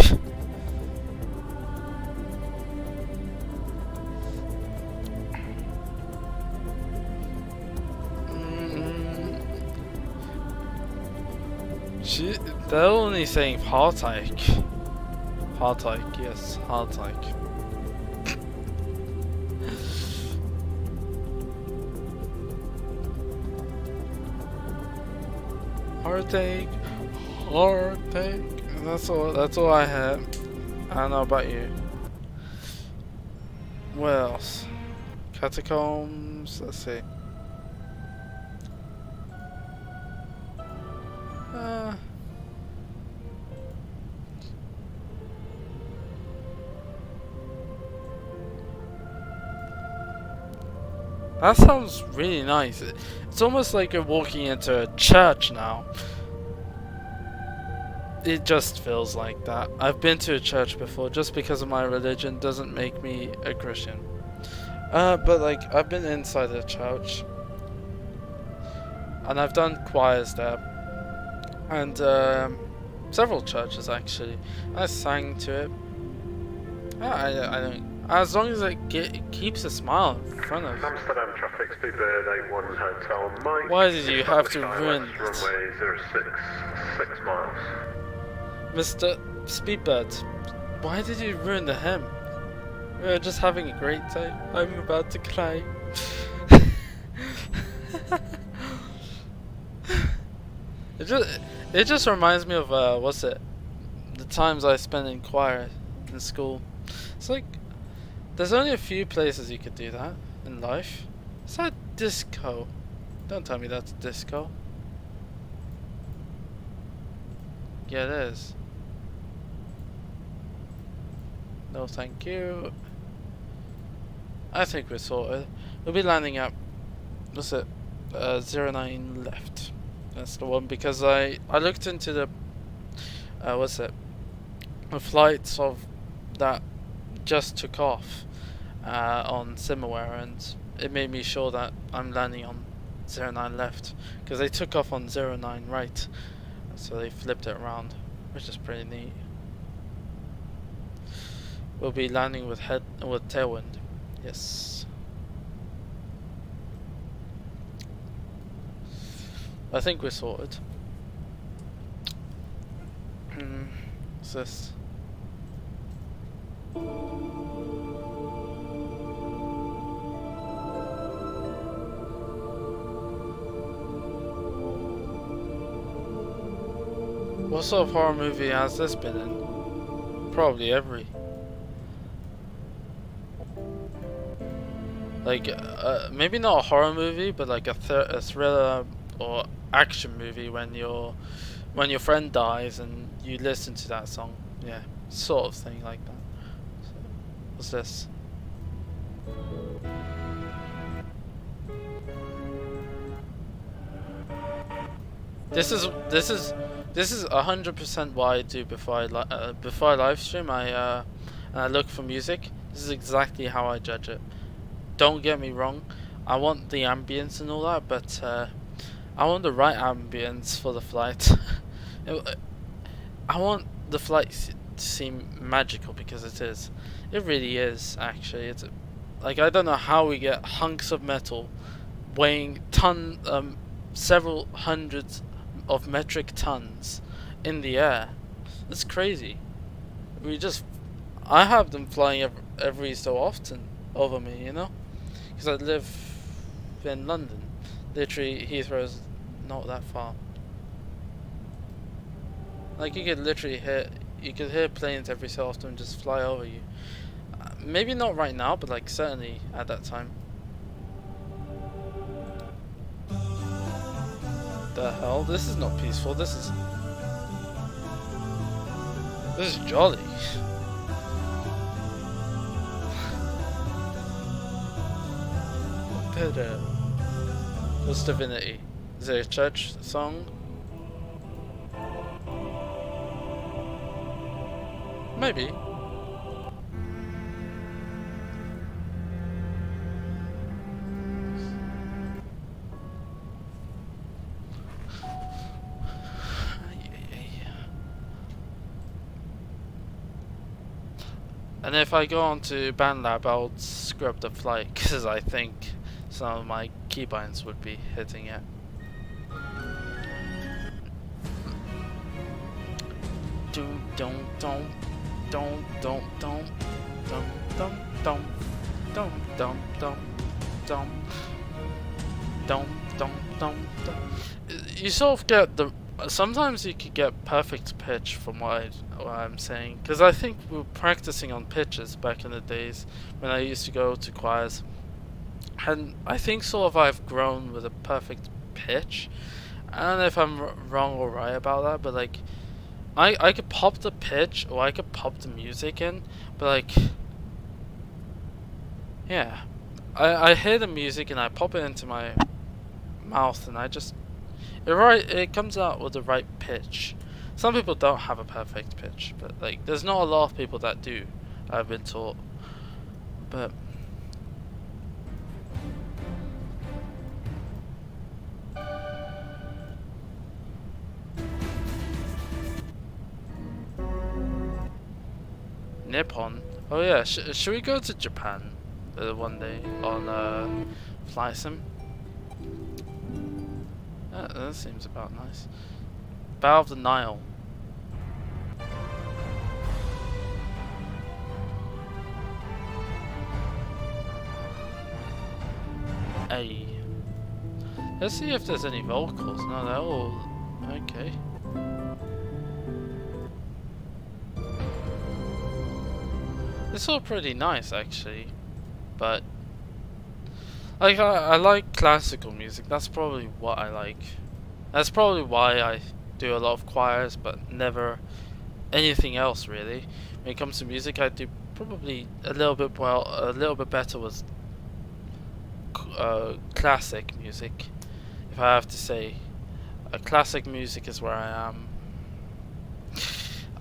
They're only saying heartache. Heartache, yes, heartache. Heartache, heartache. That's all I had. I don't know about you. What else? Catacombs, let's see. That sounds really nice. It's almost like you're walking into a church now. It just feels like that. I've been to a church before. Just because of my religion doesn't make me a Christian. But like, I've been inside a church. And I've done choirs there. And several churches actually. I sang to it. I don't... As long as it keeps a smile in front of... Amsterdam traffic, Speedbird 81 Hotel Mike. Why did you have to ruin it? Runway 06, 6 miles. Mr. Speedbird, why did you ruin the hymn? We were just having a great time. I'm about to cry. It just reminds me of what's it? The times I spent in choir in school. It's like there's only a few places you could do that in life. Is that disco? Don't tell me that's disco. Yeah, it is. No, thank you. I think we're sorted. We'll be landing at what's it? 09 left. That's the one because I looked into the what's it? The flights of that just took off on Simaware, and it made me sure that I'm landing on 09 left because they took off on 09 right, so they flipped it around, which is pretty neat. We'll be landing with tailwind. Yes. I think we're sorted. What's this? What sort of horror movie has this been in? Probably every. Like, maybe not a horror movie, but like a thriller or action movie when your friend dies and you listen to that song. Yeah, sort of thing like that. So, what's this? This is 100% what I do before I live stream. And I look for music. This is exactly how I judge it. Don't get me wrong, I want the ambience and all that, but I want the right ambience for the flight. I want the flight to seem magical because it is. It really is, actually. It's like, I don't know how we get hunks of metal weighing several hundreds of metric tons in the air. It's crazy. I have them flying every so often over me, you know, because I live in London. Literally, Heathrow's not that far. Like, you could hear planes every so often just fly over you. Maybe not right now, but like certainly at that time. The hell? This is not peaceful. This is jolly. What's Divinity? Is it a church song? Maybe. And if I go on to BandLab, I'll scrub the flight because I think some of my keybinds would be hitting it. Dum dum dum dum dum dum dum dum dum dum dum dum dum dum dum dum. You sort of get the. Sometimes you could get perfect pitch from what I'm saying, because I think we were practicing on pitches back in the days when I used to go to choirs, and I think sort of I've grown with a perfect pitch. I don't know if I'm wrong or right about that, but like I could pop the pitch or I could pop the music in, but like, yeah, I hear the music and I pop it into my mouth and I just it comes out with the right pitch. Some people don't have a perfect pitch, but like there's not a lot of people that do, I've been taught. But Nippon. Oh yeah, should we go to Japan one day on Fly Sim? That seems about nice. Bow of the Nile. A. Let's see if there's any vocals. No, they're all okay. It's all pretty nice actually, but like I like classical music. That's probably what I like. That's probably why I do a lot of choirs, but never anything else really. When it comes to music, I do probably a little bit better with classic music. If I have to say, classic music is where I am.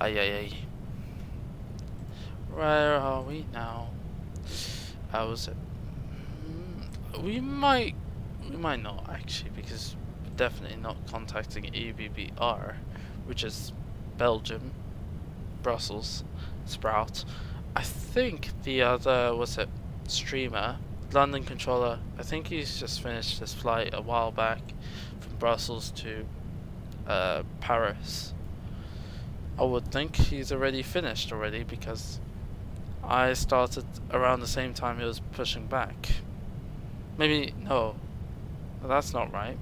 Ay. Where are we now? How was it? We might not actually, because we're definitely not contacting EBBR, which is Belgium, Brussels, Sprout. I think the other streamer, London controller. I think he's just finished his flight a while back from Brussels to Paris. I would think he's already finished because I started around the same time he was pushing back. Maybe, no, that's not right.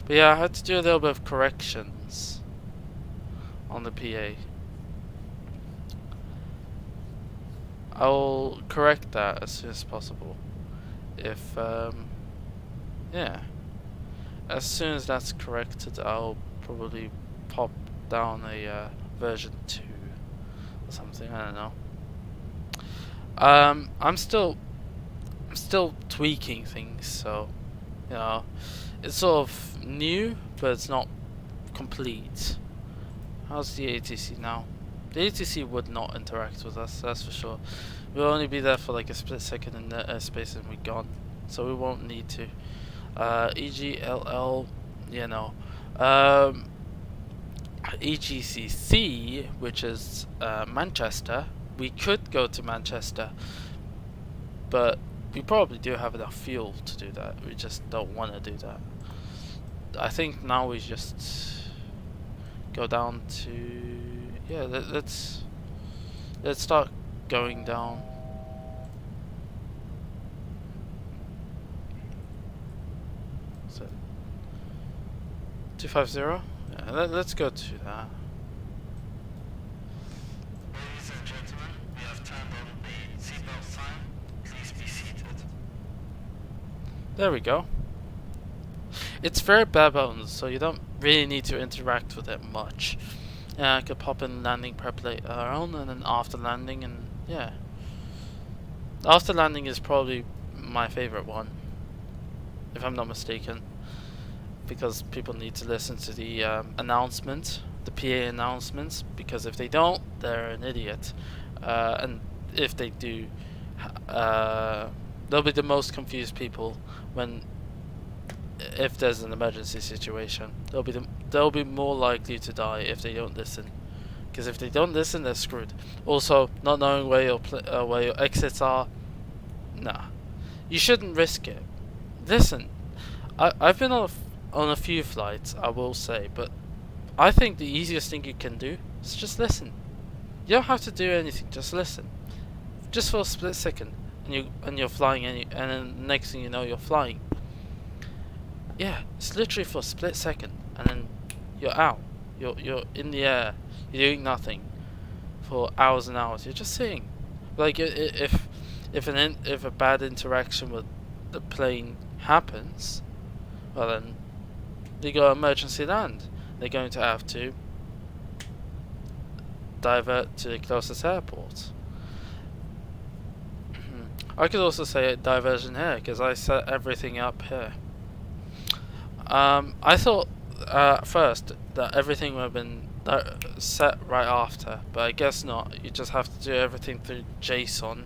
But yeah, I had to do a little bit of corrections on the PA. I'll correct that as soon as possible. If, yeah. As soon as that's corrected, I'll probably pop down a version 2 or something, I don't know. I'm still tweaking things, so you know, it's sort of new, but it's not complete. How's the ATC now? The ATC would not interact with us, that's for sure. We'll only be there for like a split second in the airspace and we're gone, so we won't need to. EGLL, you know. EGCC, which is Manchester. We could go to Manchester, but we probably do have enough fuel to do that. We just don't want to do that. I think now we just go down to, yeah, let's start going down. So 250. Yeah, let's go to that. Ladies and gentlemen, we have turned on the seatbelt sign. Please be seated. There we go. It's very bare bones, so you don't really need to interact with it much. Yeah, I could pop in landing prep later on, and then after landing, and yeah. After landing is probably my favorite one, if I'm not mistaken, because people need to listen to the announcement, the PA announcements, because if they don't, they're an idiot. And if they do, they'll be the most confused people if there's an emergency situation. They'll be more likely to die if they don't listen, because if they don't listen, they're screwed. Also, not knowing where your exits are, nah, you shouldn't risk it. Listen, I've been on a few flights, I will say, but I think the easiest thing you can do is just listen. You don't have to do anything, just listen, just for a split second, and you're flying, and then next thing you know, you're flying. Yeah, it's literally for a split second, and then you're out. You're in the air. You're doing nothing for hours and hours. You're just sitting. Like if a bad interaction with the plane happens, well then they go emergency land. They're going to have to divert to the closest airport. I could also say a diversion here, because I set everything up here. I thought first that everything would have been set right after, but I guess not. You just have to do everything through JSON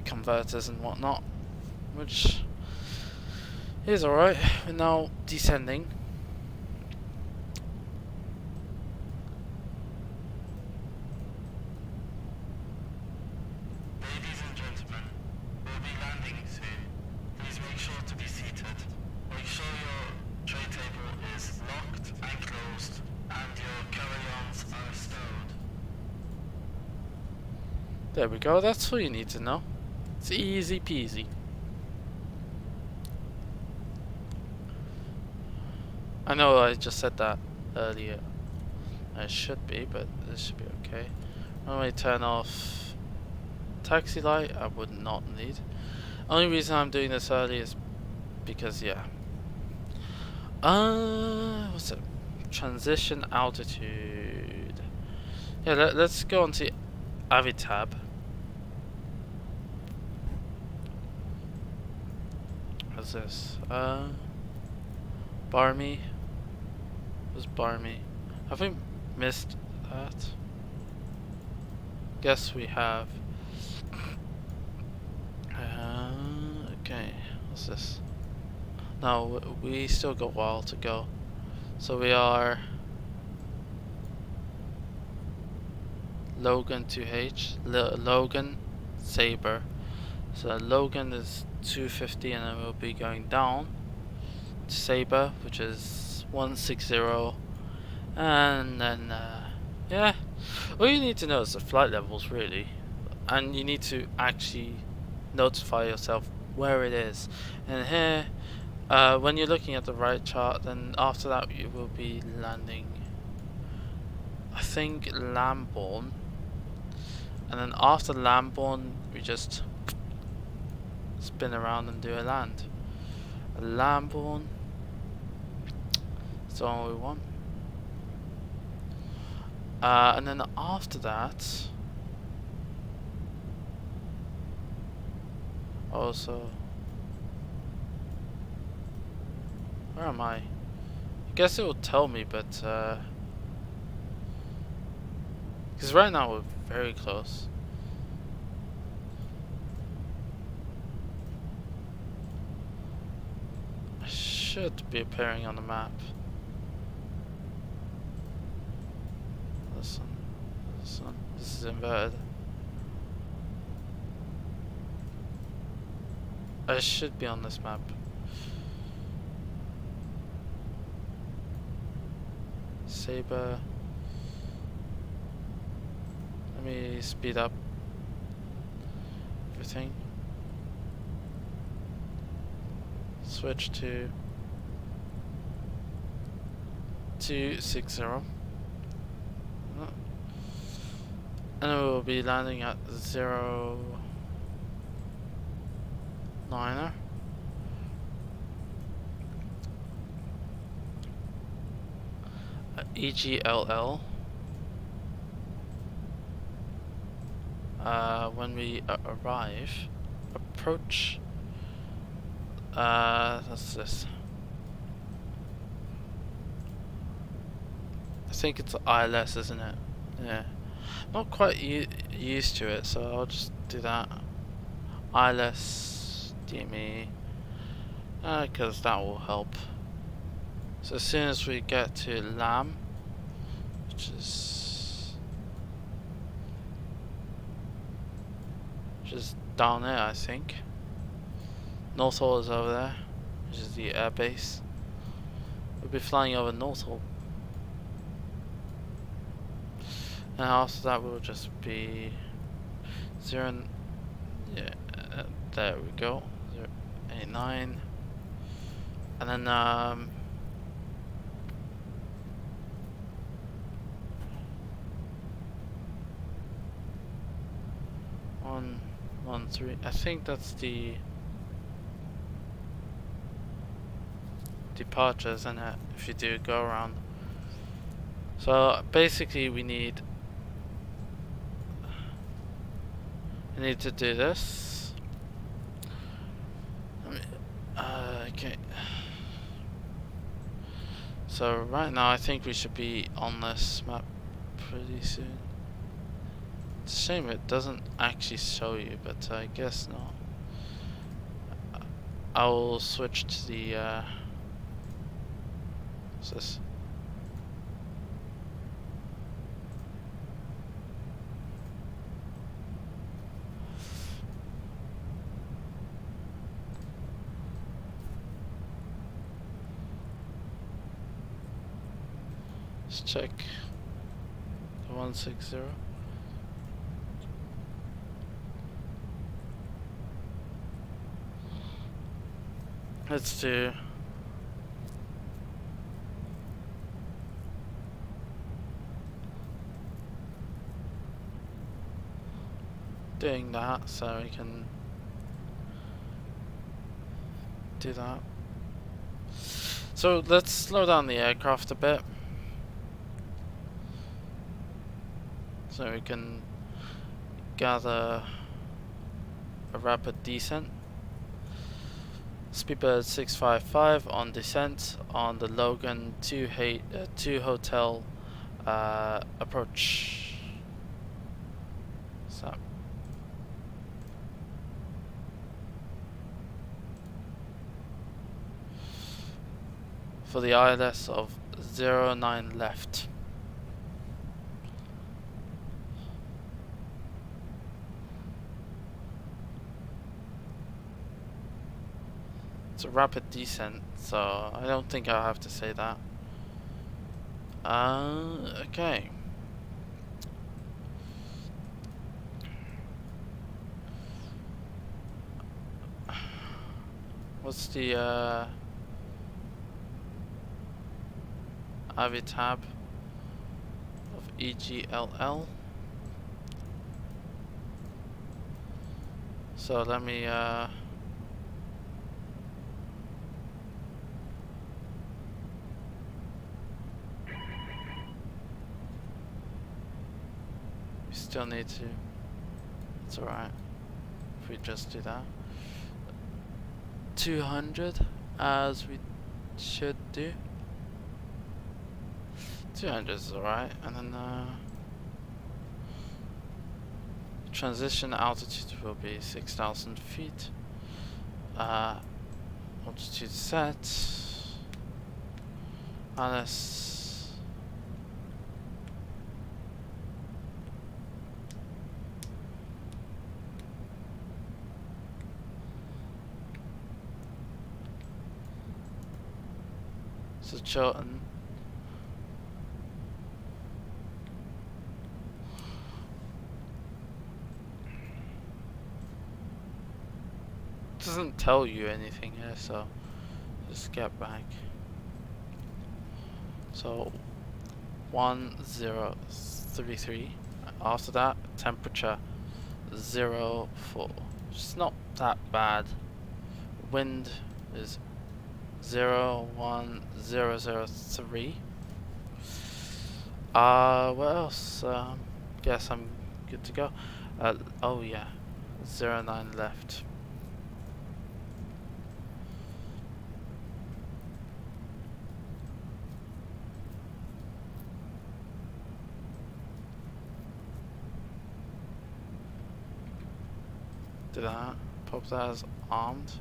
converters and whatnot, which is alright. We're now descending. Ladies and gentlemen, we'll be landing soon. Please make sure to be seated. Make sure your tray table is locked and closed, and your carry-ons are stowed. There we go, that's all you need to know. It's easy peasy. I know I just said that earlier. It should be, but this should be okay. When we turn off taxi light, I would not need. Only reason I'm doing this early is because, yeah. What's it? Transition altitude. Yeah, let's go on to Avitab. What's this? Barmy. What's Barmy? Have we missed that? Guess we have. Okay, what's this? No, we still got a while to go. So we are Logan 2H, Logan, Sabre. So Logan is 250, and then we'll be going down to Sabre, which is 160, and then yeah, all you need to know is the flight levels really, and you need to actually notify yourself where it is. And here, when you're looking at the right chart, then after that you will be landing, I think, Lambourne, and then after Lambourne we just spin around and do a land. Lambourne, that's the one we want. And then after that, also, where am I? I guess it will tell me, but because right now we're very close. I should be appearing on the map. This one, this is inverted. I should be on this map. Sabre. Let me speed up everything. Switch to 260. And then we'll be landing at 09er. EGLL. When we arrive, approach. What's this? I think it's ILS, isn't it? Yeah. Not quite used to it, so I'll just do that. ILS DME, because that will help. So as soon as we get to Lam, which is down there, I think. Northall is over there, which is the air base. We'll be flying over Northall. And after that we'll just be 0, yeah, there we go, 089, and then 113, I think that's the departure, isn't it, if you do go around. So basically we need to do this. Okay. So right now I think we should be on this map pretty soon. It's a shame it doesn't actually show you, but I guess not. I will switch to the what's this? Let's check the 160. Let's do doing that so we can do that. So let's slow down the aircraft a bit so we can gather a rapid descent. Speedbird 655 on descent on the Logan 2 hotel approach. So for the ILS of 09 left. It's a rapid descent, so I don't think I'll have to say that. Okay. What's the avitab of EGLL? So let me we still need to, it's alright if we just do that. 200 as we should do. 200 is alright, and then transition altitude will be 6,000 feet. Altitude set. Unless so Chilton. Doesn't tell you anything here, so just get back. So 1033. After that, temperature 04. It's not that bad. Wind is 01003. What else? Guess I'm good to go. Oh yeah, 09 left. Do that. Pop that as armed.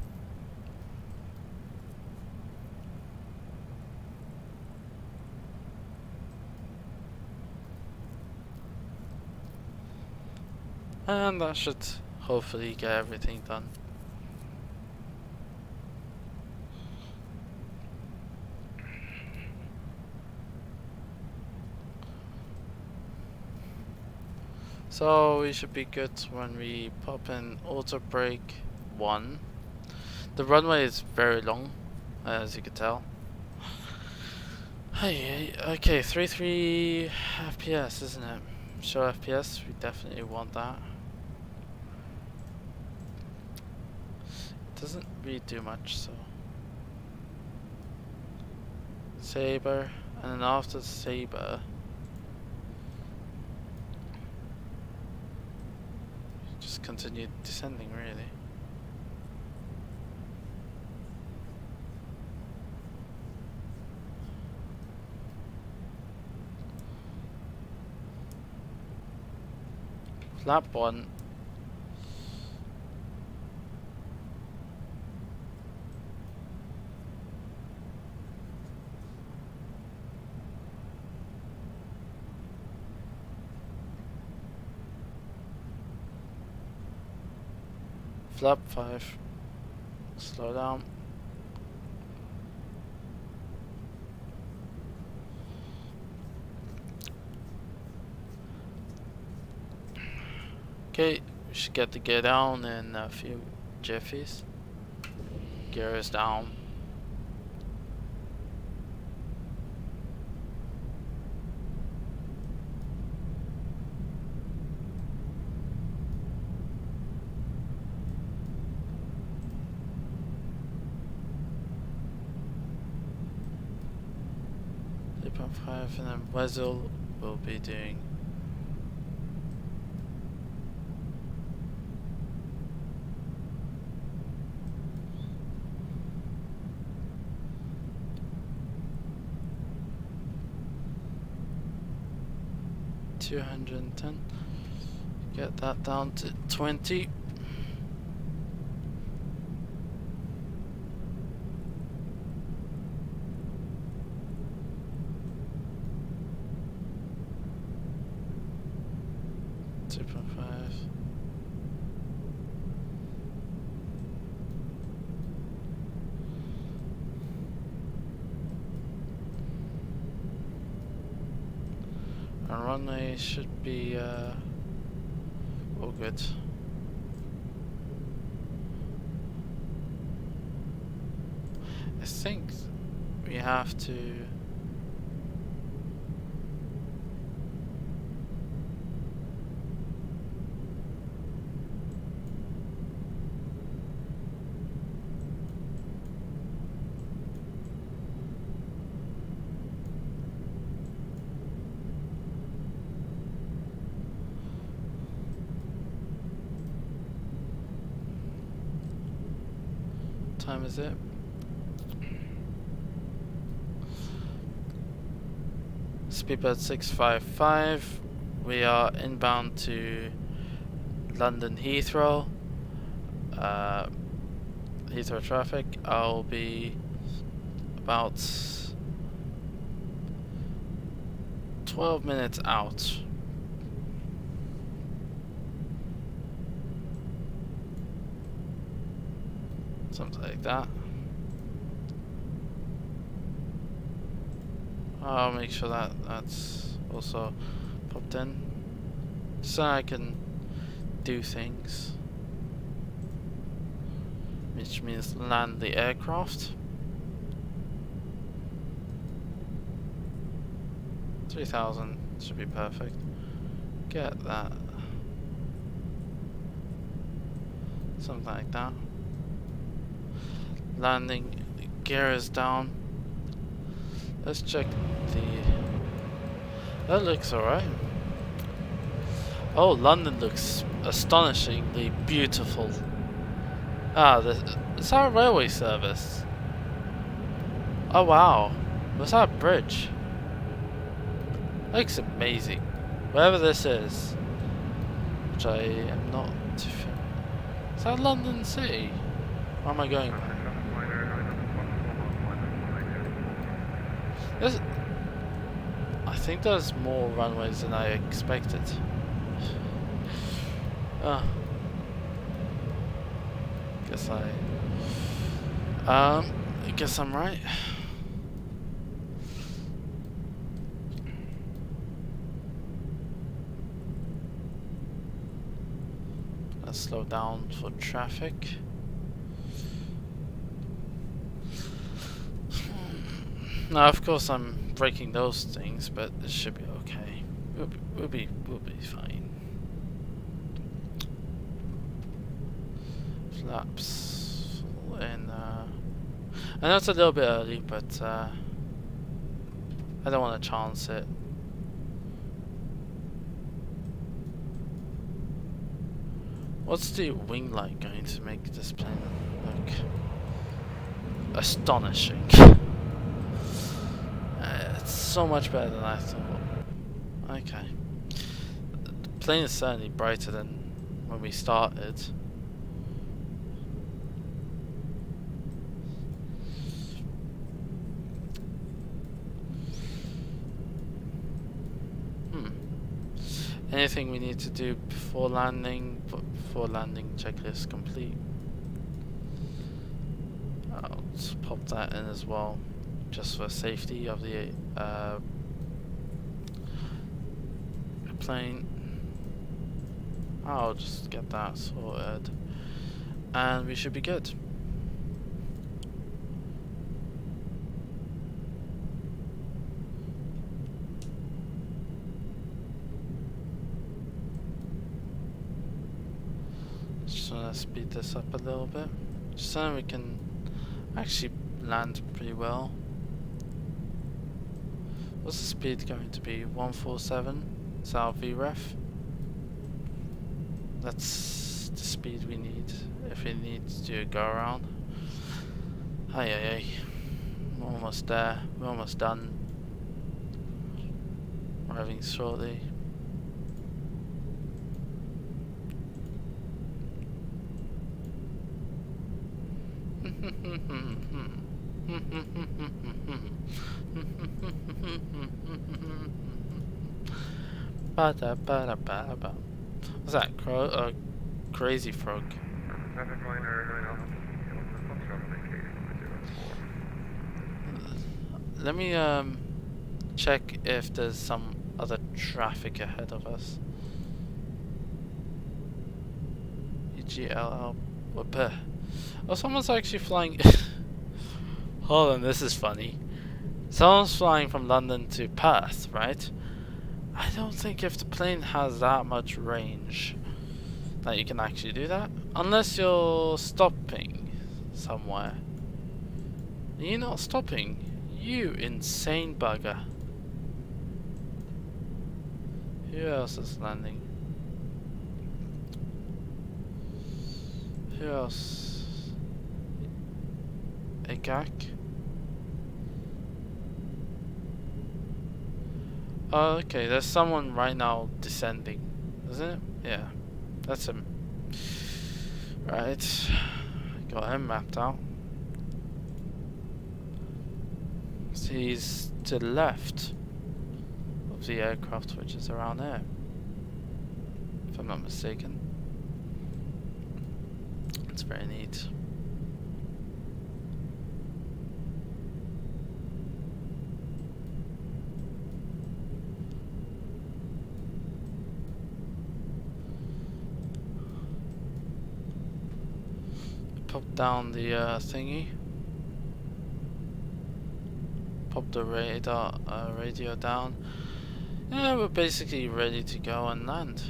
And that should hopefully get everything done. So we should be good when we pop in auto brake 1. The runway is very long, as you can tell. Hey, okay, 33 FPS, isn't it? Show FPS, we definitely want that. It doesn't really do much, so. Saber, and then after Saber, just continue descending, really. Flap 1. Flap 5. Slow down. Okay, we should get the gear down in a few jiffies. Gear is down. .5 and then Wezel will be doing $210. Get that down to 20. Our runway should be all good. I think we have to time is it? Speedbird 655. We are inbound to London Heathrow. Heathrow traffic. I'll be about 12 minutes out. Something like that. I'll make sure that that's also popped in so I can do things, which means land the aircraft. 3,000 should be perfect. Get that. Something like that. Landing gear is down. Let's check the... That looks alright. Oh, London looks astonishingly beautiful. Ah, is that a railway service? Oh wow, was that a bridge? Looks amazing. Wherever this is, which I am not too sure. Is that London City? Where am I going? I think there's more runways than I expected. Guess I'm right. Let's slow down for traffic. Now, of course, I'm breaking those things, but it should be okay. We'll be fine. Flaps in. I know it's a little bit early, but I don't want to chance it. What's the wing light going to make this plane look astonishing? It's so much better than I thought. Okay. plane is certainly brighter than when we started. Anything we need to do before landing? Before landing, checklist complete. I'll just pop that in as well, just for safety of the plane. I'll just get that sorted, and we should be good. Just wanna speed this up a little bit, just so we can actually land pretty well. What's the speed going to be? 147? Is our VREF? That's the speed we need if we need to do a go around. Hey. We're almost there. We're almost done. Arriving shortly. What's that? Crazy frog. Let me check if there's some other traffic ahead of us. EGLL. Oh, someone's actually flying. Hold on, this is funny. Someone's flying from London to Perth, right? I don't think if the plane has that much range that you can actually do that. Unless you're stopping somewhere. You're not stopping. You insane bugger. Who else is landing? Who else? A gag? Oh, okay, there's someone right now descending, isn't it? Yeah, that's him. Right, got him mapped out. So he's to the left of the aircraft, which is around there, if I'm not mistaken. It's very neat. Pop down the thingy. Pop the radio down. Yeah, we're basically ready to go and land.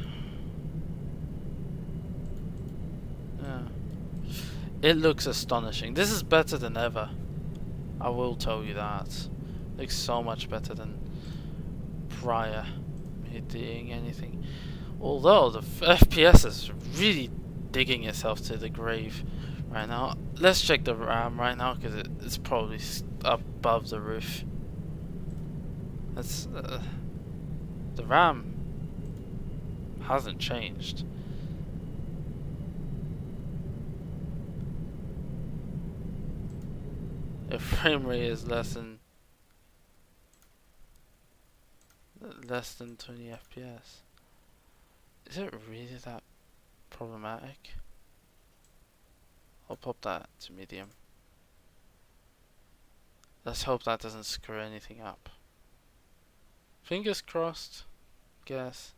Yeah. It looks astonishing. This is better than ever. I will tell you that. Looks so much better than prior me doing anything. Although the FPS is really digging itself to the grave right now. Let's check the RAM right now because it's probably up above the roof. That's the RAM hasn't changed. If frame rate is less than 20 FPS, is it really that problematic? I'll pop that to medium. Let's hope that doesn't screw anything up. Fingers crossed, guess.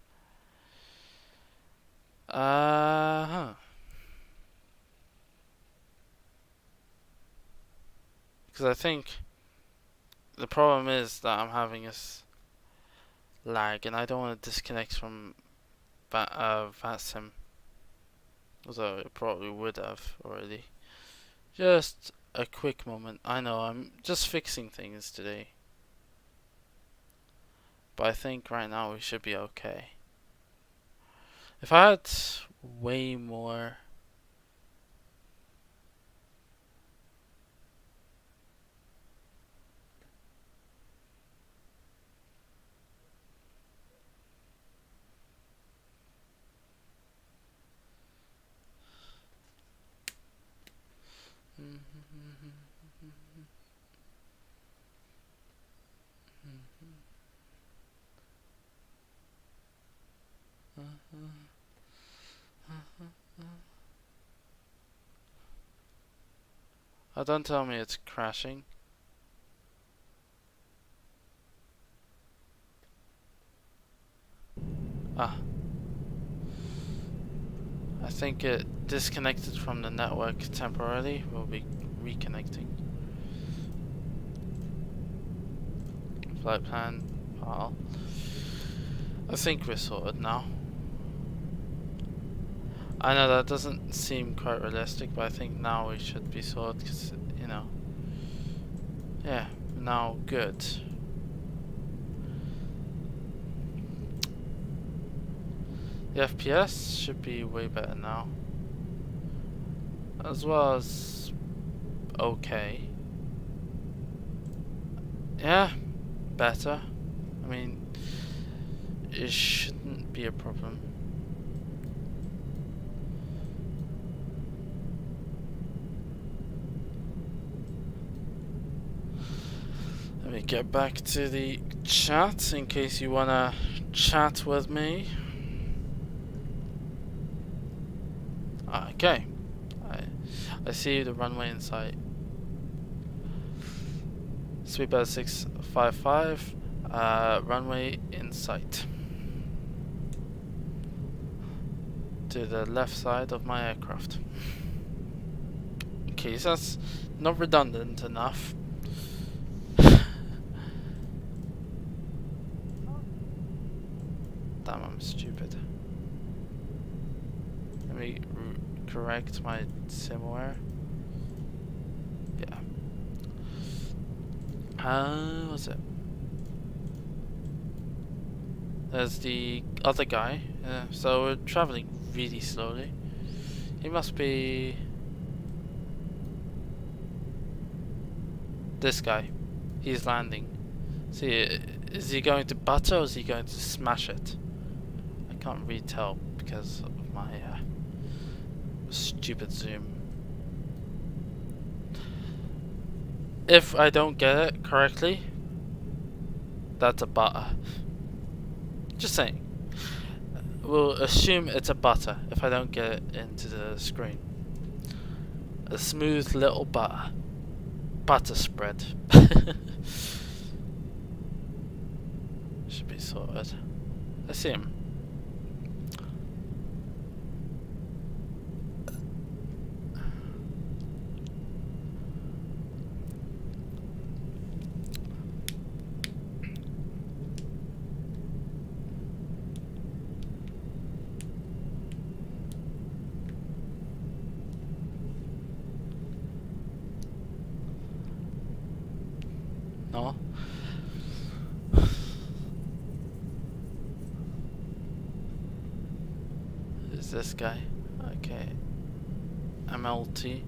Because I think the problem is that I'm having this lag, and I don't want to disconnect from Vatsim. Although it probably would have already. Just a quick moment. I know I'm just fixing things today, but I think right now we should be okay. If I had way more Oh, don't tell me it's crashing. Ah. I think it disconnected from the network temporarily. We'll be reconnecting. Flight plan, file. I think we're sorted now. I know that doesn't seem quite realistic, but I think now we should be sorted because, you know. Yeah, now good. The FPS should be way better now. As well as okay. Yeah, better. I mean, it shouldn't be a problem. Let me get back to the chat in case you wanna chat with me. Okay, I see the runway in sight. Sweeper 655, runway in sight. To the left side of my aircraft. Okay, so that's not redundant enough. Damn, I'm stupid. Let me correct my simware. Yeah. What's it? There's the other guy. So we're traveling really slowly. He must be this guy. He's landing. See, is he going to butter or is he going to smash it? I can't really tell because of my stupid zoom. If I don't get it correctly, that's a butter. Just saying. We'll assume it's a butter if I don't get it into the screen. A smooth little butter. Butter spread. Should be sorted. Let's see him. No. Is this guy? Okay. MLT.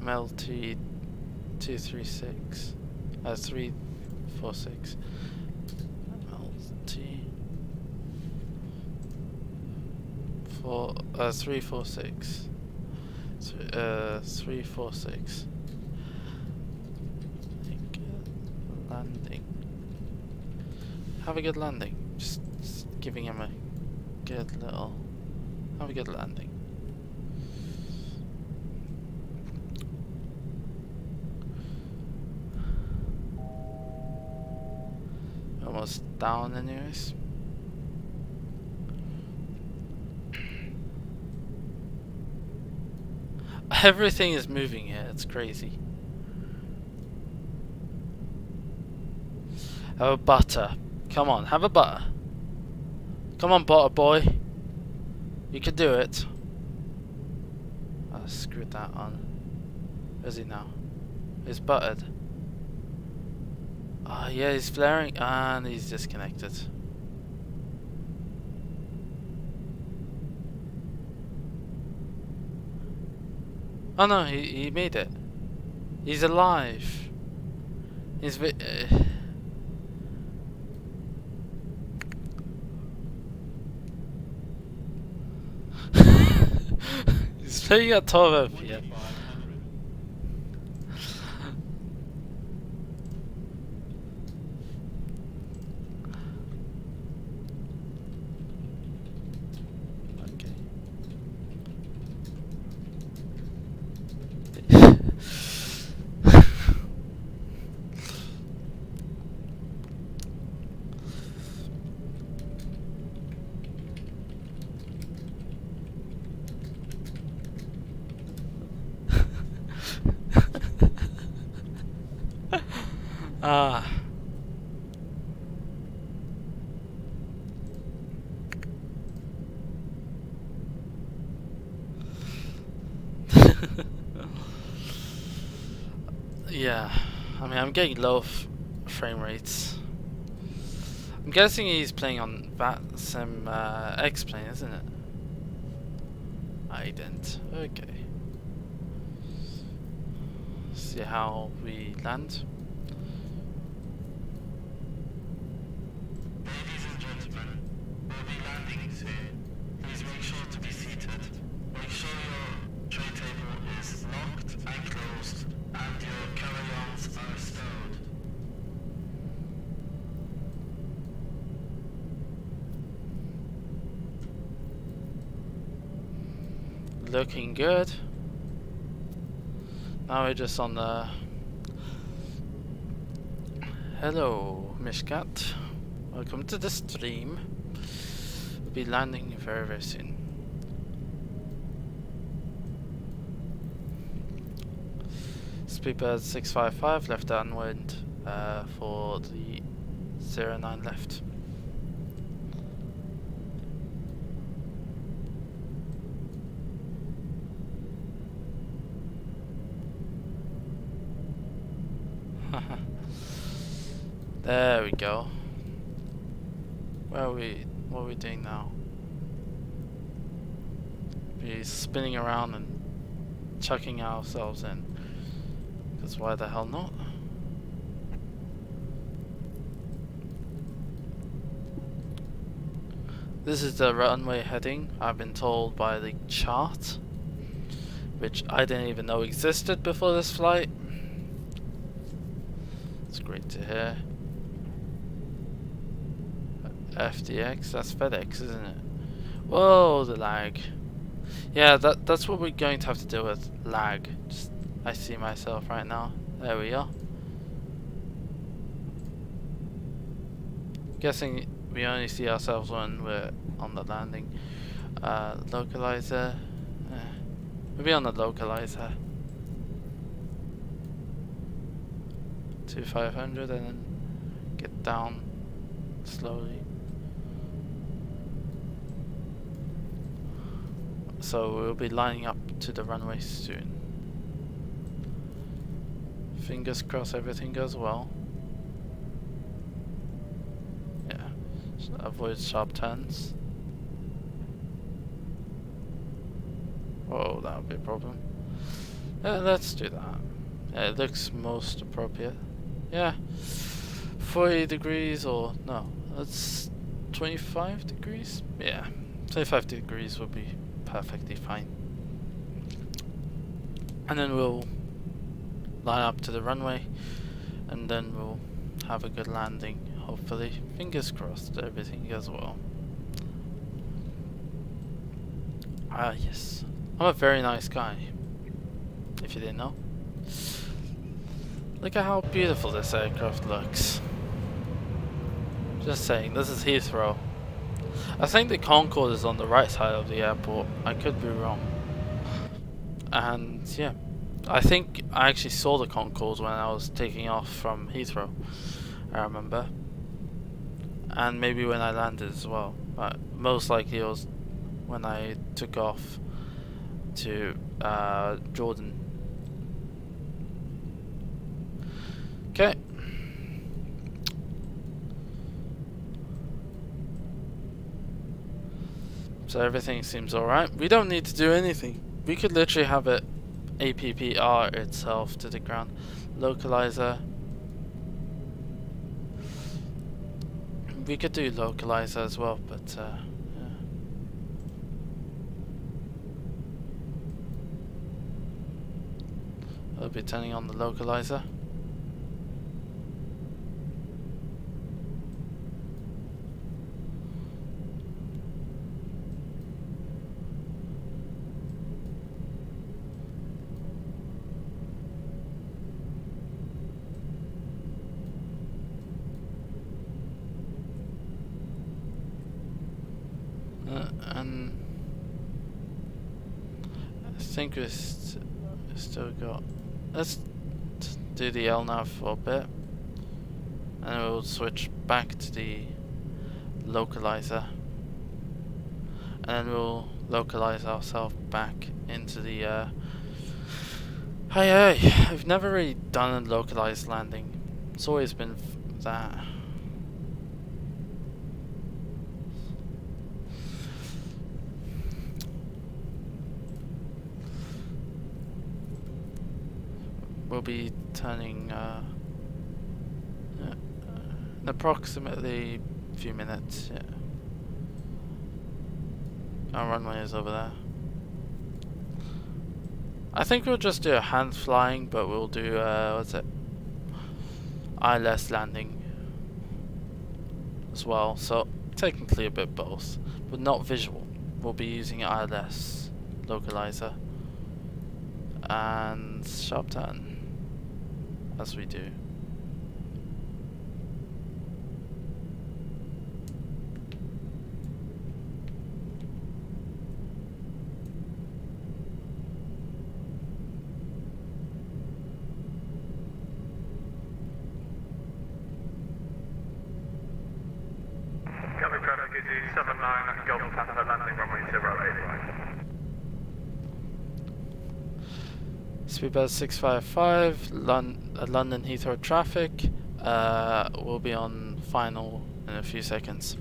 MLT 236. 346. MLT 346. 346. Landing. Have a good landing. Just giving him a good little. Have a good landing. Almost down, anyways. Everything is moving here, it's crazy. Have a butter. Come on, have a butter. Come on, butter boy. You can do it. I screwed that on. Where's he now? He's buttered. Oh yeah, he's flaring and he's disconnected. Oh no, he made it. He's alive. He's he's playing at 12 FPS. Ah. Yeah, I mean, I'm getting low frame rates. I'm guessing he's playing on Vatsim X-Plane, isn't it? I didn't. Okay. See how we land. Ladies and gentlemen, we'll be landing soon. Please make sure to be seated. Make sure your tray table is locked and closed and your carry-ons are stowed. Looking good. Now we're just on the... Hello, Mishkat. Welcome to the stream. We'll be landing very, very soon. Speedbird 655 left downwind for the 09 left. There we go. Where are we? What are we doing now? We're spinning around and chucking ourselves in. Because why the hell not? This is the runway heading, I've been told by the chart, which I didn't even know existed before this flight. It's great to hear. FDX, that's FedEx, isn't it? Whoa, the lag. Yeah, that's what we're going to have to deal with. Lag. Just, I see myself right now. There we are. Guessing we only see ourselves when we're on the landing. Localizer. We'll be on the localizer. 2500 and then get down slowly. So we'll be lining up to the runway soon. Fingers crossed everything goes well. Yeah, just avoid sharp turns. Whoa, that would be a problem. Let's do that. Yeah, it looks most appropriate. Yeah, 40 degrees or no, that's 25 degrees? Yeah, 25 degrees would be perfectly fine. And then we'll line up to the runway and then we'll have a good landing, hopefully. Fingers crossed everything goes well. Ah yes, I'm a very nice guy, if you didn't know. Look at how beautiful this aircraft looks. Just saying, this is Heathrow. I think the Concorde is on the right side of the airport. I could be wrong. And yeah, I think I actually saw the Concorde when I was taking off from Heathrow. I remember. And maybe when I landed as well. But most likely it was when I took off to Jordan. Okay. So everything seems alright. We don't need to do anything. We could literally have it APPR itself to the ground. Localizer. We could do localizer as well, but yeah. I'll be turning on the localizer. And I think we still got. Let's do the LNAV for a bit. and we'll switch back to the localizer, and then we'll localize ourselves back into the hey, I've never really done a localized landing. It's always been that. We'll be turning in approximately a few minutes. Yeah. Our runway is over there. I think we'll just do a hand flying, but we'll do what's it? ILS landing as well. So technically a bit both, but not visual. We'll be using ILS localizer and sharp turn as we do. Coming traffic is 79 Golf Panther landing runway 080. Speedbird 655, London Heathrow traffic. We'll be on final in a few seconds.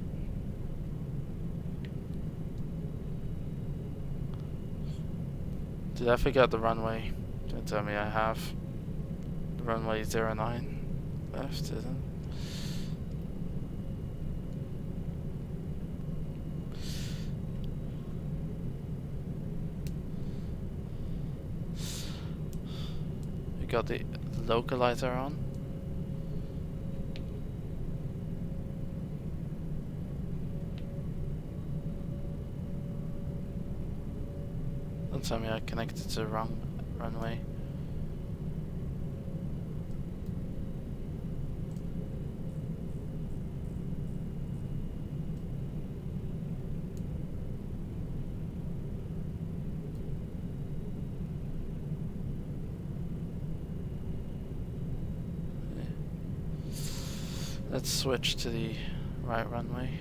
Did I forget the runway? Don't tell me I have. The runway 09 left, isn't it? We got the localizer on. Don't tell me I connected to the wrong runway. Let's switch to the right runway.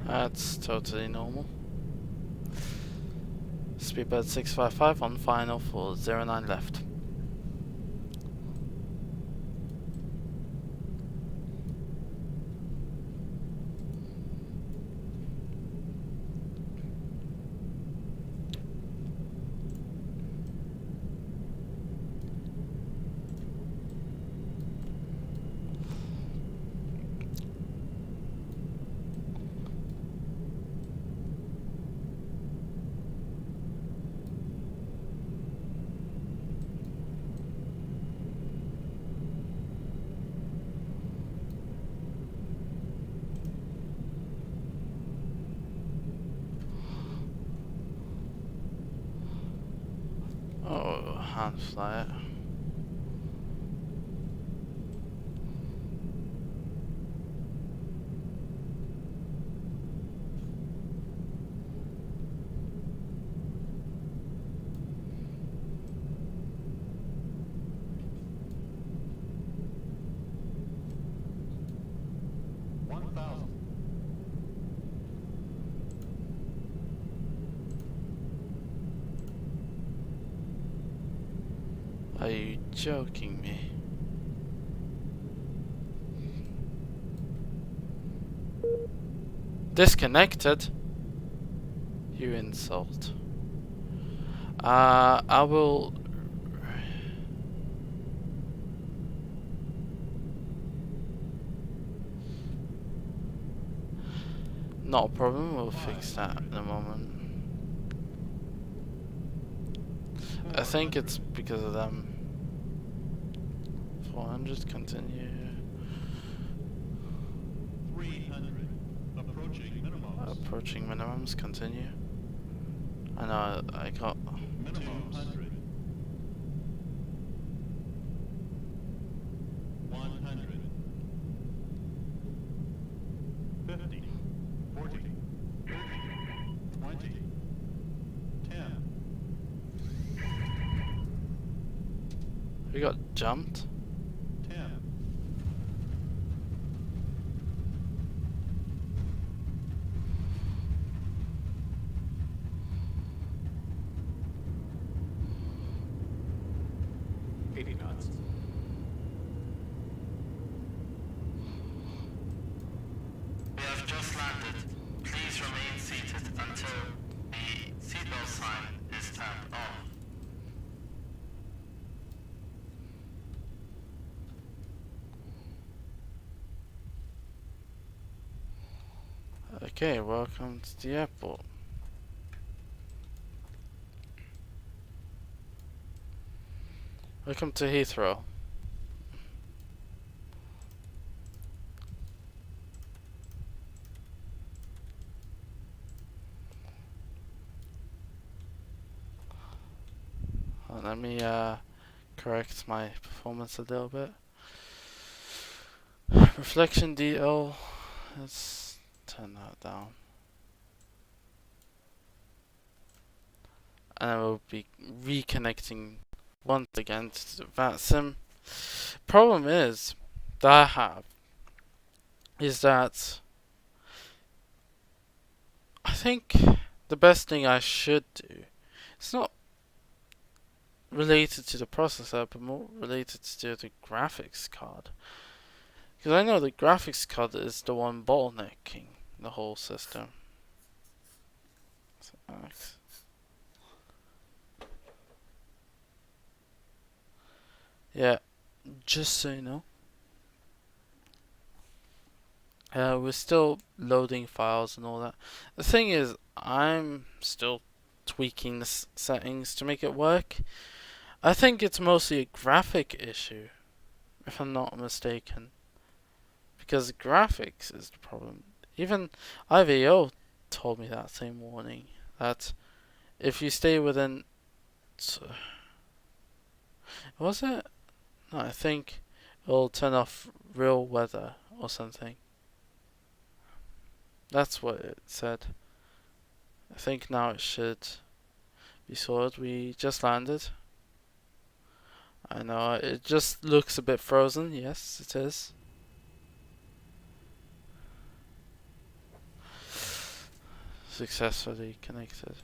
That's totally normal. Speedbird 655 on final for 09 left. Oh, hand fly it. Are you joking me? Disconnected? You insult. I will. Not a problem, we'll fix that in a moment. I think it's because of them. 400, continue. 300. Approaching minimums. Approaching minimums, continue. I know, I got... Minimums. 200. 100. 50. 40. 20. 10. We got jumped? 10. 80 knots. We have just landed. Please remain seated until the seatbelt sign is turned off. Okay, welcome to the airport. Welcome to Heathrow. Let me correct my performance a little bit. Reflection DL, let's turn that down. And I will be reconnecting once again to the Vatsim. Problem is that I have is that I think the best thing I should do, it's not related to the processor but more related to the graphics card, because I know the graphics card is the one bottlenecking the whole system. Yeah, just so you know, we're still loading files and all that. The thing is, I'm still tweaking the settings to make it work. I think it's mostly a graphic issue, if I'm not mistaken, because graphics is the problem. Even IVO told me that same warning, that if you stay within... Was it? No, I think it'll turn off real weather or something. That's what it said. I think now it should be sorted. We just landed. I know, it just looks a bit frozen. Yes, it is. Successfully connected.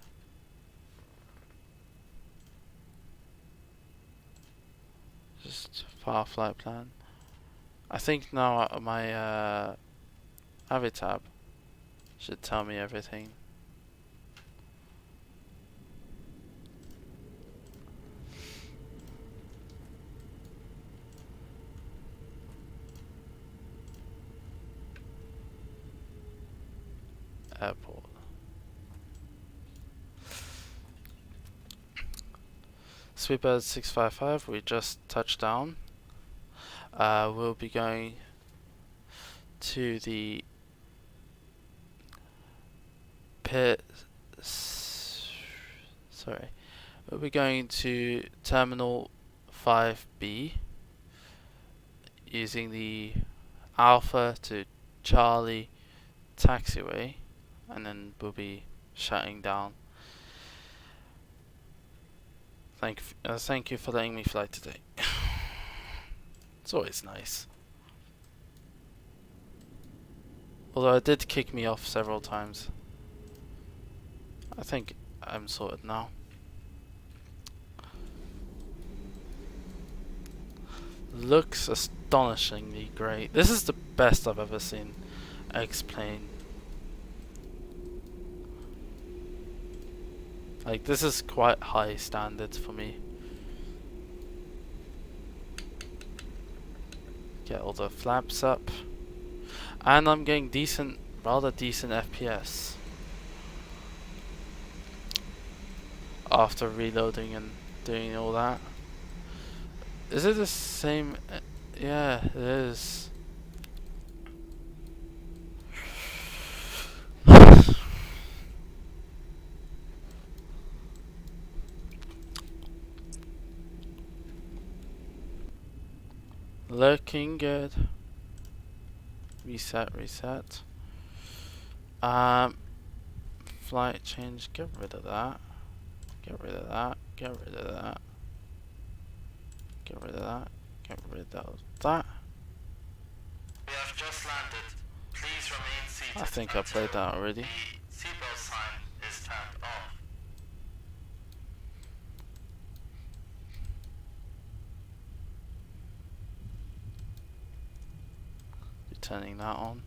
Just file flight plan. I think now my Avitab should tell me everything. Airport. Sweetbird 655, we just touched down. We'll be going to the we'll be going to Terminal 5B using the Alpha to Charlie taxiway, and then we'll be shutting down. Thank you for letting me fly today. It's always nice. Although it did kick me off several times. I think I'm sorted now. Looks astonishingly great. This is the best I've ever seen X-Plane. Like, this is quite high standards for me. Get all the flaps up. And I'm getting decent, rather decent FPS. After reloading and doing all that. Is it the same? Yeah, it is. Looking good. Reset. Flight change, get rid of that. Get rid of that. Get rid of that. Get rid of that. Get rid of that. We have just landed. Please remain seated. I think I played that already. The seatbelt sign is turned off. Be turning that on.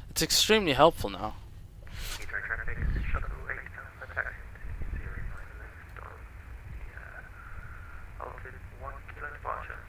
It's extremely helpful now. Traffic, shuttle late, attack 09 left on the altitude 1 kilo departure.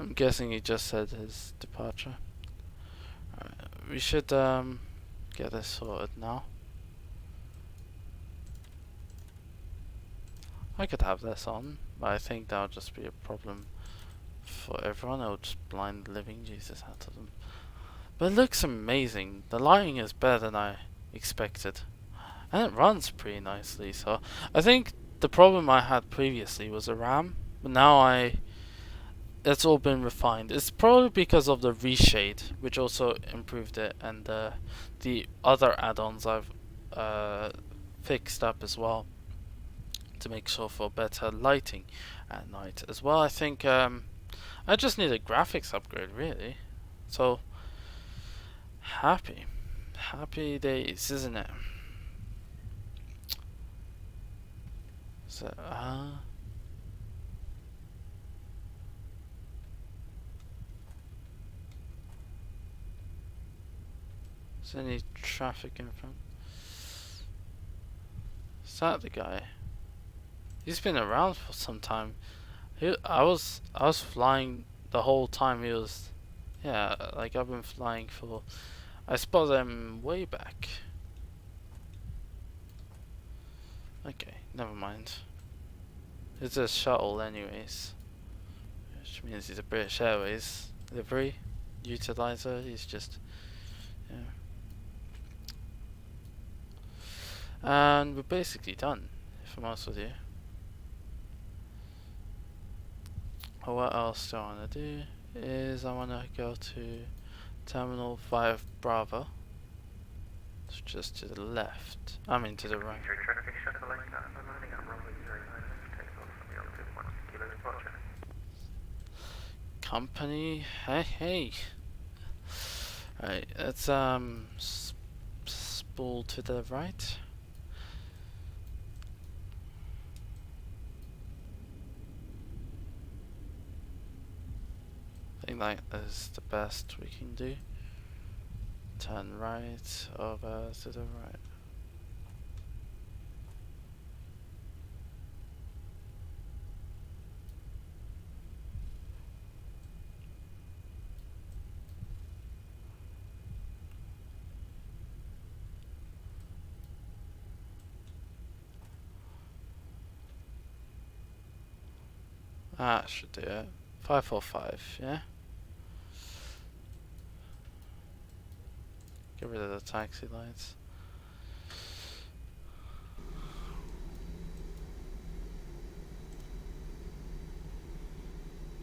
I'm guessing he just said his departure. Alright, we should get this sorted now. I could have this on, but I think that'll just be a problem for everyone. It'll just blind the living Jesus out of them. But it looks amazing. The lighting is better than I expected. And it runs pretty nicely, so I think the problem I had previously was the RAM, but now it's all been refined. It's probably because of the reshade, which also improved it, and the other add-ons I've fixed up as well to make sure for better lighting at night as well. I think I just need a graphics upgrade, really. So happy days, isn't it? So is there any traffic in front? Is that the guy? He's been around for some time. I was flying the whole time he was. Yeah, like I've been flying for. I spotted him way back. Okay, never mind. It's a shuttle, anyways, which means he's a British Airways livery utilizer. He's just. Yeah. And we're basically done, if I'm honest with you. What else do I want to do is I want to go to Terminal 5 Bravo. It's just to the left. I mean to the right. Traffic, shuttle late, landing on runway 09 left, take off from the altitude 1 kilo departure. Company, hey. Alright, let's spool to the right. I think that is the best we can do. Turn right over to the right. That should do it. 545, yeah? Get rid of the taxi lights.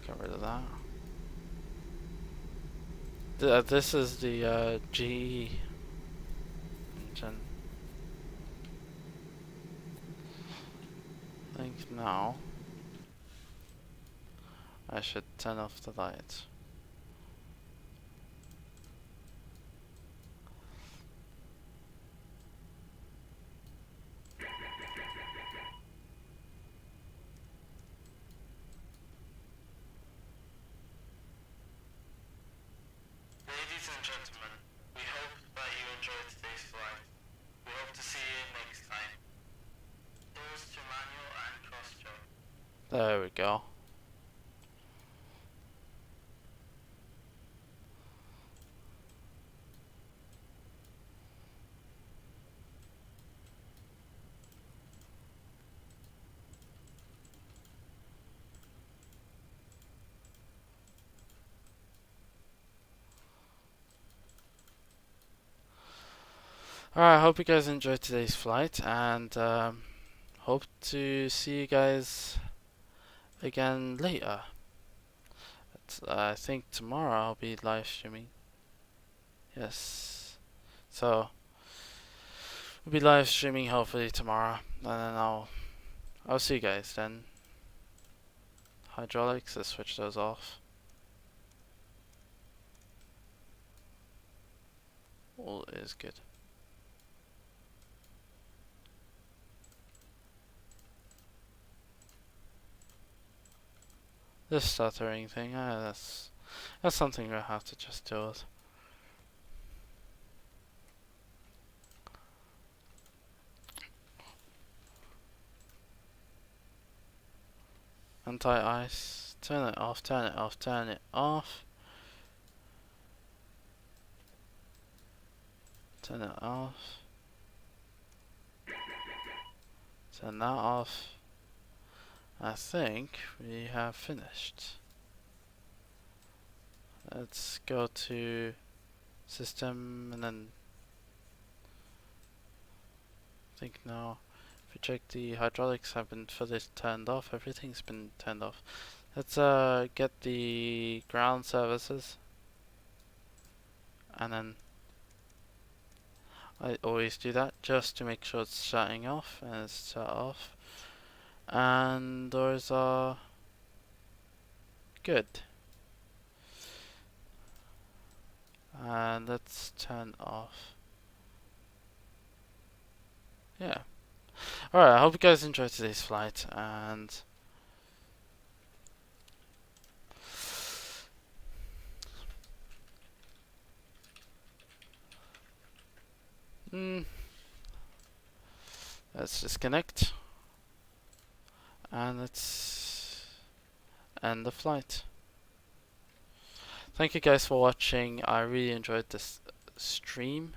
Get rid of that. This is the GE think now I should turn off the light. Ladies and gentlemen, we hope that you enjoyed today's flight. We hope to see you next time. Doors to manual and cross-choke. There we go. Alright, I hope you guys enjoyed today's flight, and hope to see you guys again later. I think tomorrow I'll be live streaming. Yes. So we'll be live streaming hopefully tomorrow, and then I'll see you guys then. Hydraulics, let's switch those off. All is good. This stuttering thing, that's something we'll have to just deal with. Anti-ice, turn it off, turn it off, turn it off. Turn it off. Turn that off. I think we have finished. Let's go to system, and then I think now if we check, the hydraulics have been fully turned off. Everything's been turned off. Let's get the ground services, and then I always do that just to make sure it's shutting off, and it's shut off. And doors are good. And let's turn off. Yeah. Alright, I hope you guys enjoyed today's flight, and let's disconnect. And let's end the flight. Thank you guys for watching. I really enjoyed this stream.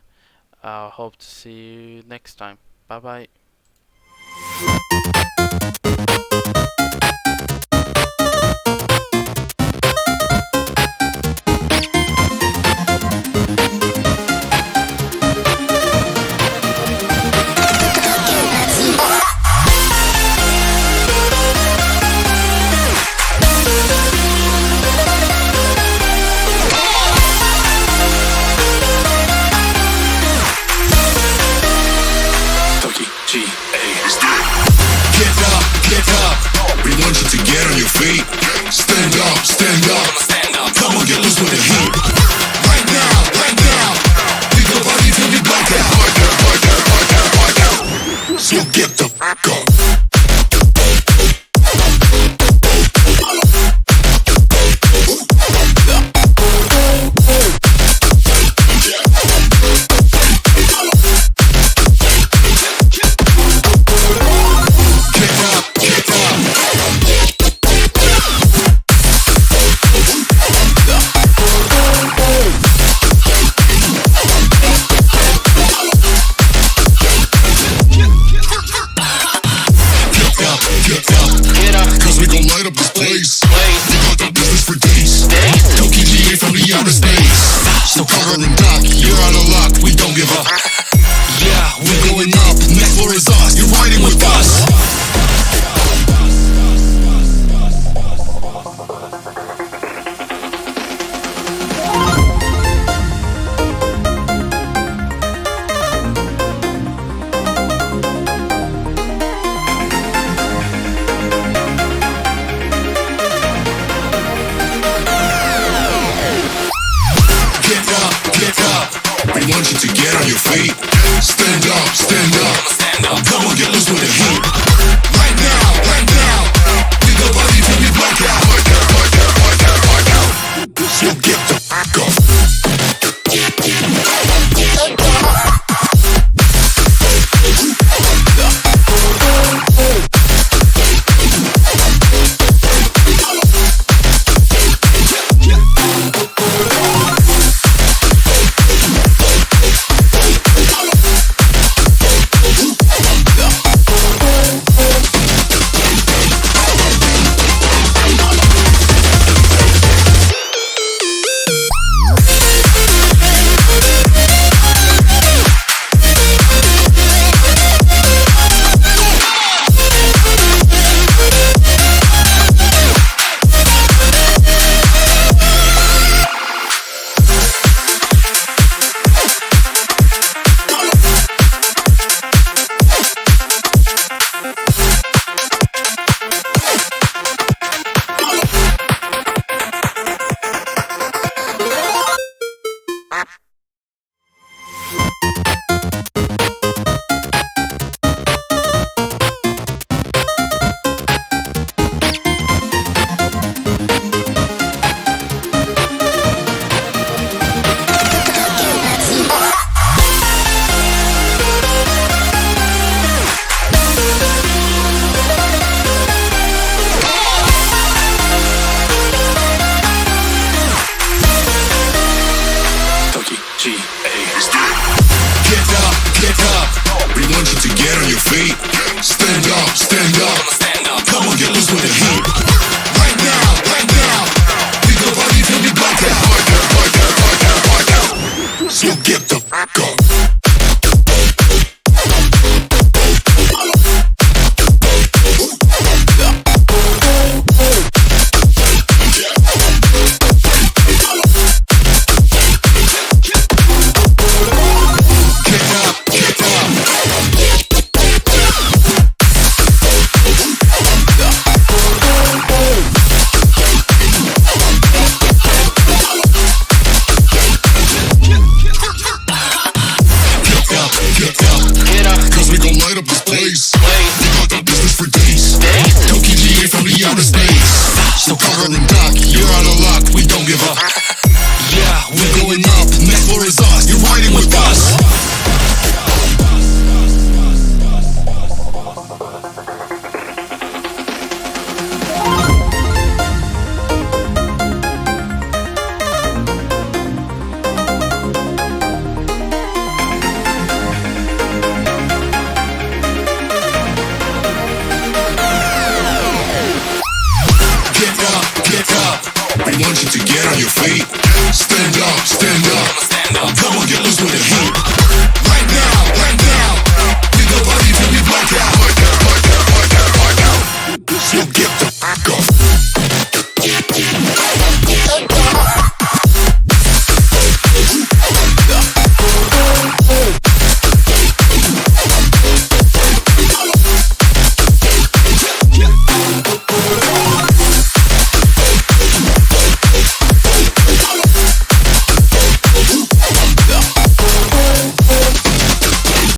I hope to see you next time. Bye bye. outer space. So cover and duck, you're out of luck, we don't give up. Yeah, we're going up, next floor is us, you're riding with us. We want you to get on your feet. Stand up, stand up.